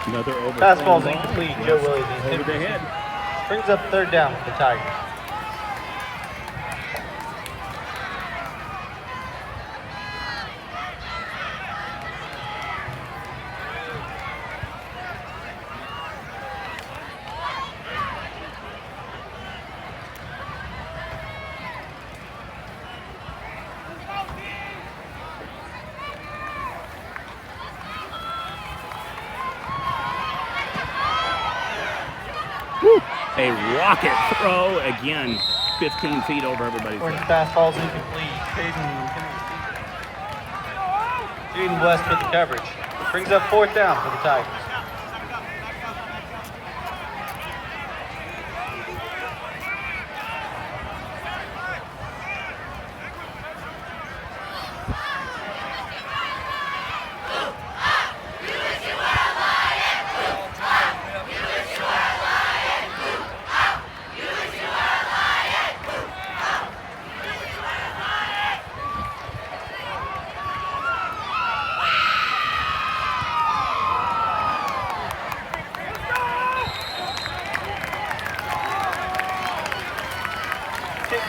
Another over. Fastball's incomplete. Joe Willie, over the head. Brings up 3rd down for the Tigers. A rocket throw again, 15 feet over everybody's head. Fastball's incomplete. Jaden West with the coverage. Brings up 4th down for the Tigers.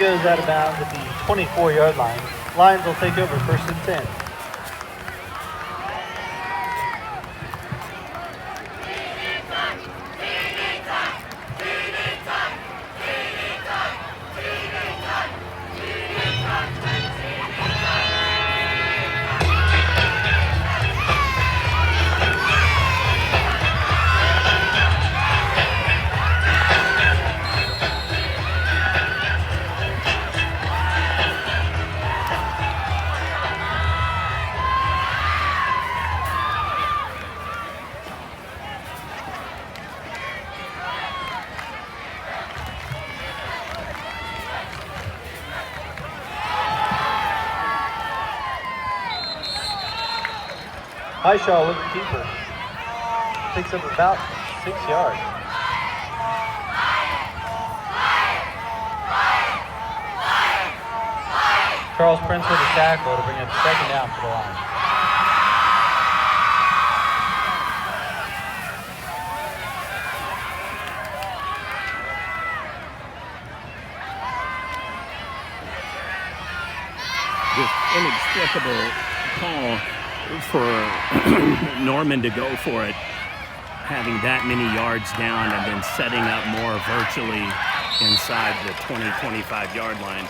goes out of bounds at the 24-yard line. Lions will take over 1st and 10. Highshaw with the keeper. Picks up about 6 yards. Charles Prince with a tackle to bring up 2nd down for the Lions. This inexplicable call for Norman to go for it, having that many yards down and then setting up more virtually inside the 20-25 yard line.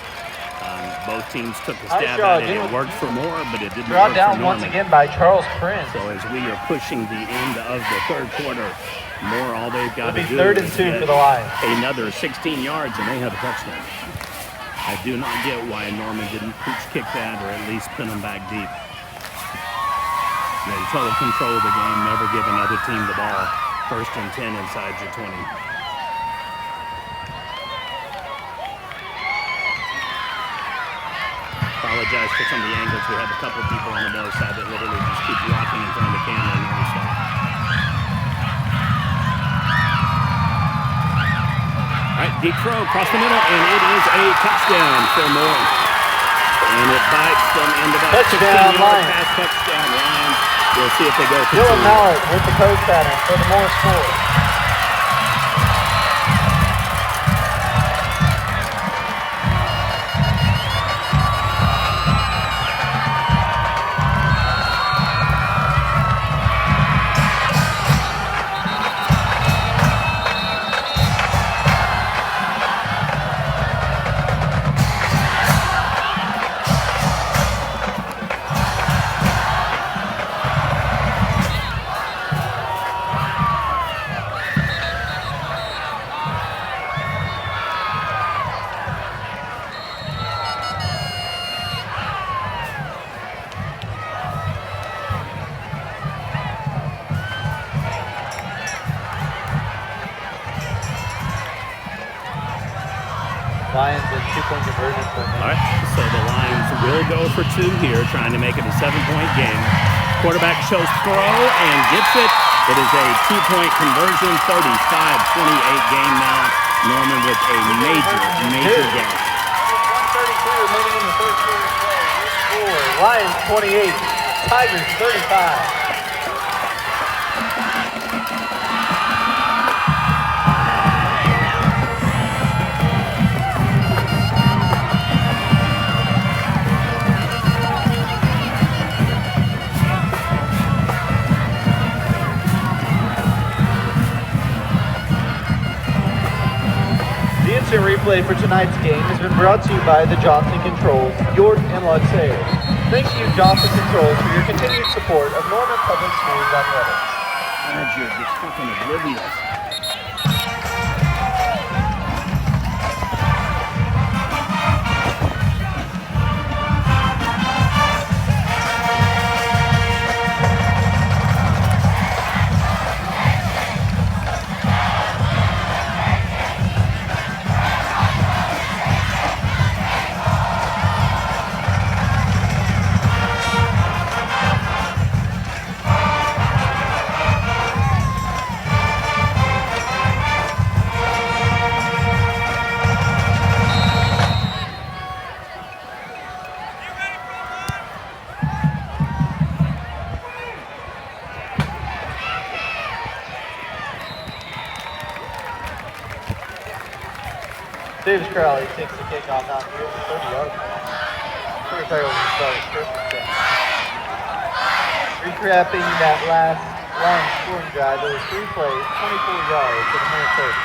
Both teams took a stab at it. It worked for Moore, but it didn't work Brought down for Norman. once again by Charles Prince. So as we are pushing the end of the 3rd quarter, Moore, all they've got to do 3rd and is 2 get for the Lions. another 16 yards and they have a touchdown. I do not get why Norman didn't pooch kick that or at least pin them back deep. They total control of the game, never give another team the ball. 1st and 10 inside your 20. Apologize for some of the angles. We have a couple people on the north side that literally just keep walking in front of the camera and nonstop. All right, deep throw across the middle, and it is a touchdown for Moore. And it bites from end about Touchdown, 16 Lions. pass touchdown, Lions. We'll see if they go Dylan continue. Mallett with the post pattern for the Moore score. Lions with 2-point conversion for me. All right, so the Lions will go for 2 here, trying to make it a 7-point game. Quarterback shows throw and gets it. It is a 2-point conversion, 35-28 game now. Norman with a major game. 1:32 remaining in the 3rd quarter play. Your score, Lions 28, Tigers 35. The replay for tonight's game has been brought to you by the Johnson Controls, York and Luxair. Thank you, Johnson Controls, for your continued support of Norman Public Schools athletics. God, you're just fucking oblivious. Davis Crowley takes the kickoff out here at the 30-yard line. Secretary will start his first and 10. Recapping that last Lions scoring drive, there was 3 plays, 24 yards in a minute 30.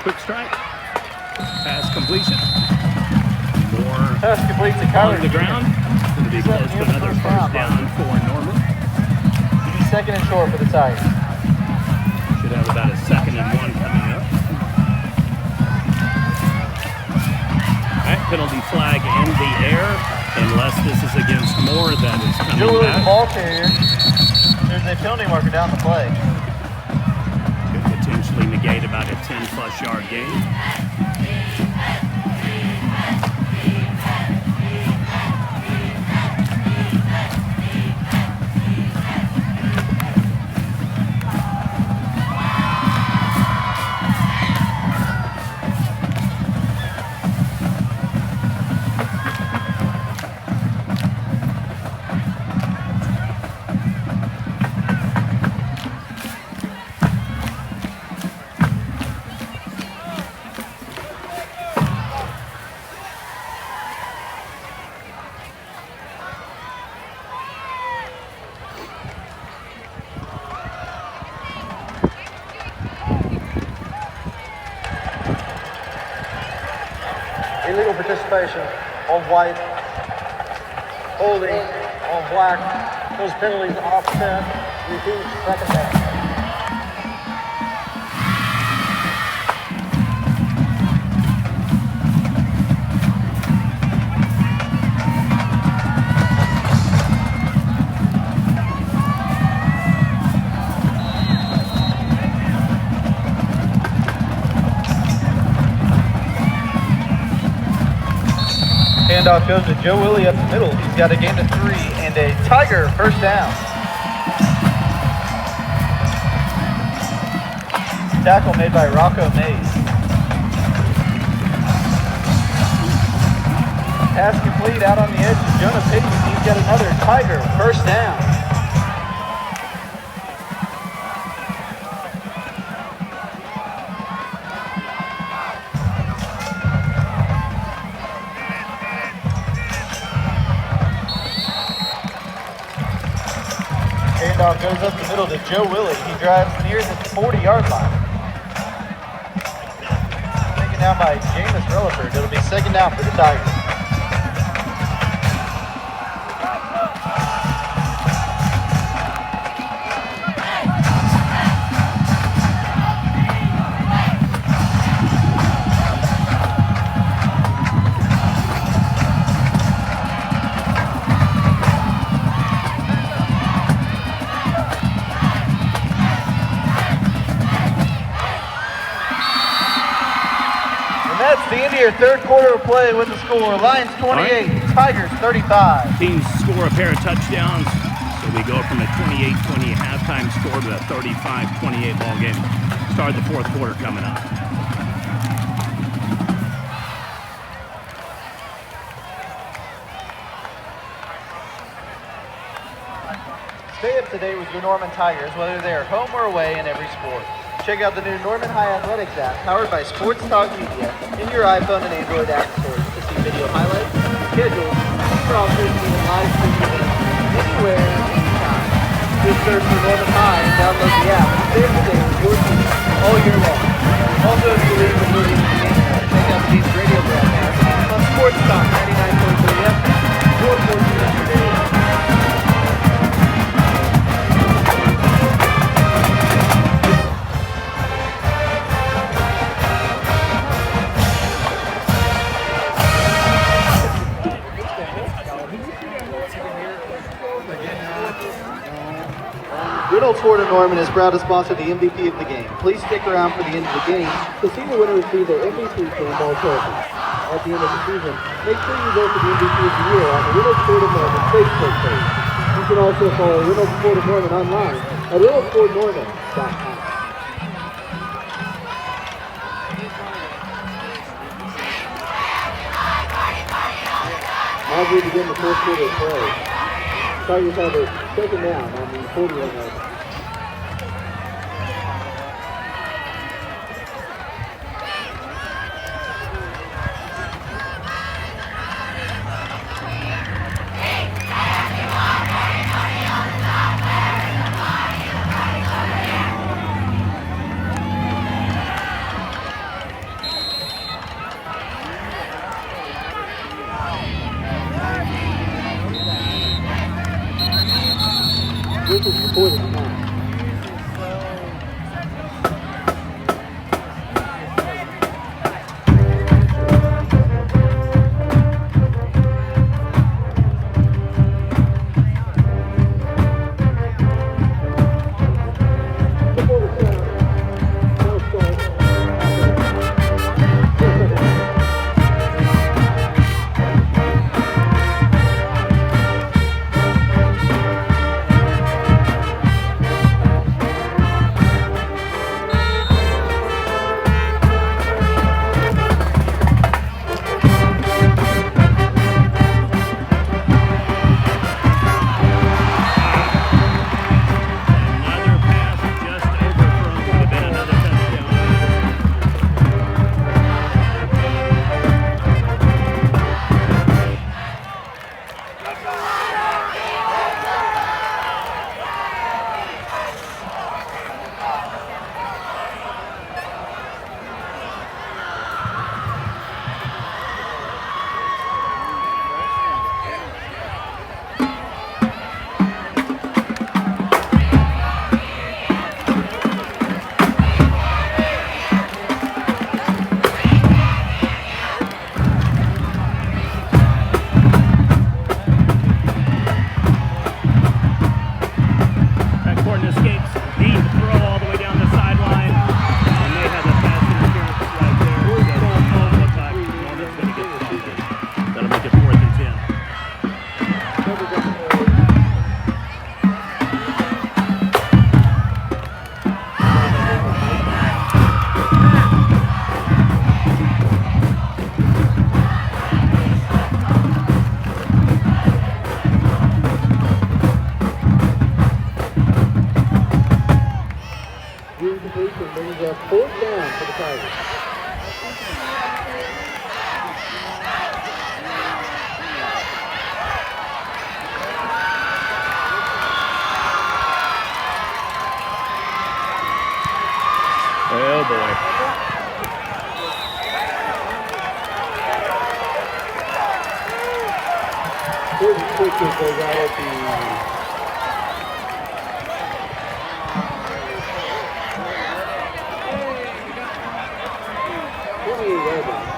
Quick strike. Pass completion. More pass complete to Kyler on the ground. It's going to be close to another first down for Norman. It'll be second and short for the Tigers. Should have about a 2nd and 1 coming up. All right, penalty flag in the air, unless this is against Moore that is coming Joe back. ball carrier. There's a penalty marker down the play. Potentially negate about a 10-plus yard gain. Illegal participation on white, holding on black. Those penalties offset. Repeat, second down. Handoff goes to Joe Willie up the middle. He's got a gain of 3 and a Tiger first down. Tackle made by Rocco Mays. Pass complete out on the edge to Jonah Payton. He's got another Tiger first down. Handoff goes up the middle to Joe Willie. He drives near the 40-yard line. Taken down by Jameis Relaford. It'll be second down for the Tigers. The end of your third quarter of play with the score. Lions 28, Tigers 35. Teams score a pair of touchdowns, so we go from a 28-20 halftime score to a 35-28 ball game. Start the fourth quarter coming up. Stay up to date with your Norman Tigers, whether they are home or away in every sport. Check out the new Norman High Athletics app, powered by Sports Talk Media, in your iPhone and Android app stores to see video highlights, schedules, and rosters, and even live streaming events anywhere, anytime. Just search for Norman High and download the app and stay up to date with your team all year long. Also, if you leave the movie and the game, check out the game's radio broadcast on Sports Talk 99.3 FM, 414 yesterday. Reynolds Ford of Norman is proud to sponsor the MVP of the game. Please stick around for the end of the game to see the winner receive their MVP handball trophy. At the end of the season, make sure you vote for the MVP of the year on the Reynolds Ford of Norman Facebook page. You can also follow Reynolds Ford of Norman online at reynoldsfordnorman.com. As we begin the fourth quarter of play, Tigers have a second down on the 40-yard line. This is the quarter now. Fourth down for the Tigers. Oh boy. Here's a quick kick goes out at the 28-yard line.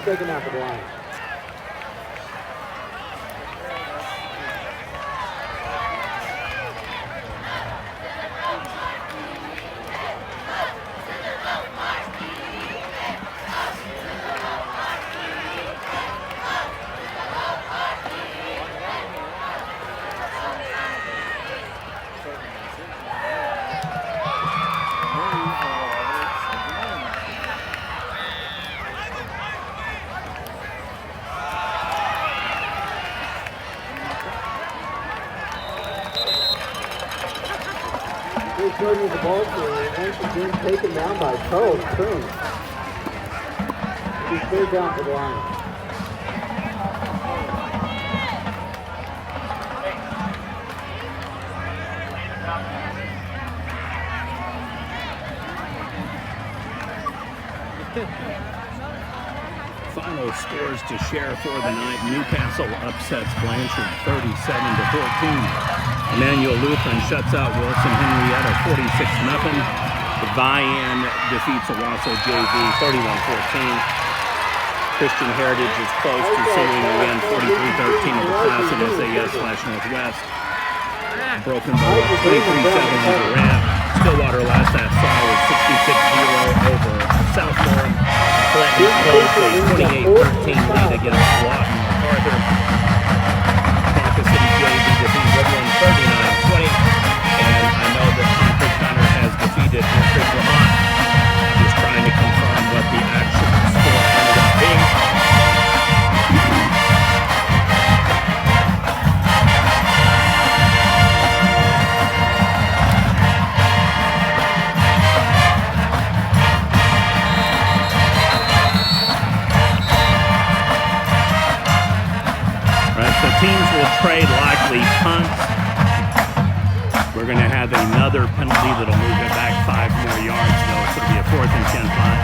Second half of the line. Jordan with the ball carrier, and she's being taken down by Charles Kern. He's straight down to the line. Final scores to share for the night. Newcastle upsets Blanchard 37-14. Emmanuel Lutheran shuts out Wilson Henrietta 46-0. Vian defeats Owasso JV 31-14. Christian Heritage is close to sealing the win 43-13 of the class in SAS/Northwest. Broken Bow 23-7 over Ramp. Stillwater last I saw was 66-0 over Southmore. Clinton closed a 28-13 lead against Lawton MacArthur. Ponca City JV defeated Woodland 39-20. And I know that Concord Connor has defeated Northridge Vermont. I'm just trying to confirm what the actual score ended up being. Teams will trade likely punts. We're going to have another penalty that'll move it back 5 more yards, though. So it'll be a 4th and 10 punt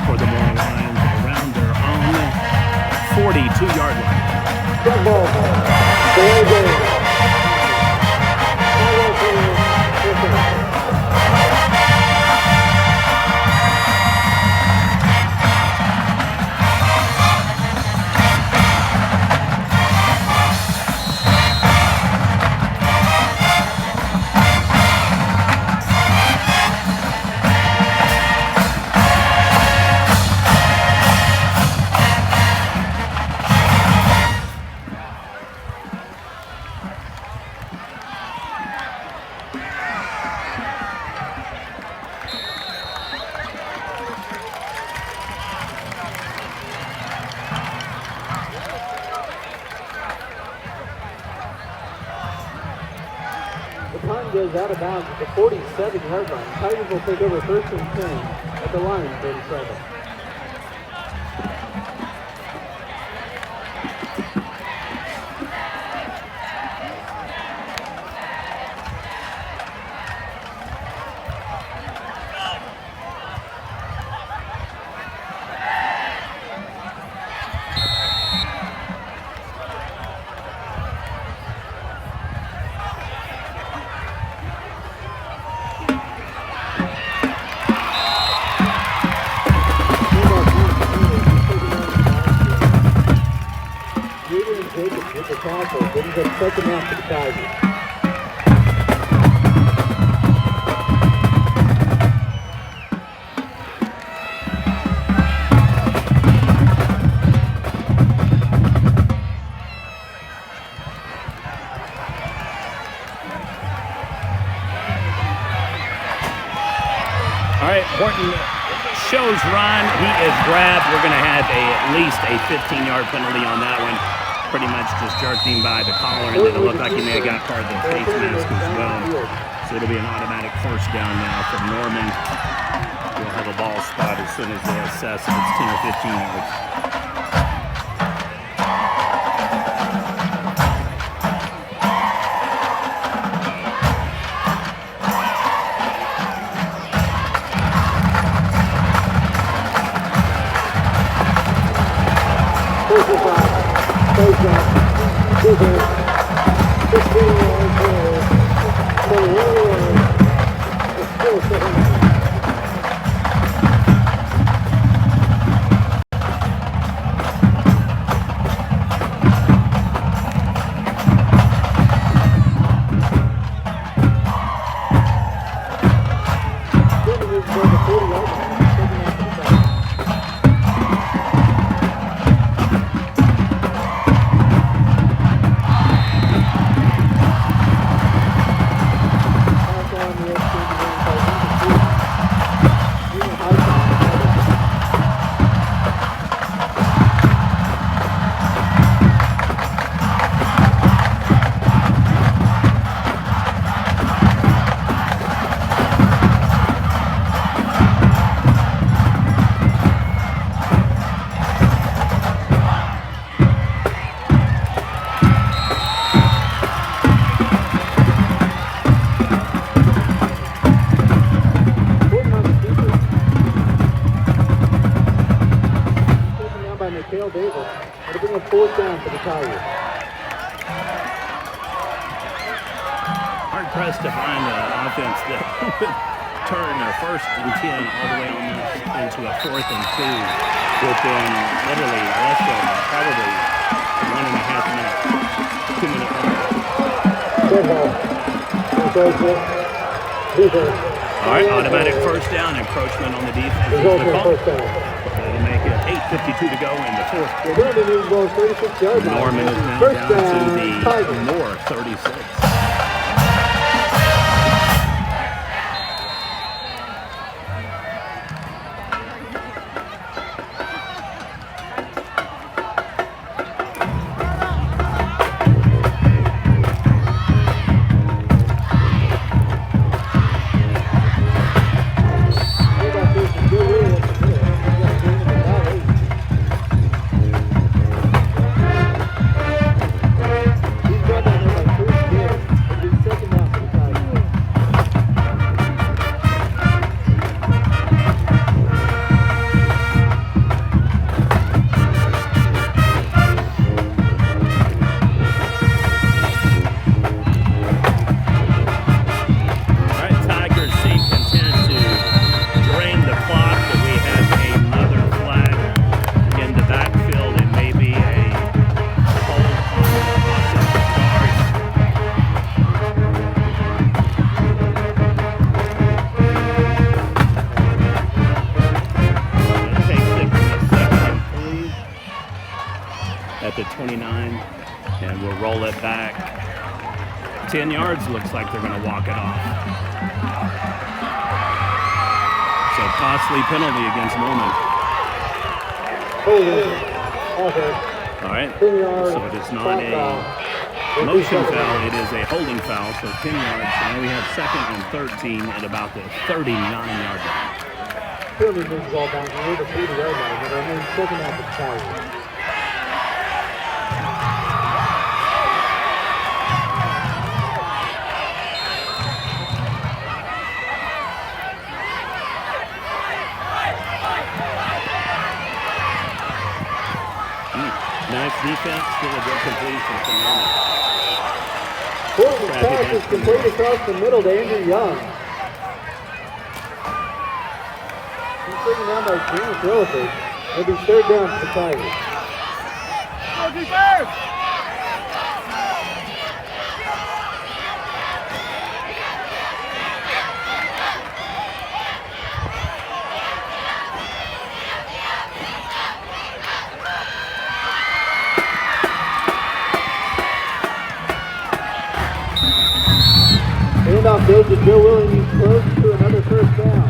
for the Moore Lions around their own 42-yard line. Good ball. Goes out of bounds at the 47-yard line. Tigers will take over 1st and 10 at the line, 37. Brings up 2nd down for the Tigers. All right, Horton shows run. He is grabbed. We're going to have at least a 15-yard penalty on that one. Pretty much just jerked him by the collar, and then it looked like he may have got part of the face mask as well. So it'll be an automatic 1st down now for Norman. We'll have a ball spot as soon as they assess if it's 10 or 15 yards. bring up fourth down for the Tigers. Hard pressed to find an offense that would turn a 1st and 10 all the way almost into a 4th and 2 within literally less than probably 1.5 minutes, 2-minute Defense. All right, automatic first down, encroachment on the defense. That'll make it 8:52 to go in the 4th. Norman is now down to the Moore 36. At the 29, and we'll roll it back 10 yards. Looks like they're going to walk it off. So costly penalty against Norman. All right, so it is not a motion foul, it is a holding foul, so 10 yards. So now we have 2nd and 13 at about the 39-yard line. Clearly moves the ball down near the 40-yard line, but I mean, 2nd half of the Tigers. Nice defense, still a good completion from Norman. Portland's pass is complete across the middle to Andrew Young. He's taken down by James Rutherford. It'll be 3rd down for the Tigers. Go defense! Handoff goes to Joe Willie, and he's close to another 1st down.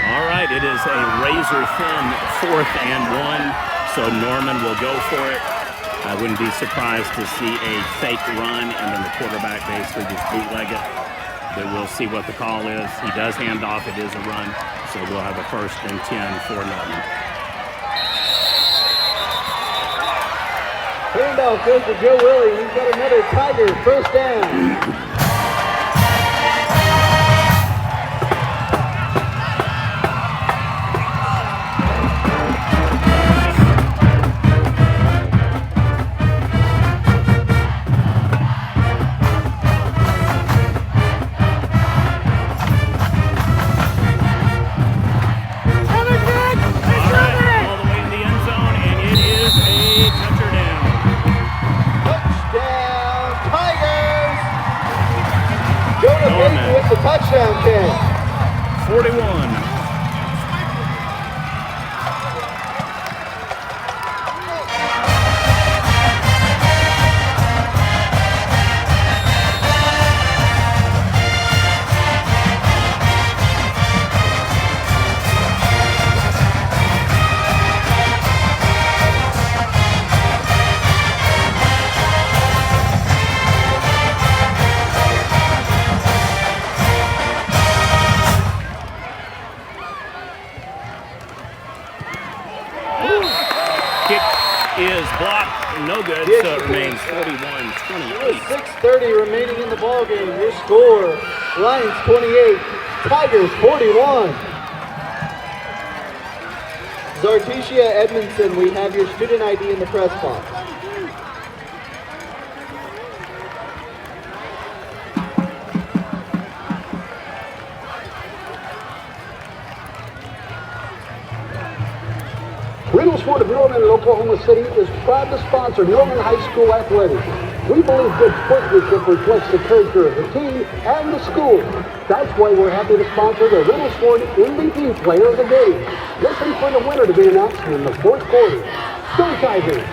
All right, it is a razor-thin 4th and 1, so Norman will go for it. I wouldn't be surprised to see a fake run and then the quarterback basically just bootleg it. But we'll see what the call is. He does hand off. It is a run. So we'll have a 1st and 10 for Norman. Handoff goes to Joe Willie. He's got another Tiger 1st down. Norman. The touchdown catch. 41. block, no good, so it remains 41-28. 6:30 remaining in the ball game. Your score: Lions 28, Tigers 41. Zarticia Edmondson, we have your student ID in the press box. Reynoldsford of Norman in Oklahoma City is proud to sponsor Norman High School athletics. We believe good sportsmanship reflects the character of the team and the school. That's why we're happy to sponsor the Reynoldsford MVP Player of the Game. Listen for the winner to be announced in the fourth quarter. Go Tigers!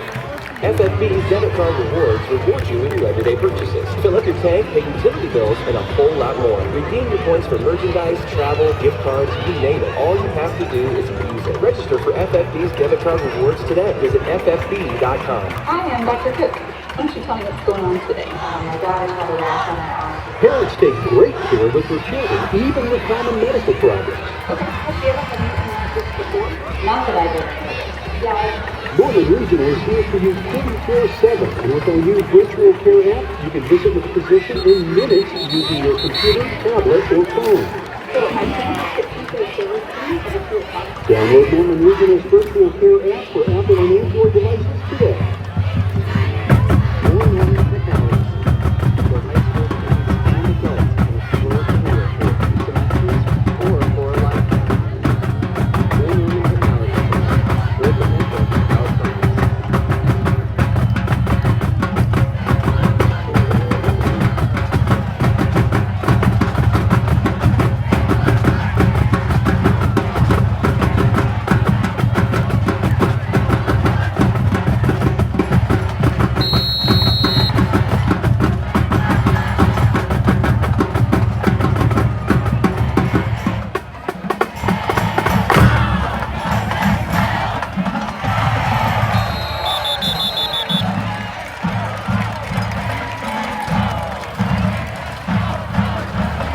FFB's debit card rewards reward you in your everyday purchases. Fill up your tank, pay utility bills, and a whole lot more. Redeem your points for merchandise, travel, gift cards, you name it. All you have to do is use it. Register for FFB's debit card rewards today. Visit ffb.com. Hi, I'm Dr. Cook. Why don't you tell me what's going on today? My daughter's had a rash on her arm. Parents take great care with their children, even with common medical problems. Okay. Has she ever had anything like this before? Not that I've ever had. Yeah. Northern Regional is here for you 24/7, and with our new virtual care app, you can visit with a physician in minutes using your computer, tablet, or phone. So I can't get people to service me as a full time. Download Northern Regional's virtual care app for Apple and Android devices today. More Northern technology for high school students and adults in a similar career for 2 semesters or for a lifetime. More Northern technology with the network outcomes.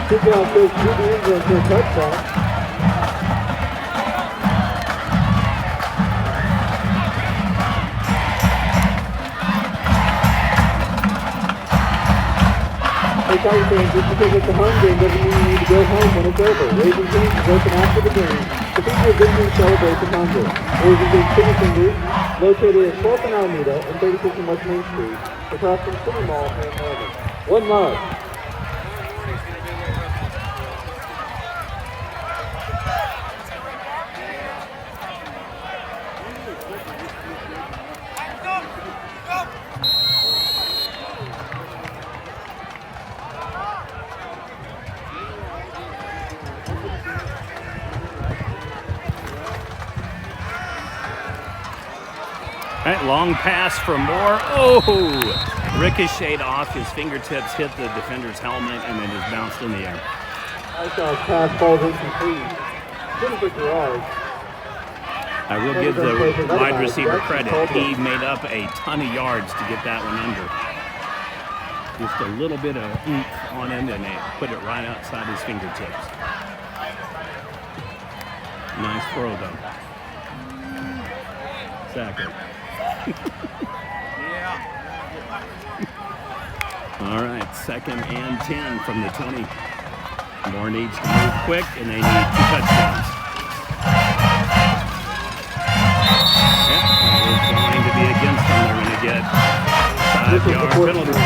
Good job, Coach Judy Ingram for a touchdown. Hey, Tiger fans, just because it's a home game doesn't mean you need to go home when it's over. Raising Cane's is open after the game to feature visiting celebration hunger. Raising Cane's Chicken Fingers, located at 12th and Alameda and 36th and West Main Street, across from City Mall here in Northern. One love. All right, long pass for Moore. Oh, ricocheted off his fingertips, hit the defender's helmet, and then just bounced in the air. I saw his pass falls incomplete. Jennifer Gerard. I will give the wide receiver credit. He made up a ton of yards to get that one under. Just a little bit of oomph on him, and they put it right outside his fingertips. Nice throw, though. Exactly. All right, 2nd and 10 from the 20. Moore needs to move quick, and they need 2 touchdowns. Yep, it's going to be against them. They're going to get 5-yard penalties.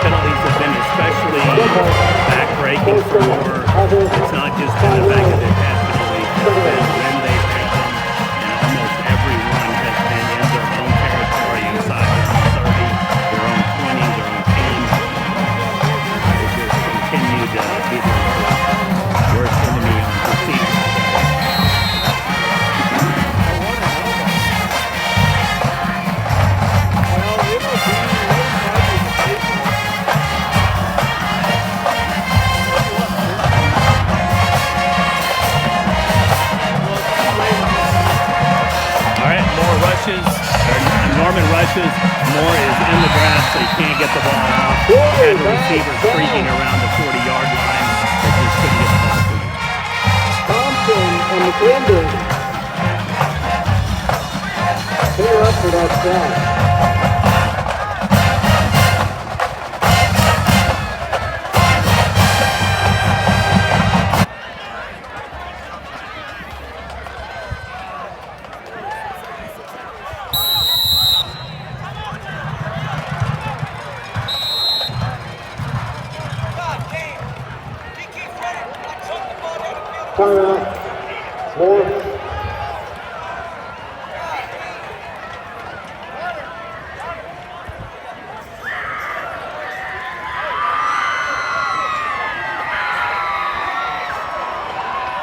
Penalties have been especially back-breaking for Moore. It's not just been the fact that they've had penalties, it's been when they've had them, and almost everyone has been in their own territory inside their own 30, their own 20, their own 10. They just continue to be the worst enemy on the team. Norman rushes. Moore is in the grass, but he can't get the ball off. Had the receiver freaking around the 40-yard line, but just couldn't get the ball to him. Thompson and McClendon. Pin her up for that sack. Timeout. More.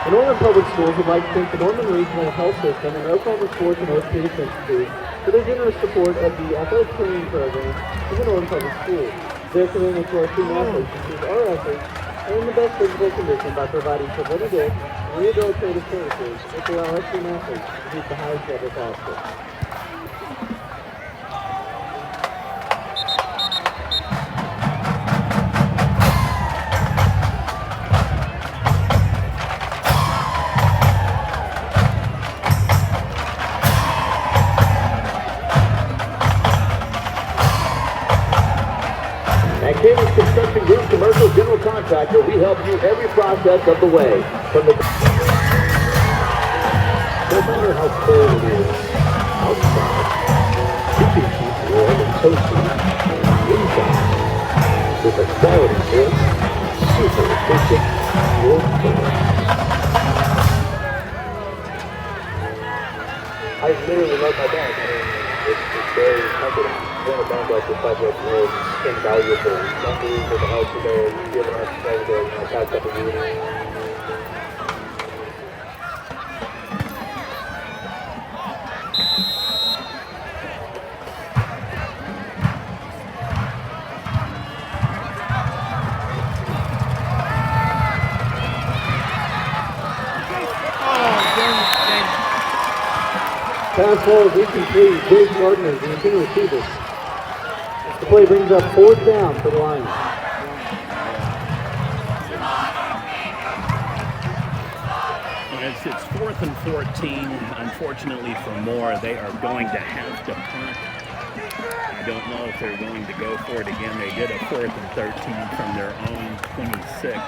The Norman Public Schools would like to thank the Norman Regional Health System and Oklahoma Sports and Orthopedic Institute for their generous support of the athletic training program in the Norman Public Schools. Their commitment to our student athletes ensures our efforts are in the best physical condition by providing preventative and rehabilitative services which allow our student athletes to reach the highest level possible. At Cadence Construction Group Commercial General Contractor, we help you every process of the way. From the no matter how cold it is outside, you can keep warm and toasty inside with a quality built, super efficient wood furnace. I literally love my bag. I mean, it's very comforting. Doing a band like this type of is invaluable. Unbelievable the help today. You've given us over the past couple of years. Pass ball is incomplete. Dave Gardner, the intended receiver. The play brings up 4th down for the Lions. It's 4th and 14. Unfortunately for Moore, they are going to have to punt. I don't know if they're going to go for it again. They did a 4th and 13 from their own 26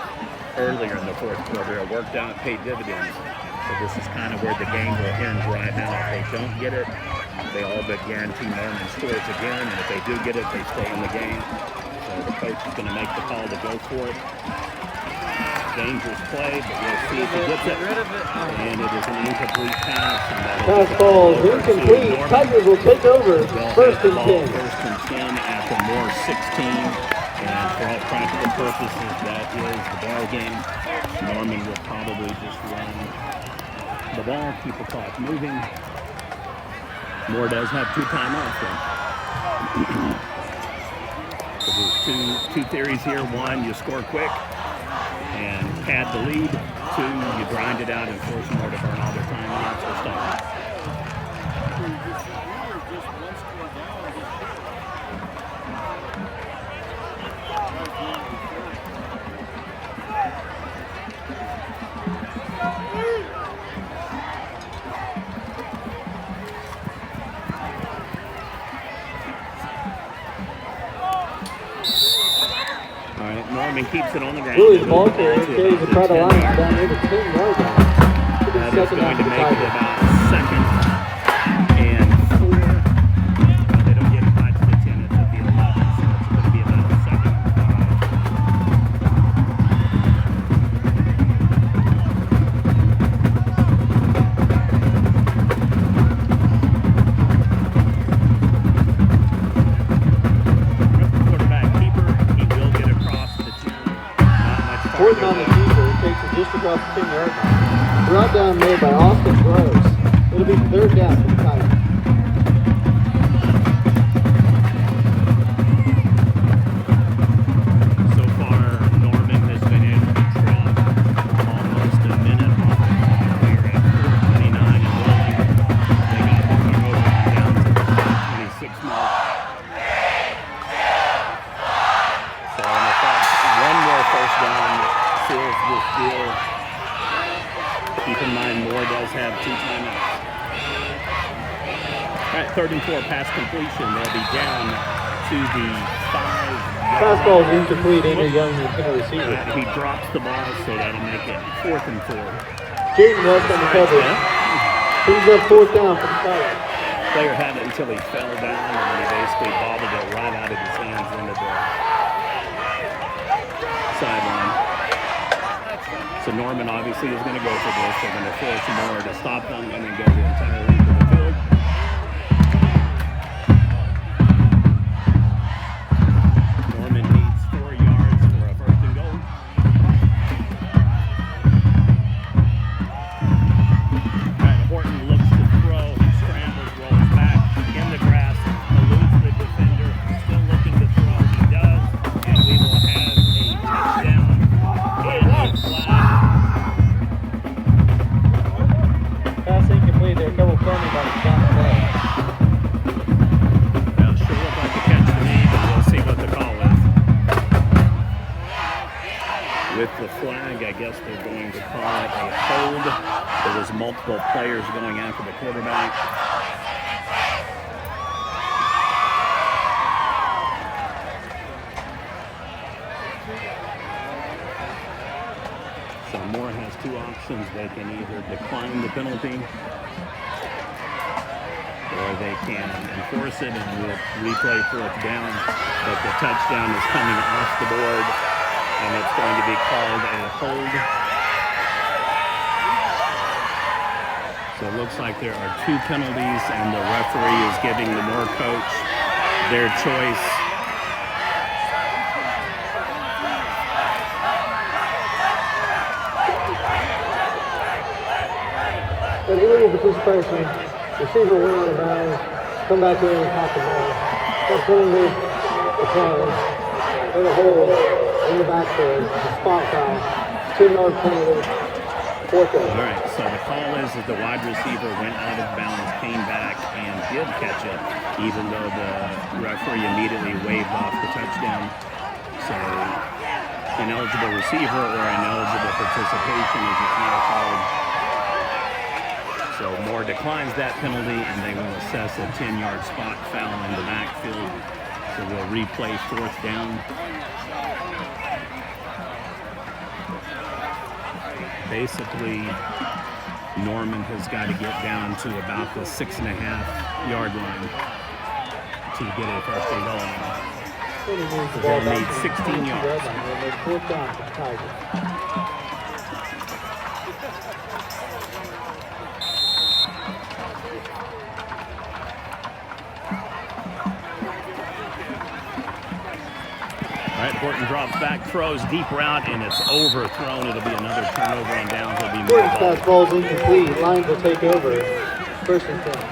earlier in the 4th quarter. It worked out, paid dividends. So this is kind of where the game will hinge right now. If they don't get it, they all but guarantee Norman scores again. And if they do get it, they stay in the game. So the coach is going to make the call to go for it. Dangerous play, but we'll see if he gets it. And it is an incomplete pass. Pass ball is incomplete. Tigers will take over. First and 10. First and 10 at the Moore 16. And for all practical purposes, that is the ball game. Norman will probably just run the ball, keep the clock moving. Moore does have 2 timeouts though. So there's two theories here. One, you score quick and pad the lead. 2, you grind it out and force Moore to burn all their timeouts or stop. Norman keeps it on the ground. Really, the ball carrier carries the Prada Lions down near the 10-yard line. That is going to make it about 2nd and 4. Well, they don't get it by to the 10, it's at the 11, so it's going to be about 2nd and 4th on the keeper, takes it just across the 10-yard line. Brought down made by Austin Gross. It'll be 3rd down for the Tigers. So far, Norman has been able to drop almost a minute off the clock. We are at 4:29 and rolling. They got the turnover down to the 26 mark. So in effect, one more first down seals this deal. Keep in mind, Moore does have 2 timeouts. right, 3rd and 4, pass completion. They'll be down to the 5. Fastball is incomplete. Andrew Young, the receiver. He drops the ball, so that'll make it 4th and 4. Jaden West on the cover. He's up 4th down for the Pirates. Player had it until he fell down, and he basically bobbled it right out of his hands into the sideline. So Norman obviously is going to go for this. They're going to force more to stop them and then go the entire length of the field. Norman needs 4 yards for a 1st and goal. All right, Horton looks to throw. He scrambles, rolls back in the grass, eludes the defender, still looking to throw. He does, and we will have a touchdown and a flag. Pass incomplete there. Double thrown by the down the leg. Well, sure looked like a catch to me, but we'll see what the call is. With the flag, I guess they're going to call it a hold. There was multiple players going after the quarterback. So Moore has 2 options. They can either decline the penalty or they can enforce it and we'll replay 4th down. But the touchdown is coming off the board and it's going to be called a hold. So it looks like there are 2 penalties and the referee is giving the Moore coach their choice. But illegal participation, receiver went out of bounds, come back in and pop the ball. That penalty, the play, and a hold in the backfield, a spot foul, 10-yard penalty, 4th down. All right, so the call is that the wide receiver went out of bounds, came back, and did catch it, even though the referee immediately waved off the touchdown. So ineligible receiver or ineligible participation is it's now called. So Moore declines that penalty, and they will assess a 10-yard spot foul in the backfield. So we'll replay 4th down. Basically, Norman has got to get down to about the 6.5-yard line to get a 1st and goal. So they'll need 16 yards. 4th down for the Tigers. All right, Horton drops back, throws deep route, and it's overthrown. It'll be another turnover on downs. It'll be more ball. Fastball's incomplete. Lions will take over. 1st and 10.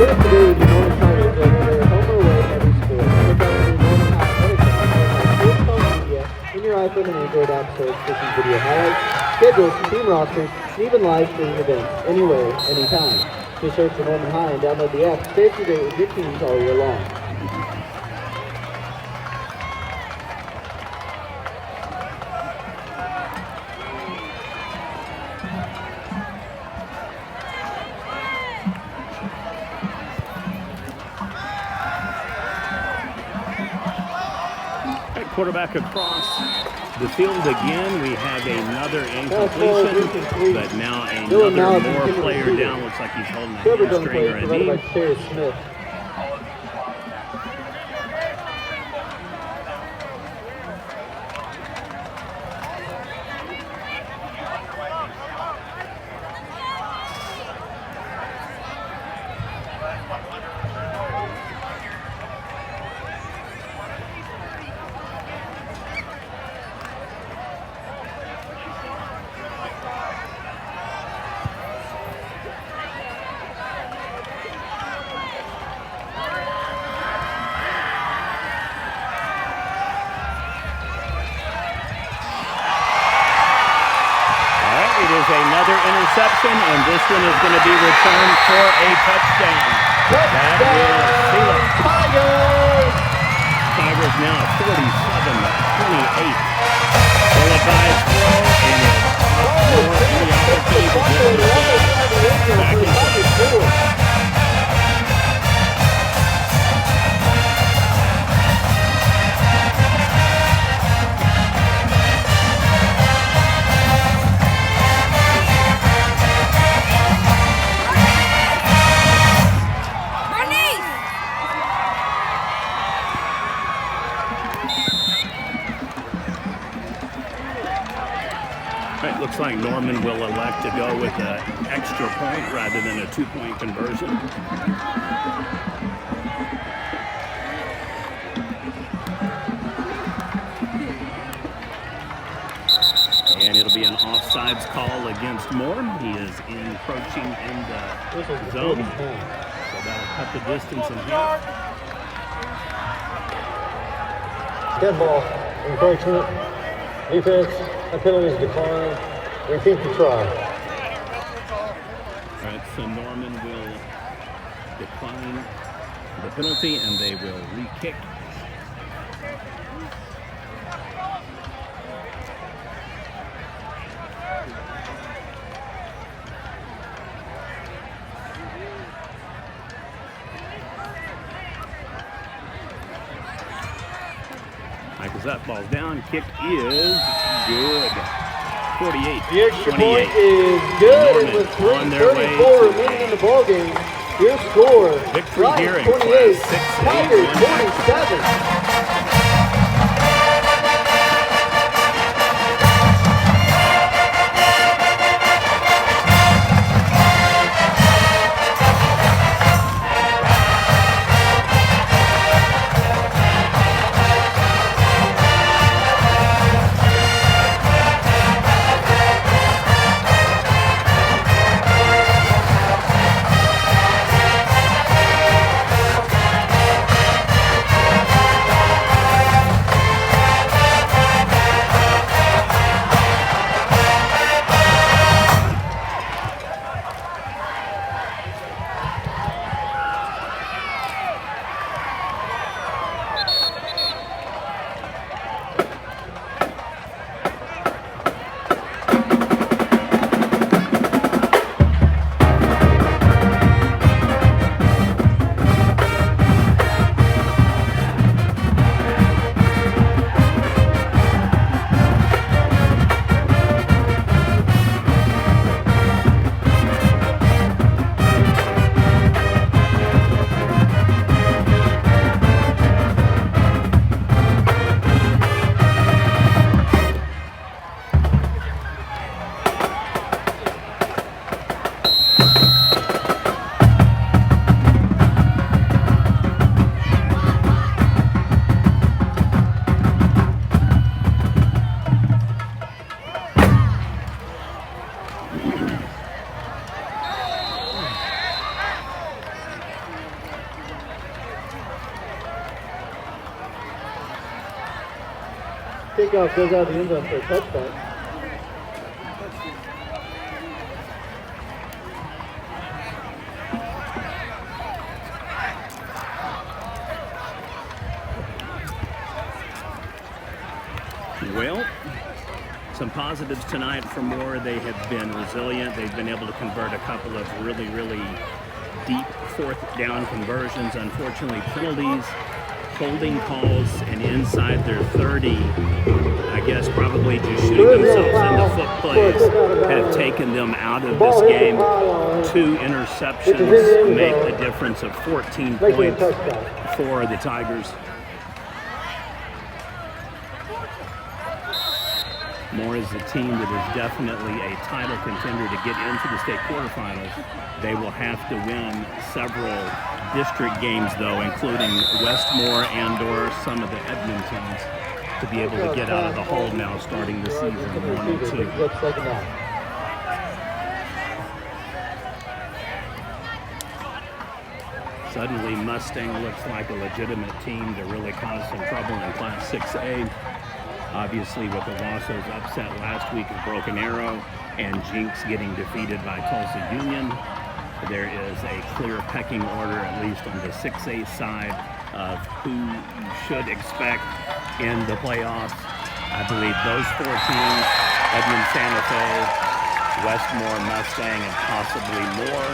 Today will be Norman Tigers over home or away every sport. Look out for Norman Athletics on social media, in your iPhone and Android app search for some video highlights, schedules, team rosters, and even live streaming events, anywhere, anytime. Just search for Norman High and download the app. Stay up to date with your teams all year long. Quarterback across the field again. We have another incompletion, but now another more player down. Looks like he's holding a hamstring or a knee. interception, and this one is going to be returned for a touchdown. That is Felix. Tigers now 47-28. Televised throw, and it's more in the opportunity to get the back in play. It looks like Norman will elect to go with an extra point rather than a 2-point conversion. And it'll be an offsides call against Moore. He is encroaching in the zone. So that'll cut the distance in half. Dead ball, encroachment, defense. The penalties decline. Repeat the try. All right, so Norman will decline the penalty, and they will re-kick. Because that ball's down, kick is good. 48. The extra 28. point is good, Norman and with on their way 3:34 remaining in the ballgame, your score, victory here in 28, Class 6A Tigers win. 47. Kickoff goes out the end zone for a touchdown. Well, some positives tonight for Moore. They have been resilient. They've been able to convert a couple of really, really deep fourth down conversions. Unfortunately, penalties, holding calls, and inside their 30, I guess probably just shooting themselves in the foot plays, have taken them out of this game. 2 interceptions make a difference of 14 points for the Tigers. Moore is a team that is definitely a title contender to get into the state quarterfinals. They will have to win several district games, though, including Westmore and/or some of the Edmontons, to be able to get out of the hole now starting the season 1 and 2. Suddenly, Mustang looks like a legitimate team to really cause some trouble in Class 6A. Obviously, with the Wasso's upset last week of Broken Arrow and Jinx getting defeated by Tulsa Union, there is a clear pecking order, at least on the 6A side, of who you should expect in the playoffs. I believe those 4 teams, Edmond Santa Fe, Westmore, Mustang, and possibly more,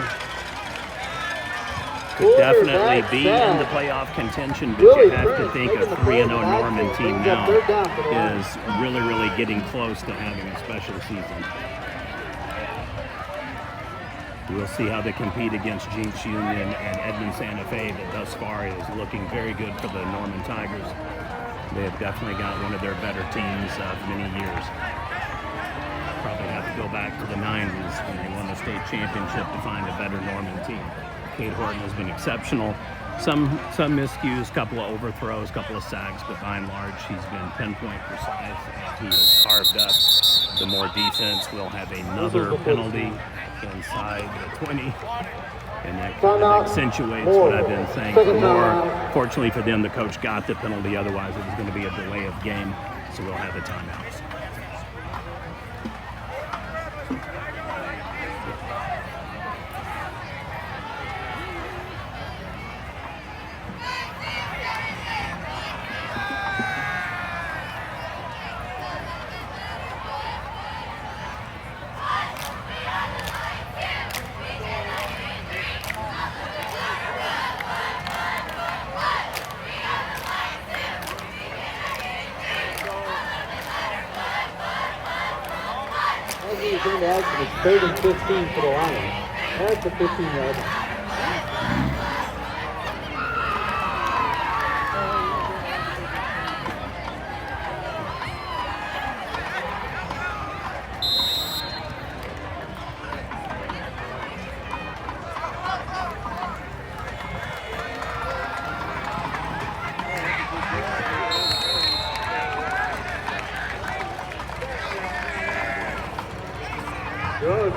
could definitely be in the playoff contention, but you have to think a 3-0 Norman team now is really, really getting close to having a special season. We'll see how they compete against Jinx Union and Edmond Santa Fe, that thus far is looking very good for the Norman Tigers. They have definitely got one of their better teams of many years. Probably have to go back to the 90s when they won the state championship to find a better Norman team. Kate Horton has been exceptional. Some miscues, couple of overthrows, couple of sacks, but by and large, he's been pinpoint precise. He has carved up the more defense. We'll have another penalty inside the 20, and that kind of accentuates what I've been saying for more. Fortunately for them, the coach got the penalty. Otherwise, it was going to be a delay of game, so we'll have a timeout. It's 3rd and 15 for the Lions. That's the 15-yard line.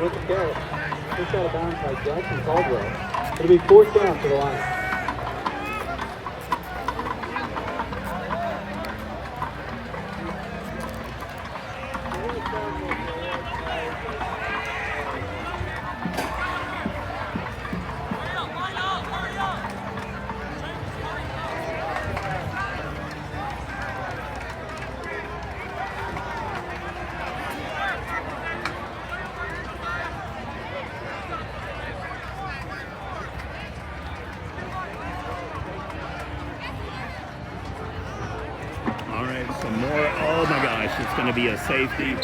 With the carry. Push out of bounds by Jackson Caldwell. It'll be 4th down for the Lions. It's going to be a safety,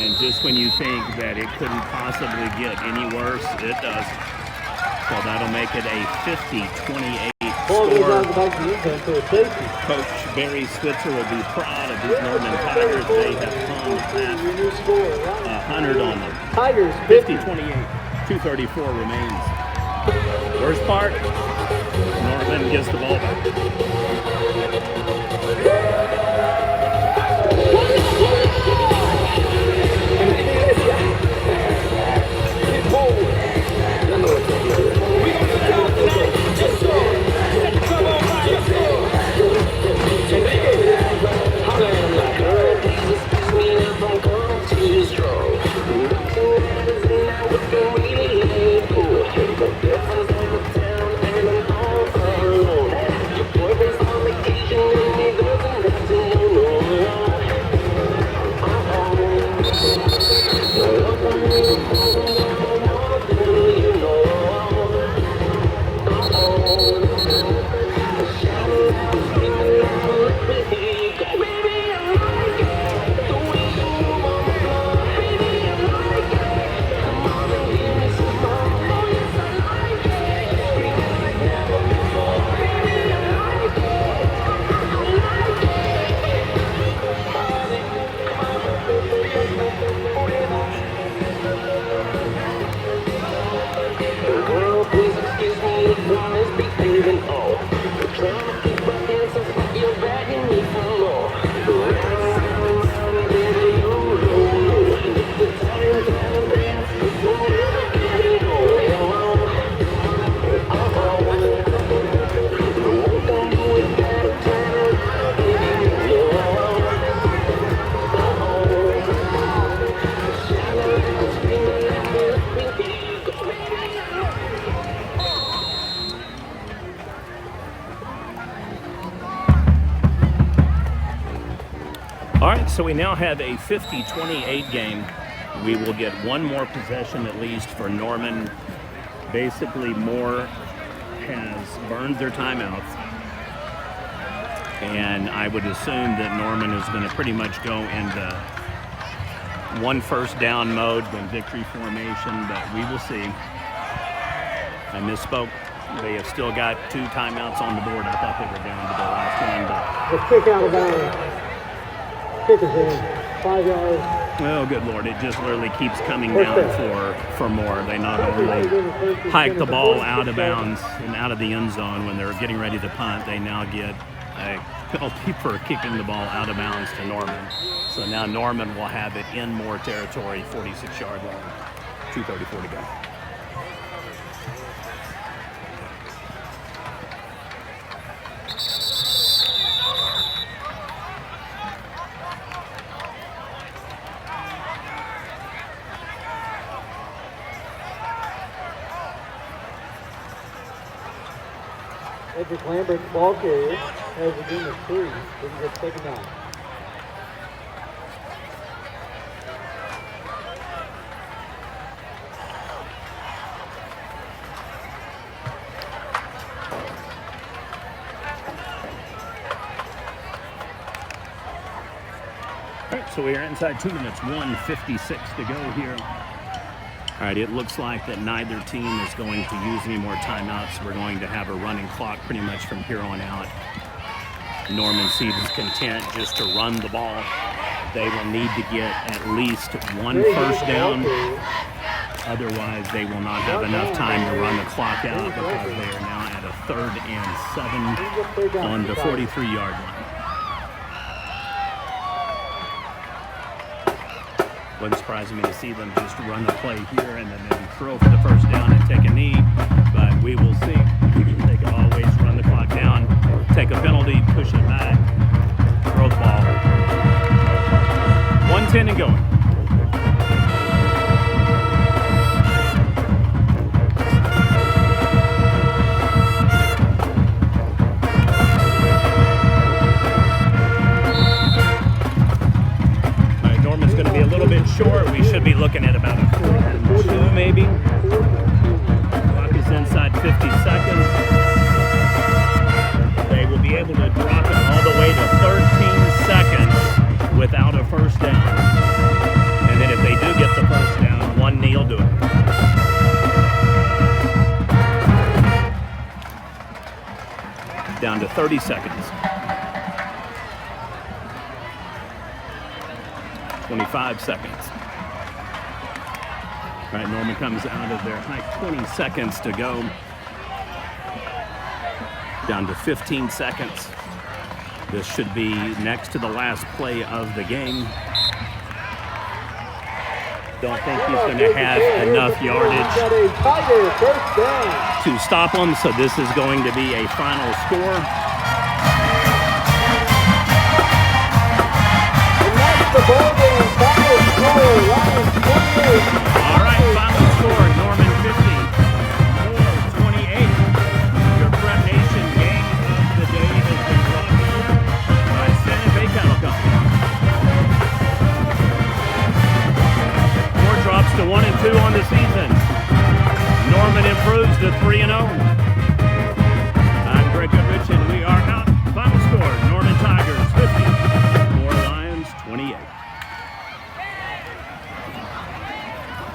and just when you think that it couldn't possibly get any worse, it does. So that'll make it a 50-28 score. Coach Barry Switzer will be proud of these Norman Tigers. They have come past 100 on them. Tigers 50-28, 2:34 remains. Worst part, Norman gets the ball back. All right, so we now have a 50-28 game. We will get one more possession at least for Norman. Basically, Moore has burned their timeouts. And I would assume that Norman is going to pretty much go into one first down mode, then victory formation, but we will see. I misspoke. They have still got 2 timeouts on the board. I thought they were down to the last one, but The kick out of bounds. Kick is in. 5 yards. oh, good Lord, it just literally keeps coming down for more. They not only hike the ball out of bounds and out of the end zone when they're getting ready to punt, they now get a penalty for kicking the ball out of bounds to Norman. So now Norman will have it in Moore territory, 46-yard line, 2:34 to go. Edric Lambert, ball carrier, has a gain of 3. This is a second down. All right, so we are inside 2 minutes, 1:56 to go here. All right, it looks like that neither team is going to use any more timeouts. We're going to have a running clock pretty much from here on out. Norman seems content just to run the ball. They will need to get at least 1 first down. Otherwise, they will not have enough time to run the clock out because they are now at a 3rd and 7 on the 43-yard line. Wouldn't surprise me to see them just run the play here and then maybe throw for the first down and take a knee, but we will see. They can always run the clock down, take a penalty, push it back, throw the ball. 1:10 and going. Short, we should be looking at about a 4-2 maybe. Clock is inside 50 seconds. They will be able to drop it all the way to 13 seconds without a first down. And then if they do get the first down, 1 knee will do it. Down to 30 seconds. 25 seconds. All right, Norman comes out of there. 20 seconds to go. Down to 15 seconds. This should be next to the last play of the game. Don't think he's going to have enough yardage to stop him, so this is going to be a final score. And that's the ball game.